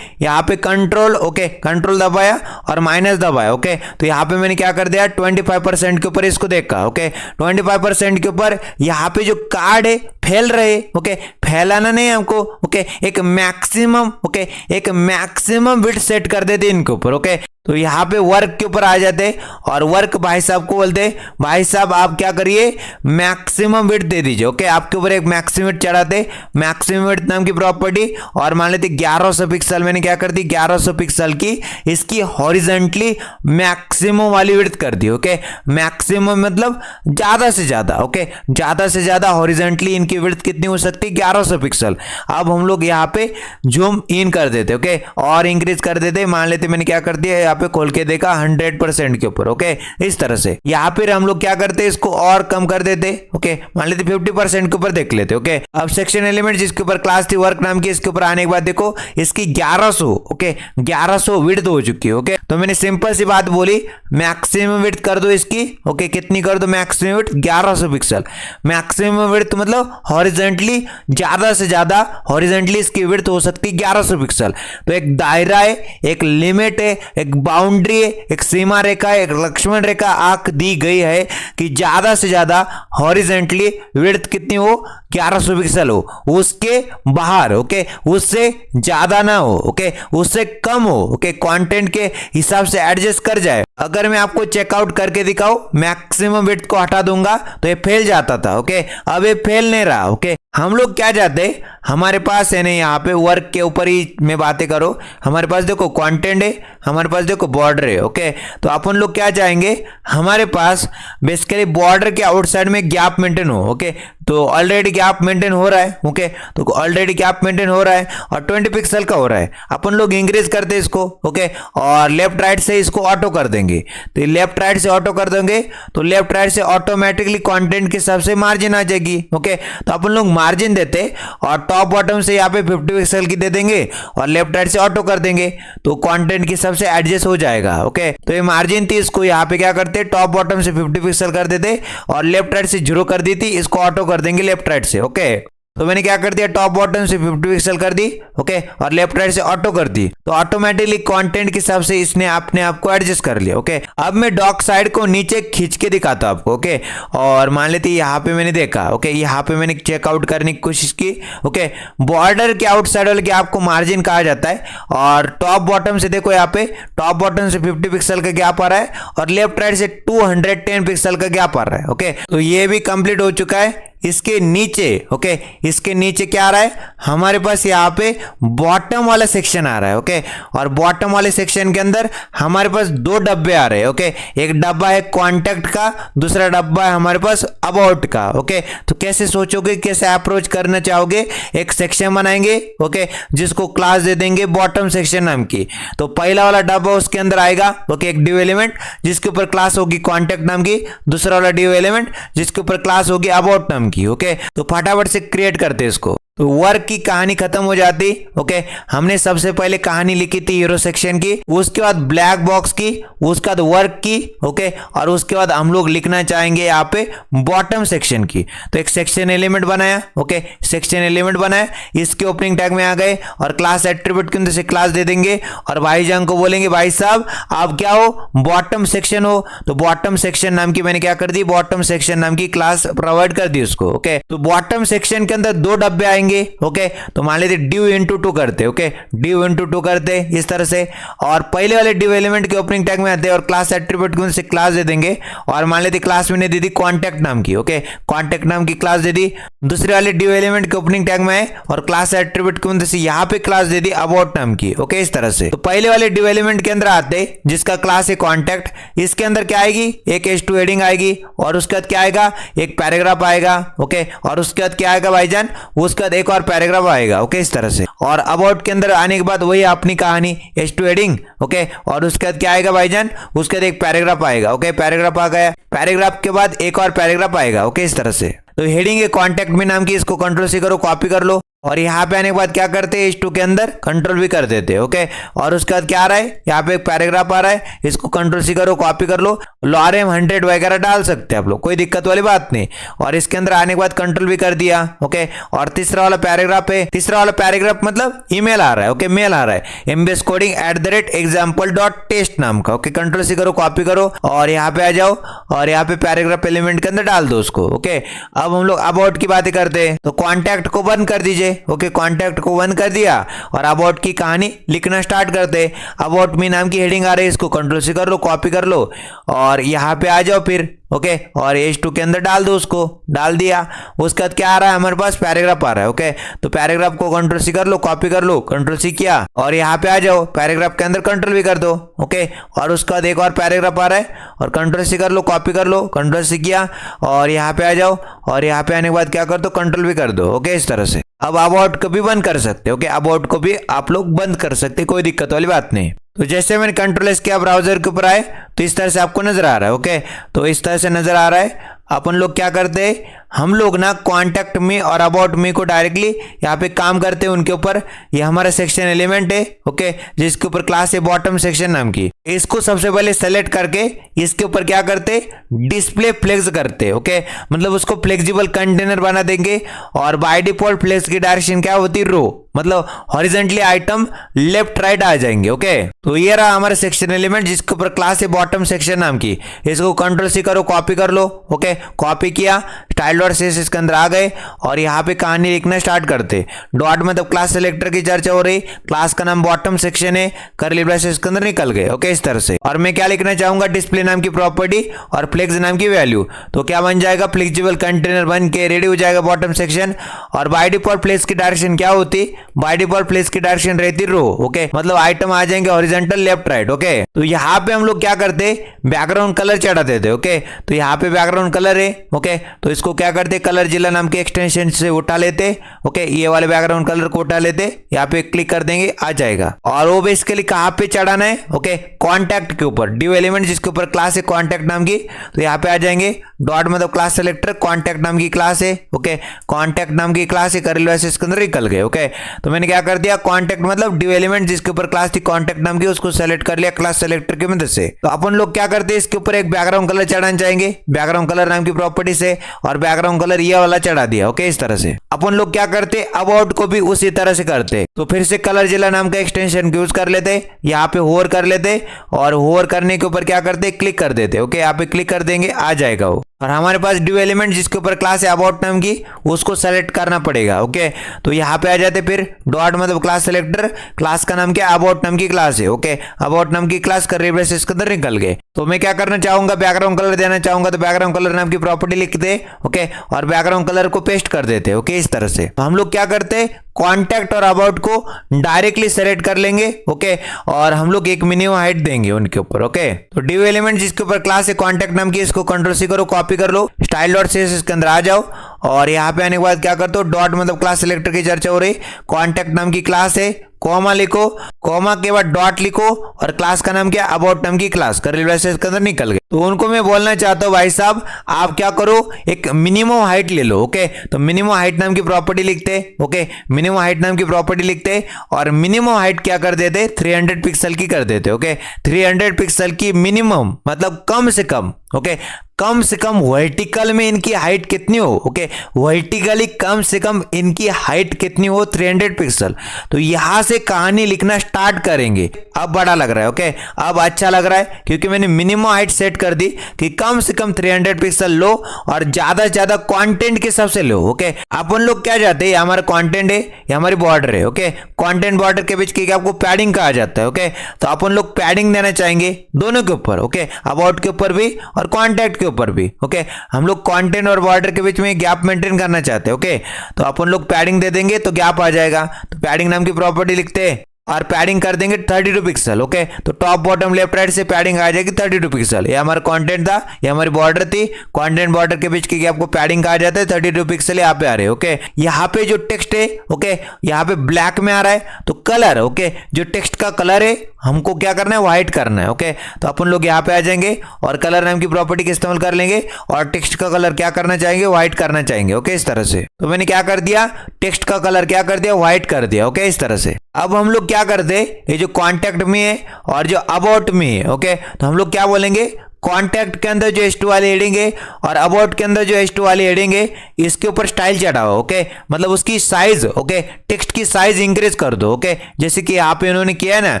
यहाँ पे कंट्रोल, ओके, कंट्रोल दबाया और माइनस दबाया। ओके, तो यहाँ पे मैंने क्या कर दिया, 25% के ऊपर इसको देखा। ओके, 25% के ऊपर यहाँ पे जो कार्ड है फैल रहे। ओके, फैलाना नहीं हमको। ओके, एक मैक्सिमम, ओके, एक मैक्सिमम विड्थ सेट कर देते इनके ऊपर। ओके, तो यहाँ पे वर्क के ऊपर आ जाते और वर्क भाई साहब को बोलते भाई साहब आप क्या करिए मैक्सिमम विड्थ दे दीजिए। ओके, आपके ऊपर एक मैक्सिमम विड्थ चढ़ाते, मैक्सिमम विड्थ नाम की प्रॉपर्टी, और मान लेते 1100 पिक्सल मैंने क्या कर दी 1100 पिक्सल की इसकी हॉरिजेंटली मैक्सिमम वाली विड्थ कर दी। ओके, मैक्सिमम मतलब ज्यादा से ज्यादा। ओके, ज्यादा से ज्यादा हॉरिजेंटली इनकी विड्थ कितनी हो सकती है 1100 पिक्सल। अब हम लोग यहाँ पे जूम इन कर देते। ओके, और इंक्रीज कर देते, मान लेते मैंने क्या कर दिया यहाँ पे खोल के देखा 100% के ऊपर। ओके, इस तरह से यहाँ पे हम लोग क्या करते इसको और कम कर देते। ओके, मान लेते 50% के ऊपर देख लेते। ओके, अब सेक्शन एलिमेंट जिसके ऊपर क्लास थी वर्क नाम की, इसके ऊपर आने के बाद देखो इसकी 1100 ओके 1100 विड्थ हो चुकी है। ओके, तो मैंने सिंपल सी बात बोली मैक्सिमम विड्थ कर दो इसकी। ओके, कितनी कर दो maximum width 1100 pixel. Maximum width मतलब हॉरिजेंटली ज्यादा से ज्यादा हॉरिजेंटली इसकी विड्थ हो सकती है 1100 पिक्सल। तो एक दायरा है, एक लिमिट है, एक बाउंड्री है, एक सीमा रेखा है, एक लक्ष्मण रेखा आंक दी गई है कि ज्यादा से ज्यादा हॉरिजेंटली विड्थ कितनी हो 1100 पिक्सल हो, उसके बाहर ओके उससे ज्यादा ना हो, ओके उससे कम हो, ओके कंटेंट के हिसाब से एडजस्ट कर जाए। अगर मैं आपको चेकआउट करके दिखाऊं मैक्सिमम विड्थ को हटा दूंगा तो ये फेल जाता था। ओके, अब ये फेल नहीं रहा। ओके, हम लोग क्या चाहते हमारे पास है नहीं यहाँ पे वर्क के ऊपर ही मैं बातें करो, हमारे पास देखो कंटेंट है, हमारे पास देखो बॉर्डर है। ओके, तो अपन लोग क्या चाहेंगे हमारे पास बेसिकली बॉर्डर के आउटसाइड में गैप मेंटेन हो। ओके, तो ऑलरेडी गैप मेंटेन हो रहा है। ओके, तो ऑलरेडी गैप मेंटेन हो रहा है और 20 पिक्सल का हो रहा है। अपन लोग इंक्रीज करते इसको। ओके, और लेफ्ट राइट से इसको ऑटो कर देंगे। तो लेफ्ट राइट से ऑटो कर देंगे तो लेफ्ट राइट से ऑटोमेटिकली कंटेंट के हिसाब से मार्जिन आ जाएगी। ओके, तो अपन लोग मार्जिन देते और टॉप बॉटम से यहाँ पे 50 पिक्सल की दे देंगे और लेफ्ट राइट से ऑटो कर देंगे तो कंटेंट के हिसाब से एडजस्ट हो जाएगा। ओके, तो ये मार्जिन थी, इसको यहाँ पे क्या करते टॉप बॉटम से 50 पिक्सल कर देते और लेफ्ट राइट से 0 कर दी थी, इसको ऑटो कर देंगे लेफ्ट राइट से। ओके, तो मैंने क्या कर दिया टॉप बॉटम से 50 पिक्सल कर दी। ओके, और लेफ्ट राइट से ऑटो कर दी तो ऑटोमेटिकली कंटेंट के हिसाब से इसने अपने आप को एडजस्ट कर लिया। ओके, अब मैं डॉक साइड को नीचे खींच के दिखाता हूं आपको। ओके, और मान लेते यहाँ पे मैंने देखा। ओके, यहाँ पे मैंने चेकआउट करने की कोशिश की। ओके, बॉर्डर के आउटसाइड वाले के आपको मार्जिन कहा जाता है और टॉप बॉटम से देखो यहाँ पे टॉप बॉटम से 50 पिक्सल का गैप आ रहा है और लेफ्ट राइट से 210 पिक्सल का गैप आ रहा है। ओके, तो ये भी कंप्लीट हो चुका है। इसके नीचे ओके इसके नीचे क्या आ रहा है हमारे पास यहाँ पे बॉटम वाला सेक्शन आ रहा है। ओके, और बॉटम वाले सेक्शन के अंदर हमारे पास 2 डब्बे आ रहे हैं। ओके, एक डब्बा है कॉन्टेक्ट का, दूसरा डब्बा है हमारे पास अबाउट का। ओके, तो कैसे सोचोगे, कैसे अप्रोच करना चाहोगे, एक सेक्शन बनाएंगे। ओके, जिसको क्लास दे देंगे बॉटम सेक्शन नाम की। तो पहला वाला डब्बा उसके अंदर आएगा। ओके, एक डिव एलिमेंट जिसके ऊपर क्लास होगी कॉन्टेक्ट नाम की, दूसरा वाला डिव एलिमेंट जिसके ऊपर क्लास होगी अबाउट नाम की। ओके, तो फटाफट से क्रिएट करते इसको। तो वर्क की कहानी खत्म हो जाती। ओके, हमने सबसे पहले कहानी लिखी थी हीरो सेक्शन की, उसके बाद ब्लैक बॉक्स की, उसके बाद वर्क की। ओके, और उसके बाद हम लोग लिखना चाहेंगे यहाँ पे बॉटम सेक्शन की। तो एक सेक्शन एलिमेंट बनाया। ओके, सेक्शन एलिमेंट बनाया, इसके ओपनिंग टैग में आ गए और क्लास एट्रीब्यूट के अंदर से क्लास दे देंगे और भाईजान को बोलेंगे भाई साहब आप क्या हो बॉटम सेक्शन हो। तो बॉटम सेक्शन नाम की मैंने क्या कर दी बॉटम सेक्शन नाम की क्लास प्रोवाइड कर दी उसको। ओके, तो बॉटम सेक्शन के अंदर 2 डब्बे आएंगे। ओके, तो मान लेते डिव इंटू 2 करते। ओके, डिव इंटू 2 करते इस तरह से और पहले वाले डिव एलिमेंट के ओपनिंग टैग में आते और क्लास एट्रीब्यूट से क्लास दे देंगे और मान लेते क्लास मैंने दे दी कॉन्टेक्ट नाम की। ओके, कॉन्टेक्ट नाम की क्लास दे दी। दूसरे वाले डिव एलिमेंट के ओपनिंग टैग में है और क्लास एट्रीब्यूट के अंदर से यहाँ पे क्लास दे दी अबाउट नाम की। ओके, इस तरह से। तो पहले वाले डिव एलिमेंट के अंदर आते जिसका क्लास है कॉन्टेक्ट, इसके अंदर क्या आएगी एक H2 हेडिंग आएगी और उसके बाद क्या आएगा एक पैराग्राफ आएगा। ओके, और उसके बाद क्या आएगा भाईजान उसके बाद एक और पैराग्राफ आएगा। ओके, इस तरह से। और अबाउट के अंदर आने के बाद वही अपनी कहानी H2 हेडिंग। ओके, और उसके बाद क्या आएगा भाईजान उसके बाद एक पैराग्राफ आएगा। ओके, पैराग्राफ आ गया, पैराग्राफ के बाद एक और पैराग्राफ आएगा। ओके, इस तरह से। तो हेडिंग है कॉन्टेक्ट में नाम की, इसको कंट्रोल-C करो कॉपी कर लो और यहाँ पे आने के बाद क्या करते हैं H2 के अंदर कंट्रोल भी कर देते हैं। ओके, और उसके बाद क्या आ रहा है यहाँ पे एक पैराग्राफ आ रहा है, इसको कंट्रोल-C करो कॉपी कर लो, lorem 100 वगैरह डाल सकते हैं आप लोग, कोई दिक्कत वाली बात नहीं। और इसके अंदर आने के बाद कंट्रोल भी कर दिया। ओके, और तीसरा वाला पैराग्राफ है, तीसरा वाला पैराग्राफ मतलब ईमेल आ रहा है। ओके, मेल आ रहा है mbscoding@example.txt नाम का। ओके, कंट्रोल-C करो कॉपी करो और यहाँ पे आ जाओ और यहाँ पे पैराग्राफ एलिमेंट के अंदर डाल दो उसको। ओके, अब हम लोग अबाउट की बातें करते हैं। तो कॉन्टैक्ट को बंद कर दीजिए। ओके, कॉन्टैक्ट को बंद कर दिया और अबाउट की कहानी लिखना स्टार्ट करते। अबाउट मी नाम की हेडिंग आ रही है, इसको कंट्रोल सी कर लो, कॉपी कर लो और यहाँ पे आ जाओ फिर, ओके, और H2 के अंदर डाल दो, उसको डाल दिया। उसके बाद क्या आ रहा है हमारे पास, पैराग्राफ आ रहा है। ओके, तो पैराग्राफ को कंट्रोल सी कर लो, कॉपी कर लो, कंट्रोल सी किया और यहाँ पे आ जाओ, पैराग्राफ के अंदर कंट्रोल भी कर दो। ओके, और उसका बाद एक और पैराग्राफ आ रहा है और कंट्रोल सी कर लो, कॉपी कर लो, कंट्रोल सी किया और यहाँ पे आ जाओ और यहाँ पे आने के बाद क्या कर दो, कंट्रोल भी कर दो। ओके, इस तरह से अब अबाउट को भी बंद कर सकते। ओके, अबाउट को भी आप लोग बंद कर सकते, कोई दिक्कत वाली बात नहीं। तो जैसे मैंने कंट्रोल एस किया ब्राउजर के ऊपर आए तो इस तरह से आपको नजर आ रहा है। ओके, तो इस तरह से नजर आ रहा है। अपन लोग क्या करते हैं, हम लोग ना कॉन्टैक्ट मी और अबाउट मी को डायरेक्टली यहाँ पे काम करते हैं उनके ऊपर। ये हमारा सेक्शन एलिमेंट है, ओके, जिसके ऊपर क्लास है बॉटम सेक्शन नाम की। इसको सबसे पहले सेलेक्ट करके इसके ऊपर क्या करते, डिस्प्ले फ्लेक्स करते। ओके, मतलब उसको फ्लेक्सिबल कंटेनर बना देंगे और बाय डिफॉल्ट फ्लेक्स की डायरेक्शन क्या होती है, रो, मतलब हॉरिजेंटली आइटम लेफ्ट राइट आ जाएंगे। ओके, तो ये रहा हमारा सेक्शन एलिमेंट जिसके ऊपर क्लास है बॉटम सेक्शन नाम की। इसको कंट्रोल सी करो, कॉपी कर लो। ओके, कॉपी किया, स्टाइल डॉट सी इसके अंदर आ गए और यहाँ पे कहानी लिखना स्टार्ट करते। डॉट मतलब क्लास सेलेक्टर की चर्चा हो रही, क्लास का नाम बॉटम सेक्शन है, करली ब्रैकेट इसके अंदर निकल गए। ओके, इस तरह से। और मैं क्या लिखना चाहूंगा, डिस्प्ले नाम की प्रॉपर्टी और फ्लेक्स नाम की वैल्यू। तो क्या बन जाएगा, फ्लेक्सिबल कंटेनर बन के रेडी हो जाएगा बॉटम सेक्शन। और बाय डिफॉल्ट फ्लेक्स की डायरेक्शन क्या होती, बाय डिफॉल्ट फ्लेक्स की डायरेक्शन रहती रो। ओके, मतलब आइटम आ जाएंगे हॉरिजॉन्टल लेफ्ट राइट। ओके, तो यहाँ पे हम लोग क्या करते, बैकग्राउंड कलर चढ़ा देते। ओके, तो यहाँ पे बैकग्राउंड कलर है। ओके, तो इसको क्या करते, कलर जिला नाम के एक्सटेंशन से उठा लेते। ओके, ये वाले बैकग्राउंड कलर को उठा लेते, यहाँ पे क्लिक कर देंगे, आ जाएगा। और वो बेसिकली कहाँ पे चढ़ाना है, ओके, कॉन्टैक्ट के ऊपर, ड्यू एलिमेंट जिसके ऊपर क्लास है कॉन्टैक्ट नाम की। तो यहाँ पे आ जाएंगे, डॉट मतलब क्लास सेलेक्टर, कॉन्टैक्ट नाम की क्लास है। ओके, कॉन्टैक्ट नाम की क्लास है, करली ब्रैकेट इसके अंदर निकल गए। ओके, तो मैंने क्या कर दिया, कॉन्टैक्ट मतलब ड्यू एलिमेंट जिसके ऊपर क्लास थी कॉन्टैक्ट नाम की, उसको सेलेक्ट कर लिया क्लास सेलेक्टर की मदद से। तो अपन लोग क्या करते हैं, इसके ऊपर एक बैकग्राउंड कलर चढ़ाना चाहेंगे, बैकग्राउंड कलर नाम की प्रॉपर्टी से, और बैकग्राउंड कलर ये वाला चढ़ा दिया। ओके, इस तरह से अपन लोग क्या करते, अबाउट को भी उसी तरह से करते। तो फिर से कलर जिला नाम का एक्सटेंशन यूज कर लेते, यहाँ पे होवर कर लेते और होवर करने के ऊपर क्या करते, क्लिक कर देते। ओके, यहाँ पे क्लिक कर देंगे, आ जाएगा वो। और हमारे पास ड्यू एलिमेंट जिसके ऊपर क्लास है अबाउट नाम की, उसको सेलेक्ट करना पड़ेगा। ओके, तो यहाँ पे आ जाते, फिर डॉट मतलब क्लास सेलेक्टर, क्लास का नाम क्या, अबाउट नाम की क्लास है। ओके, अबाउट नाम की क्लास कर रिवर्स इसके अंदर निकल गए। तो मैं क्या करना चाहूंगा, बैकग्राउंड कलर देना चाहूंगा, तो बैकग्राउंड कलर नाम की प्रॉपर्टी लिख दे। ओके, और बैकग्राउंड कलर को पेस्ट कर देते। ओके, इस तरह से। तो हम लोग क्या करते, कॉन्टैक्ट और अबाउट को डायरेक्टली सेलेक्ट कर लेंगे। ओके, और हम लोग एक मिनिमम हाइट देंगे उनके ऊपर। ओके, तो ड्यू एलिमेंट जिसके ऊपर क्लास है कॉन्टैक्ट नाम की, इसको कंट्रोल सी करो, कॉपी कर लो, स्टाइल डॉट सी इसके अंदर आ जाओ और यहाँ पे आने के बाद क्या करते हो, डॉट मतलब क्लास सेलेक्टर की चर्चा हो रही, कॉन्टैक्ट नाम की क्लास है, कॉमा लिखो, कॉमा के बाद डॉट लिखो और क्लास का नाम क्या, अबाउट नाम की क्लास, करली ब्रैकेट के अंदर निकल गए। तो उनको मैं बोलना चाहता हूँ, भाई साहब आप क्या करो, एक मिनिमम हाइट ले लो। ओके, तो मिनिमम हाइट नाम की प्रॉपर्टी लिखते। ओके, मिनिमम हाइट नाम की प्रॉपर्टी लिखते और मिनिमम हाइट क्या कर देते, 300 पिक्सल की कर देते। ओके, 300 पिक्सल की मिनिमम मतलब कम से कम। ओके, कम से कम वर्टिकल में इनकी हाइट कितनी हो, ओके, वर्टिकली कम से कम इनकी हाइट कितनी हो, 300 पिक्सल। तो यहां से कहानी लिखना स्टार्ट करेंगे। अब बड़ा लग रहा है। ओके, अब अच्छा लग रहा है क्योंकि मैंने मिनिमम हाइट सेट कर दी कि कम से कम 300 पिक्सल लो और ज्यादा से ज्यादा कंटेंट के हिसाब से लो। ओके, अपन लोग क्या चाहते हैं, हमारा कंटेंट है, ये हमारी बॉर्डर है। ओके, कंटेंट बॉर्डर के बीच की आपको पैडिंग कहा जाता है। ओके, तो अपन लोग पैडिंग देना चाहेंगे दोनों के ऊपर। ओके, अबाउट के ऊपर भी और कॉन्टैक्ट के ऊपर भी। ओके, हम लोग कंटेंट और बॉर्डर के बीच में गैप मेंटेन करना चाहते हैं। ओके, तो अपन लोग पैडिंग दे देंगे तो गैप आ जाएगा। तो पैडिंग नाम की प्रॉपर्टी लिखते हैं और पैडिंग कर देंगे 32 पिक्सल। ओके, तो टॉप बॉटम लेफ्ट राइट से पैडिंग आ जाएगी 32 पिक्सल। ये हमारा कंटेंट था, ये हमारी बॉर्डर थी, कंटेंट बॉर्डर के बीच की गैप को पैडिंग कहा जाता है। 32 पिक्सल यहाँ पे आ रहे हैं। ओके, यहाँ पे जो टेक्स्ट है, ओके, यहाँ पे ब्लैक में आ रहा है, तो कलर, ओके, जो टेक्स्ट का कलर है हमको क्या करना है, व्हाइट करना है। ओके, तो अपन लोग यहाँ पे आ जाएंगे और कलर नाम की प्रॉपर्टी का इस्तेमाल कर लेंगे और टेक्स्ट का कलर क्या करना चाहेंगे, व्हाइट करना चाहेंगे। ओके, इस तरह से। तो मैंने क्या कर दिया, टेक्स्ट का कलर क्या कर दिया, व्हाइट कर दिया। ओके, इस तरह से। अब हम लोग क्या करते, ये जो कॉन्टैक्ट में है और जो अबाउट में है, ओके, तो हम लोग क्या बोलेंगे, कॉन्टैक्ट के अंदर जो H2 वाली हेडिंग है और अबाउट के अंदर जो H2 वाली हेडिंग है, इसके ऊपर स्टाइल चढ़ाओ। ओके, मतलब उसकी साइज, ओके, टेक्स्ट की साइज इंक्रीज कर दो। ओके, जैसे कि यहाँ पे इन्होंने किया है ना,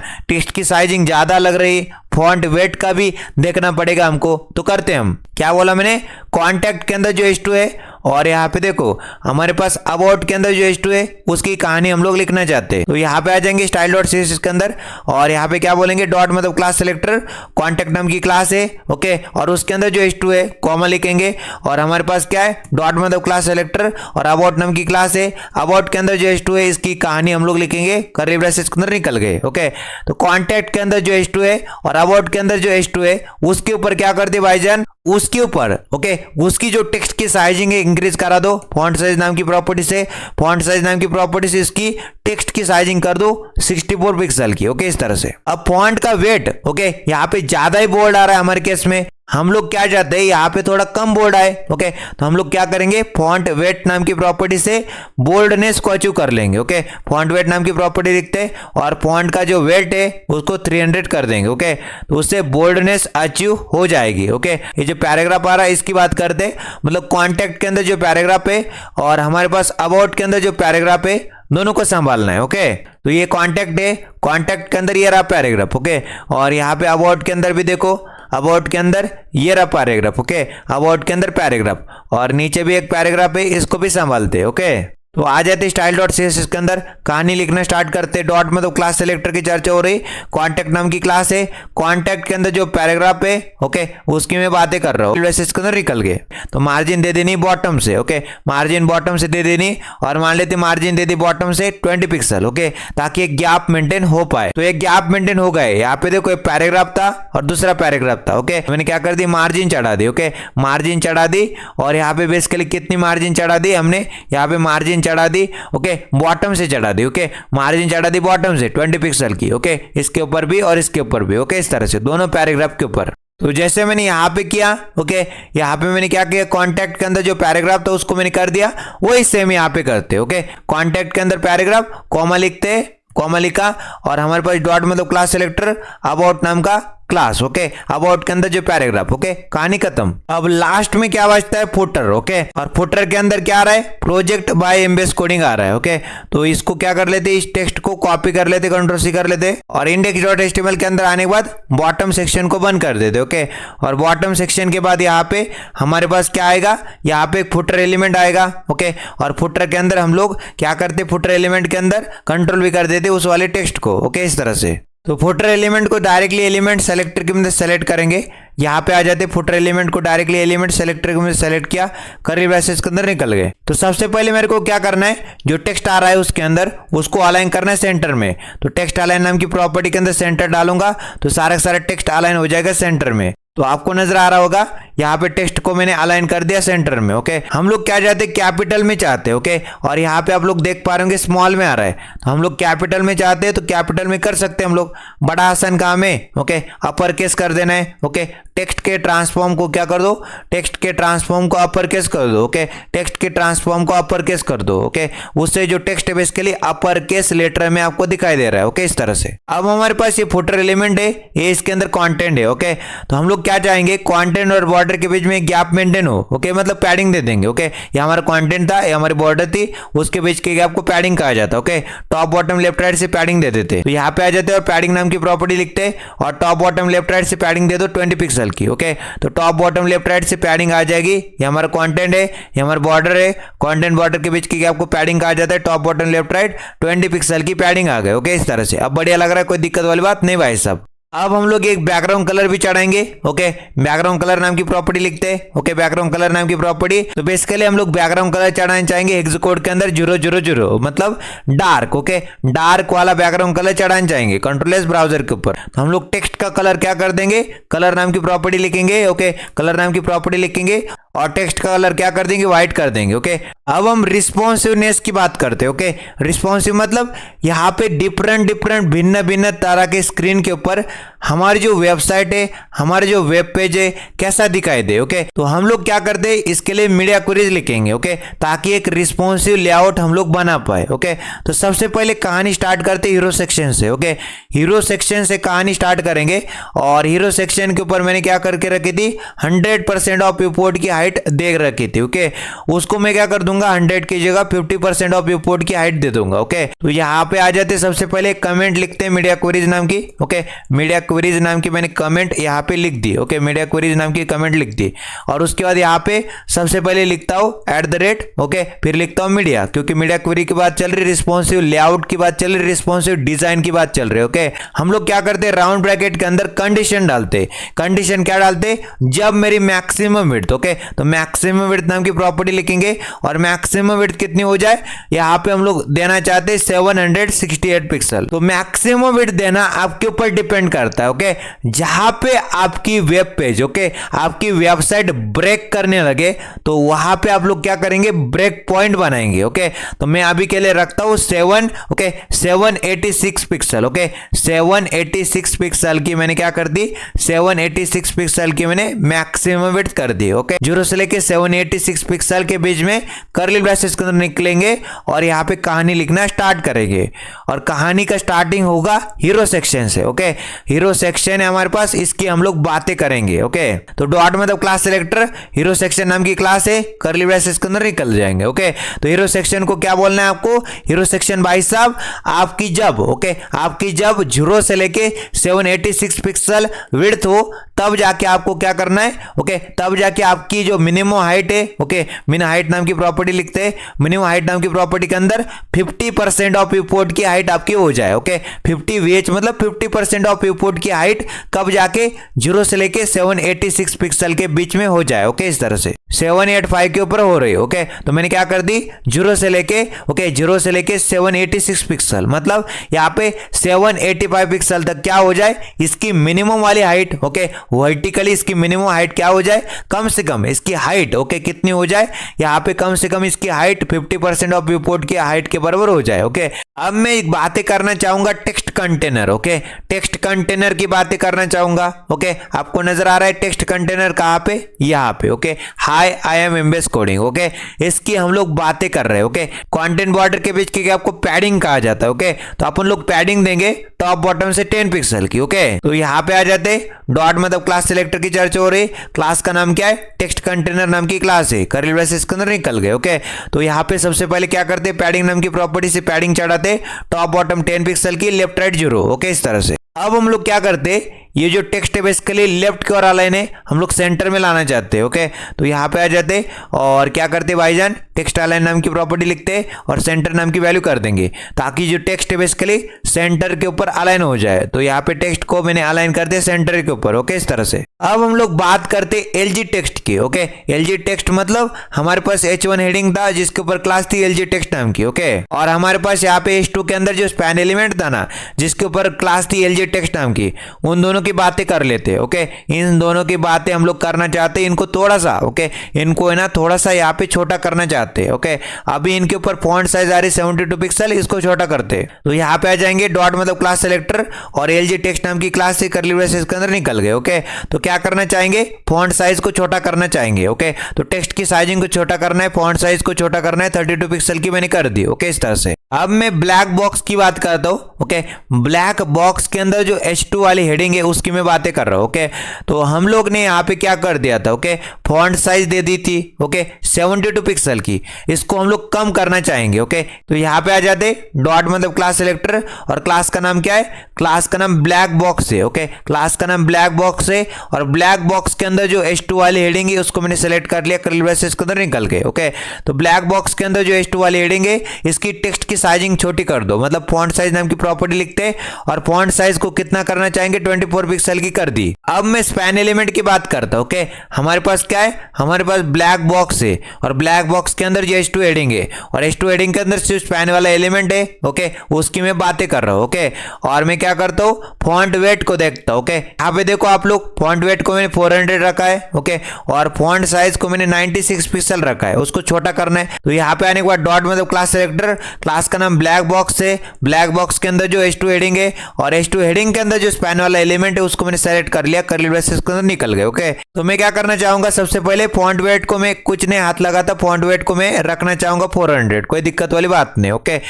टेक्स्ट की साइजिंग ज्यादा लग रही, फॉन्ट वेट का भी देखना पड़ेगा हमको। तो करते हैं हम, क्या बोला मैंने, कॉन्टैक्ट के अंदर जो H2 है और यहाँ पे देखो हमारे पास अबाउट के अंदर जो H2 है उसकी कहानी हम लोग लिखना चाहते हैं। तो यहाँ पे आ जाएंगे स्टाइल डॉट CSS के अंदर और यहाँ पे क्या बोलेंगे, डॉट मतलब क्लास सेलेक्टर, कॉन्टैक्ट नाम की क्लास है, ओके, और उसके अंदर जो H2 है कॉमा लिखेंगे और हमारे पास क्या है, डॉट मतलब क्लास सेलेक्टर और अबाउट नाम की क्लास है, अबाउट के अंदर जो H2 है इसकी कहानी हम लोग लिखेंगे, कर्ली ब्रेसेस के अंदर निकल गए, ओके। तो कॉन्टैक्ट के अंदर जो H2 है और अबाउट के अंदर जो H2 है उसके ऊपर क्या कर दे भाईजान, उसके ऊपर ओके उसकी जो टेक्स्ट की साइजिंग है इंक्रीज करा दो फॉन्ट साइज नाम की प्रॉपर्टी से, फॉन्ट साइज नाम की प्रॉपर्टी से इसकी टेक्स्ट की साइजिंग कर दो 64 पिक्सल की, ओके, इस तरह से। अब फॉन्ट का वेट, ओके, यहाँ पे ज्यादा ही बोल्ड आ रहा है हमारे केस में, हम लोग क्या चाहते हैं यहाँ पे थोड़ा कम बोल्ड आए, ओके, तो हम लोग क्या करेंगे, फॉन्ट वेट नाम की प्रॉपर्टी से बोल्डनेस को अचीव कर लेंगे, ओके। फॉन्ट वेट नाम की प्रॉपर्टी लिखते हैं और फॉन्ट का जो वेट है उसको 300 कर देंगे, ओके, तो उससे बोल्डनेस अचीव हो जाएगी, ओके। ये जो पैराग्राफ आ रहा है इसकी बात करते हैं, मतलब कॉन्टैक्ट के अंदर जो पैराग्राफ है और हमारे पास अबाउट के अंदर जो पैराग्राफ है दोनों को संभालना है, ओके। तो ये कॉन्टैक्ट है, कॉन्टैक्ट के अंदर ये रहा पैराग्राफ, ओके, और यहाँ पे अबाउट के अंदर भी देखो, अबाउट के अंदर ये रहा पैराग्राफ, ओके, अबाउट के अंदर पैराग्राफ और नीचे भी एक पैराग्राफ है, इसको भी संभालते हैं, ओके। तो आ जाते स्टाइल डॉट CSS के अंदर कहानी लिखना स्टार्ट करते। डॉट में तो क्लास सेलेक्टर की चर्चा हो रही, कॉन्टैक्ट नाम की क्लास है, कॉन्टैक्ट के अंदर जो पैराग्राफ है, ओके, उसकी मैं बातें कर रहा हूँ, वैसे इसके अंदर निकल गए। तो मार्जिन दे देनी बॉटम से, ओके, मार्जिन बॉटम से दे देनी और मान लेते मार्जिन दे दी बॉटम से 20 पिक्सल, ओके, ताकि एक गैप मेंटेन हो पाए। तो एक गैप मेंटेन हो गए, यहाँ पे देखो एक पैराग्राफ था और दूसरा पैराग्राफ था, ओके, मैंने क्या कर दी, मार्जिन चढ़ा दी, ओके, मार्जिन चढ़ा दी और यहाँ पे बेसिकली कितनी मार्जिन चढ़ा दी हमने, यहाँ पे मार्जिन चढ़ा दी, ओके, बॉटम से चढ़ा दी, ओके, मार्जिन चढ़ा दी बॉटम से 20 पिक्सल की, ओके, इसके ऊपर भी और इसके ऊपर भी, ओके, इस तरह से दोनों पैराग्राफ के ऊपर। तो जैसे मैंने यहाँ पे किया, ओके, यहाँ पे मैंने क्या किया, कॉन्टैक्ट के अंदर जो पैराग्राफ था उसको मैंने कर दिया, वही सेम यहाँ पे करते, ओके, कॉन्टैक्ट के अंदर पैराग्राफ कॉमा लिखते, कॉमा लिखा और हमारे पास डॉट में तो क्लास सेलेक्टर अबाउट नाम का क्लास, ओके, अबाउट के अंदर जो पैराग्राफ, ओके, कहानी खत्म। अब लास्ट में क्या बचता है, फुटर, ओके, और फुटर के अंदर क्या आ रहा है, प्रोजेक्ट बाय एमबीएस कोडिंग आ रहा है, ओके। तो इसको क्या कर लेते, इस टेक्स्ट को कॉपी कर लेते, Ctrl+C कर लेते और index.html के अंदर आने के बाद बॉटम सेक्शन को बंद कर देते, ओके, और बॉटम सेक्शन के बाद यहाँ पे हमारे पास क्या आएगा, यहाँ पे एक फुटर एलिमेंट आएगा, ओके, और फुटर के अंदर हम लोग क्या करते, फुटर एलिमेंट के अंदर कंट्रोल भी कर देते उस वाले टेक्स्ट को, ओके, इस तरह से। तो फुटर एलिमेंट को डायरेक्टली एलिमेंट सेलेक्टर की मदद सेलेक्ट करेंगे, यहाँ पे आ जाते फुटर एलिमेंट को डायरेक्टली एलिमेंट सेलेक्टर की मदद सेलेक्ट किया, कर्ली ब्रेसेस के अंदर निकल गए। तो सबसे पहले मेरे को क्या करना है, जो टेक्स्ट आ रहा है उसके अंदर उसको अलाइन करना है सेंटर में। तो टेक्स्ट अलाइन नाम की प्रॉपर्टी के अंदर सेंटर डालूंगा तो सारा टेक्स्ट अलाइन हो जाएगा सेंटर में। तो आपको नजर आ रहा होगा यहाँ पे टेक्स्ट को मैंने अलाइन कर दिया सेंटर में, ओके। हम लोग क्या चाहते हैं, कैपिटल में चाहते हैं, ओके, और यहाँ पे आप लोग देख पा रहे होंगे स्मॉल में आ रहा है, तो हम लोग कैपिटल में चाहते हैं तो कैपिटल में कर सकते हैं हम लोग, बड़ा आसान काम है, ओके, अपर केस कर देना है, ओके, टेक्स्ट के ट्रांसफॉर्म को क्या कर दो, टेक्स्ट के ट्रांसफॉर्म को अपर केस कर दो, ओके, टेक्स्ट के ट्रांसफॉर्म को अपर केस कर दो, ओके, उससे जो टेक्स्ट है बेसिकली अपर केस लेटर में आपको दिखाई दे रहा है, ओके, इस तरह से। अब हमारे पास ये फुटर एलिमेंट है, ये इसके अंदर कंटेंट है, ओके, तो हम लोग क्या चाहेंगे, कंटेंट और बॉर्डर के बीच में गैप मेंटेन हो, ओके, मतलब पैडिंग दे देंगे, ओके, ये हमारा कंटेंट था, ये हमारी बॉर्डर थी, उसके बीच के गैप को पैडिंग कहा जाता है, okay, top bottom left right से पैडिंग दे देते। तो यहाँ पे आ जाते और पैडिंग नाम की प्रॉपर्टी लिखते और टॉप बॉटम लेफ्ट राइट से पैडिंग दे दो 20 पिक्सल की, ओके, तो टॉप बॉटम लेफ्ट राइट से पैडिंग आ जाएगी, ये हमारा कंटेंट है, ये हमारा बॉर्डर है, कंटेंट बॉर्डर के बीच के गैप को पैडिंग कहा जाता है, top bottom left right 20 pixel की पैडिंग आ गए, ओके, इस तरह से। अब बढ़िया लग रहा है, कोई दिक्कत वाली बात नहीं भाई साहब। अब हम लोग एक बैकग्राउंड कलर भी चढ़ाएंगे, ओके, बैकग्राउंड कलर नाम की प्रॉपर्टी लिखते हैं, ओके, बैकग्राउंड कलर नाम की प्रॉपर्टी। तो बेसिकली हम लोग बैकग्राउंड कलर चढ़ाना चाहेंगे हेक्साकोड के अंदर 000 मतलब डार्क, ओके, डार्क वाला बैकग्राउंड कलर चढ़ाना चाहेंगे Ctrl+S ब्राउजर के ऊपर। तो हम लोग टेक्स्ट का कलर क्या कर देंगे, कलर नाम की प्रॉपर्टी लिखेंगे, ओके, कलर नाम की प्रॉपर्टी लिखेंगे और टेक्स्ट का कलर क्या कर देंगे, व्हाइट कर देंगे, ओके। अब हम रिस्पॉन्सिवनेस की बात करते हैं, ओके, रिस्पॉन्सिव मतलब यहाँ पे डिफरेंट भिन्न भिन्न तरह के स्क्रीन के ऊपर हमारी जो वेबसाइट है, हमारे जो वेब पेज है कैसा दिखाई दे, ओके। तो हम लोग क्या करते हैं, इसके लिए मीडिया क्वेरीज लिखेंगे, ओके, ताकि एक रिस्पॉन्सिव लेआउट हम लोग बना पाए, ओके। तो सबसे पहले कहानी स्टार्ट करते हैं हीरो सेक्शन से, ओके, हीरो सेक्शन से कहानी स्टार्ट करेंगे और हीरो सेक्शन के ऊपर मैंने क्या करके रखी थी, 100% ऑफ रिपोर्ट की हाइट देख रखी थी, ओके, उसको मैं क्या कर दूंगा 100 की जगह 50% ऑफ रिपोर्ट की हाइट दे दूंगा, ओके। तो यहाँ पे आ जाते सबसे पहले कमेंट लिखते हैं मीडिया क्वेरीज नाम की, ओके, मीडिया मीडिया क्वेरीज नाम की मैंने कमेंट यहाँ पे लिख दी। ओके, मीडिया क्वेरीज नाम की कमेंट लिख दी और उसके बाद यहाँ पे सबसे पहले लिखता हूँ @ ओके, फिर लिखता हूँ मीडिया, क्योंकि मीडिया क्वेरी की बात चल रही, रिस्पॉन्सिव लेआउट की बात चल रही, रिस्पॉन्सिव डिजाइन की बात चल रही है। ओके, हम लोग क्या करते हैं, राउंड ब्रैकेट के अंदर कंडीशन डालते। कंडीशन क्या डालते, जब मेरी मैक्सिमम विड्थ, ओके, तो मैक्सिमम विड्थ नाम की प्रॉपर्टी लिखेंगे और मैक्सिमम विड्थ कितनी हो जाए, यहाँ पे हम लोग देना चाहते हैं 768 पिक्सल। तो मैक्सिमम विड्थ देना आपके ऊपर डिपेंड करता है। ओके, जहां पे आपकी वेब पेज, ओके, आपकी वेबसाइट ब्रेक करने लगे तो वहां पे आप लोग क्या करेंगे, ब्रेक पॉइंट बनाएंगे। ओके, तो मैं अभी के लिए रखता हूं 786 पिक्सल। ओके, 786 पिक्सल की मैंने क्या कर दी, 786 पिक्सल की मैंने मैक्सिमम विड्थ कर दी। ओके, 0 से लेके 786 पिक्सल के बीच में कर्ली ब्रेसेस के अंदर निकलेंगे और यहाँ पे कहानी लिखना स्टार्ट करेंगे और कहानी का स्टार्टिंग होगा हीरो सेक्शन से। ओके, हीरो सेक्शन है हमारे पास, इसकी हम लोग बातें करेंगे। ओके, तो डॉट मतलब क्लास सेलेक्टर, हीरो सेक्शन नाम की क्लास है, कर्ली ब्रेसेस के अंदर निकल जाएंगे। ओके, तो हीरो सेक्शन को क्या बोलना है आपको, हीरो सेक्शन भाई साहब आपकी जब, ओके, आपकी जब 0 से लेके 786 पिक्सल विड्थ हो तब जाके आपको क्या करना है। ओके, तब जाके आपकी जो मिनिमम हाइट है, ओके, मिन हाइट नाम की प्रॉपर्टी लिखते हैं, मिनिमम हाइट नाम की प्रॉपर्टी के अंदर 50% ऑफ व्यूपोर्ट की हाइट आपकी हो जाए। ओके, 50 VH मतलब 50% ऑफ व्यूपोर्ट की हाइट कब जाके 0 से लेके 786 पिक्सल के बीच में हो जाए। ओके, इस तरह से 785 के ऊपर हो रही है। ओके, तो मैंने क्या कर दी, 0 से लेके, ओके, 0 से लेके 786 पिक्सल, मतलब यहाँ पे 785 पिक्सल तक क्या हो जाए, इसकी मिनिमम वाली हाइट, ओके, वर्टिकली इसकी मिनिमम हाइट क्या हो जाए, कम से कम इसकी हाइट, ओके, कितनी हो जाए, यहाँ पे कम से कम इसकी हाइट 50% ऑफ व्यूपोर्ट की हाइट के बराबर हो जाए। ओके, अब मैं एक बातें करना चाहूंगा text container. Okay, text container की बातें करना चाहूंगा। ओके, आपको नजर आ रहा है टेक्स्ट कंटेनर कहाँ पे, यहाँ पे। ओके, हाई आई एम एमबेस कोडिंग। ओके, इसकी हम लोग बातें कर रहे हैं। ओके, कंटेंट बॉर्डर के बीच की आपको पैडिंग कहा जाता है। ओके, तो अपन लोग पैडिंग देंगे टॉप बॉटम से 10 पिक्सल की। ओके, तो यहाँ पे आ जाते, डॉट मतलब क्लास सेलेक्टर की चर्चा हो रही, क्लास का नाम क्या है, टेक्स्ट कंटेनर नाम की क्लास है, कर्ली ब्रेसेस के अंदर निकल गए। ओके, तो यहाँ पे सबसे पहले क्या करते, पैडिंग नाम की प्रॉपर्टी से पैडिंग चढ़ाते, टॉप बॉटम 10 पिक्सल की, लेफ्ट राइट 0। ओके, इस तरह से अब हम लोग क्या करते, ये जो टेक्स्ट है बेसिकली लेफ्ट की ओर अलाइन है, हम लोग सेंटर में लाना चाहते हैं। ओके, तो यहाँ पे आ जाते और क्या करते भाईजान, टेक्स्ट अलाइन नाम की प्रॉपर्टी लिखते और सेंटर नाम की वैल्यू कर देंगे ताकि जो टेक्स्ट है बेसिकली सेंटर के ऊपर अलाइन हो जाए। तो यहाँ पे टेक्स्ट को मैंने अलाइन कर दिया सेंटर के ऊपर। ओके, इस तरह से अब हम लोग बात करते LG टेक्स्ट की। ओके, LG टेक्स्ट मतलब हमारे पास H1 हेडिंग था जिसके ऊपर क्लास थी LG टेक्स्ट नाम की। ओके, और हमारे पास यहाँ पे H2 के अंदर जो स्पैन एलिमेंट था ना जिसके ऊपर क्लास थी LG टेक्स्ट नाम की, उन दोनों की बातें कर लेते हैं। ओके, इन दोनों की बातें हम लोग करना चाहते हैं, इनको थोड़ा सा, ओके, इनको है ना थोड़ा सा यहाँ पे छोटा करना चाहते हैं। ओके, अभी इनके ऊपर फॉन्ट साइज आ रही 72 पिक्सल, इसको छोटा करते हैं। तो यहाँ पे आ जाएंगे, डॉट मतलब क्लास सेलेक्टर और LG टेक्स्ट नाम की क्लास से कर्ली ब्रेसेस के अंदर निकल गए। ओके, तो क्या करना चाहेंगे, फॉन्ट साइज को छोटा करना चाहेंगे। ओके, तो टेक्स्ट की साइजिंग को छोटा करना है, फॉन्ट साइज को छोटा करना है, 32 पिक्सल की मैंने कर दी। ओके, इस तरह से अब मैं ब्लैक बॉक्स की बात करता हूं। ओके, ब्लैक बॉक्स के अंदर जो H2 वाली हेडिंग है उसकी मैं बातें कर रहा हूं। ओके, तो हम लोग ने यहाँ पे क्या कर दिया था, ओके, फॉन्ट साइज दे दी थी, ओके, 72 पिक्सल की, इसको हम लोग कम करना चाहेंगे। ओके, तो यहाँ पे आ जाते, डॉट मतलब क्लास सेलेक्टर और क्लास का नाम क्या है, क्लास का नाम ब्लैक बॉक्स है। ओके, क्लास का नाम ब्लैक बॉक्स है और ब्लैक बॉक्स के अंदर जो H2 वाली हेडिंग है उसको मैंने सेलेक्ट कर लिया, कर्ली ब्रेसेस के अंदर निकल गए। ओके, तो ब्लैक बॉक्स के अंदर जो H2 वाली हेडिंग है इसकी टेक्स्ट की साइजिंग छोटी कर दो, मतलब फॉन्ट साइज नाम की प्रॉपर्टी लिखते हैं और फॉन्ट साइज को कितना करना चाहेंगे, 24 पिक्सल की कर दी। अब मैं स्पैन एलिमेंट की बात करता हूं। ओके, हमारे पास क्या है, हमारे पास ब्लैक बॉक्स है और ब्लैक बॉक्स के अंदर जो H2 हेडिंग है और H2 हेडिंग के अंदर जो स्पैन वाला एलिमेंट है, ओके, उसकी मैं बातें कर रहा हूं। ओके, और मैं क्या करता हूं, फॉन्ट वेट को देखता हूं। ओके, यहाँ पे देखो आप लोग, फॉन्ट वेट को मैंने 400 रखा है। ओके, और फॉन्ट साइज को मैंने 96 पिक्सल रखा है, उसको छोटा करना है। तो यहाँ पे आने के बाद डॉट मतलब क्लास सेलेक्टर, क्लास का नाम ब्लैक बॉक्स है, ब्लैक बॉक्स के अंदर जो H2 हेडिंग है और H2 हेडिंग के अंदर जो स्पैन वाला एलिमेंट है उसको मैंने सेलेक्ट कर लिया, कर्ली ब्रेसेस के अंदर निकल गए। ओके, तो मैं क्या करना चाहूंगा, सबसे पहले फॉन्ट वेट को मैं कुछ नहीं हाथ लगाता, फॉन्ट वेट को मैं रखना चाहूंगा 400, कोई दिक्कत वाली बात नहीं। ओके,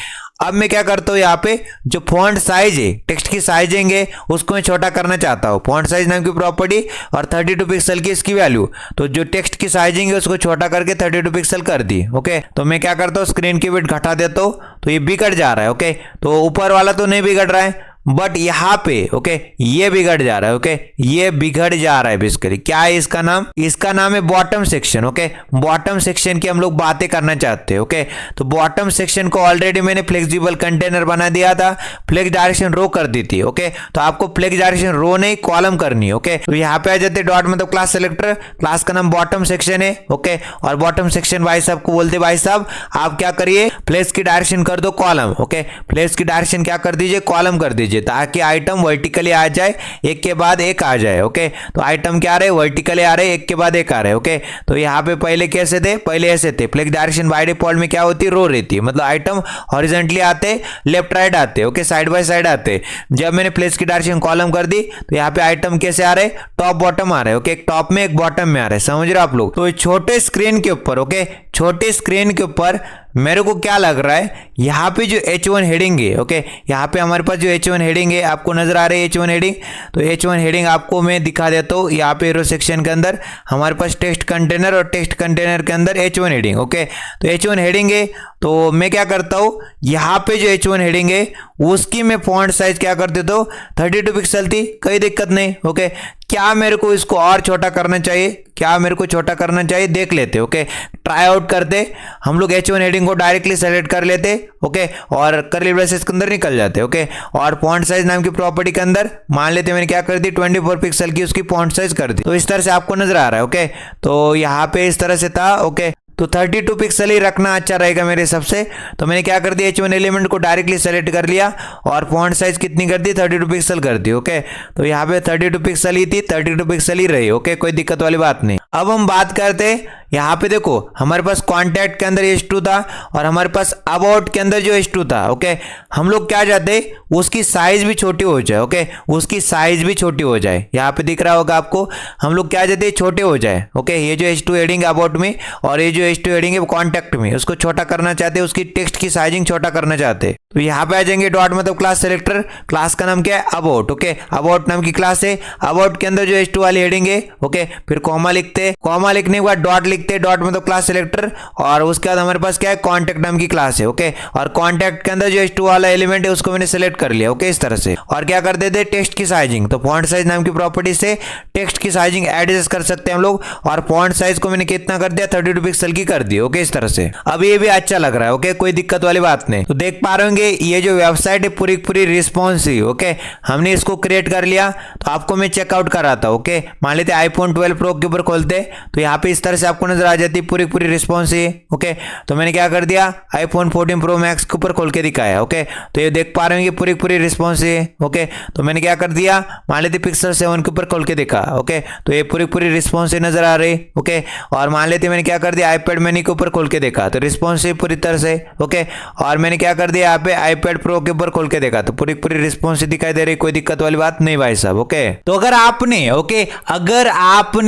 अब मैं क्या करता हूँ, यहाँ पे जो फॉन्ट साइज है, टेक्स्ट की साइजिंग है, उसको मैं छोटा करना चाहता हूँ, फॉन्ट साइज नाम की प्रॉपर्टी और 32 पिक्सल की इसकी वैल्यू। तो जो टेक्स्ट की साइजिंग है उसको छोटा करके 32 पिक्सल कर दी। ओके, तो मैं क्या करता हूँ, स्क्रीन की विड्थ घटा देता हूँ, तो ये बिगड़ जा रहा है। ओके, तो ऊपर वाला तो नहीं बिगड़ रहा है, बट यहाँ पे ओके ये बिगड़ जा रहा है, ओके ये बिगड़ जा रहा है बेसिकली। क्या है इसका नाम? इसका नाम है bottom section. Okay bottom section की हम लोग बातें करना चाहते हैं। ओके तो बॉटम सेक्शन को ऑलरेडी मैंने फ्लेक्सिबल कंटेनर बना दिया था, फ्लेक्स डायरेक्शन रो कर दी थी। ओके तो आपको फ्लेक्स डायरेक्शन रो नहीं कॉलम करनी है। ओके तो यहाँ पे आ जाते डॉट मतलब क्लास सेलेक्टर, क्लास का नाम बॉटम सेक्शन है। ओके और बॉटम सेक्शन भाई साहब को बोलते भाई साहब आप क्या करिए फ्लेक्स की डायरेक्शन कर दो कॉलम। ओके फ्लेक्स की डायरेक्शन क्या कर दीजिए? कॉलम कर दीजिए, ताकि आइटम वर्टिकली आ जाए, एक के बाद एक आ जाए। ओके तो आइटम क्या आ रहे? वर्टिकली आ रहे, एक के बाद एक आ रहे। ओके तो यहाँ पे पहले कैसे थे? पहले ऐसे थे। फ्लेक्स डायरेक्शन बाय डिफॉल्ट में क्या होती है? रो रहती है, मतलब आइटम हॉरिजॉन्टली आते, लेफ्ट राइट आते। ओके साइड बाय साइड आते। जब मैंने फ्लेक्स की डायरेक्शन कॉलम कर दी तो यहाँ पे आइटम कैसे आ रहे? टॉप बॉटम आ रहे। ओके एक टॉप में एक बॉटम में आ रहे, समझ रहे हो आप लोग? तो छोटे स्क्रीन के ऊपर, ओके छोटे स्क्रीन के ऊपर मेरे को क्या लग रहा है, यहाँ पे जो H1 हेडिंग है, ओके यहाँ पे हमारे पास जो H1 हेडिंग है आपको नजर आ रही है H1 हेडिंग। तो H1 हेडिंग आपको मैं दिखा देता हूँ। यहाँ पे एरो सेक्शन के अंदर हमारे पास टेक्स्ट कंटेनर और टेक्स्ट कंटेनर के अंदर H1 हेडिंग। ओके तो H1 हेडिंग है, तो मैं क्या करता हूँ यहाँ पे जो H1 हेडिंग है उसकी मैं फॉन्ट साइज क्या कर देता हूँ 32 पिक्सल थी, कोई दिक्कत नहीं। ओके क्या मेरे को इसको और छोटा करना चाहिए? क्या मेरे को छोटा करना चाहिए? देख लेते। ओके ट्राई आउट करते, हम लोग H1 हेडिंग को डायरेक्टली सेलेक्ट कर लेते। ओके और कर्ली ब्रेसेस के अंदर निकल जाते। ओके और फॉन्ट साइज नाम की प्रॉपर्टी के अंदर मान लेते मैंने क्या कर दी 24 पिक्सल की उसकी फॉन्ट साइज कर दी। तो इस तरह से आपको नजर आ रहा है। ओके तो यहाँ पे इस तरह से था। ओके तो 32 पिक्सल ही रखना अच्छा रहेगा मेरे हिसाब से। तो मैंने क्या कर दिया H1 एलिमेंट को डायरेक्टली सेलेक्ट कर लिया और फॉन्ट साइज कितनी कर दी 32 पिक्सल कर दी। ओके तो यहाँ पे 32 पिक्सल ही थी, 32 पिक्सल ही रही। ओके कोई दिक्कत वाली बात नहीं। अब हम बात करते यहाँ पे देखो हमारे पास कॉन्टैक्ट के अंदर H2 था और हमारे पास अबाउट के अंदर जो H2 था। ओके हम लोग क्या चाहते उसकी साइज भी छोटी हो जाए। ओके उसकी साइज भी छोटी हो जाए, यहाँ पे दिख रहा होगा आपको। हम लोग क्या चाहते छोटे हो जाए। ओके ये जो H2 हेडिंग अबाउट में और ये जो H2 हेडिंग है कॉन्टैक्ट में, उसको छोटा करना चाहते, उसकी टेक्स्ट की साइजिंग छोटा करना चाहते। तो यहाँ पे आ जाएंगे डॉट मतलब क्लास सेलेक्टर, क्लास का नाम क्या है? अबाउट। ओके अबाउट नाम की क्लास है, अबाउट के अंदर जो H2 वाली हेडिंग है। ओके फिर कॉमा लिखते, कॉमा लिखने के बाद डॉट लिखते, डॉट मतलब क्लास सेलेक्टर और उसके बाद हमारे पास क्या है? कॉन्टैक्ट नाम की क्लास है। ओके और कॉन्टैक्ट के अंदर जो H2 वाला एलिमेंट है उसको मैंने सेलेक्ट कर लिया। ओके इस तरह से। और क्या कर देते टेक्स्ट की साइजिंग, तो फॉन्ट साइज नाम की प्रॉपर्टी से टेक्स्ट की साइजिंग एडजस्ट कर सकते हैं हम लोग। और फॉन्ट साइज को मैंने कितना कर दिया 32 पिक्सल की कर दी। ओके इस तरह से। अब ये भी अच्छा लग रहा है। ओके कोई दिक्कत वाली बात नहीं। तो देख पा रहे होंगे ये जो वेबसाइट है पूरी पूरी रिस्पॉन्सिव। ओके हमने इसको क्रिएट कर लिया। तो आपको मैं चेकआउट कराता हूँ। ओके मान लेते आईफोन 12 प्रो के ऊपर खोलते तो यहाँ पे इस तरह से आपको नजर आ जाती है पूरी पूरी रिस्पॉन्सिव। ओके तो मैंने क्या कर दिया आईफोन 14 प्रो मैक्स के ऊपर खोल के दिखाया। ओके तो ये देख पा रहे होंगे पूरी पूरी रिस्पॉन्सिव। ओके तो मैंने क्या कर दिया मान लेते पिक्सल 7 के ऊपर खोल के देखा। ओके तो ये पूरी पूरी रिस्पॉन्सिव नजर आ रही। ओके और मान लेते मैंने क्या कर दिया आईपैड मिनी के ऊपर खोल के देखा तो रिस्पॉन्सिव पूरी तरह से। ओके और मैंने क्या कर दिया यहाँ पे आईपैड प्रो के ऊपर खोल के देखा तो पूरी पूरी रिस्पॉन्सिव दिखाई दे रही, कोई दिक्कत वाली बात नहीं भाई साहब। ओके तो अगर आपने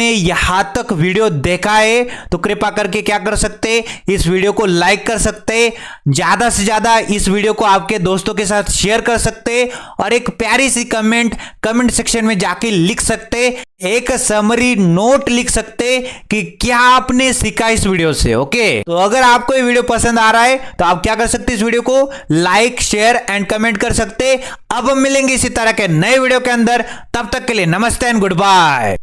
यहां तक वीडियो देखा है तो कृपया करके क्या कर सकते, इस वीडियो को लाइक कर सकते, ज्यादा से ज्यादा इस वीडियो को आपके दोस्तों के साथ शेयर कर सकते और एक प्यारी सी कमेंट सेक्शन में जाके लिख सकते, एक समरी नोट लिख सकते कि क्या आपने सीखा इस वीडियो से। ओके तो अगर आपको ये वीडियो पसंद आ रहा है तो आप क्या कर सकते, इस वीडियो को लाइक शेयर एंड कमेंट कर सकते। अब हम मिलेंगे इसी तरह के नए वीडियो के अंदर, तब तक के लिए नमस्ते एंड गुड बाय।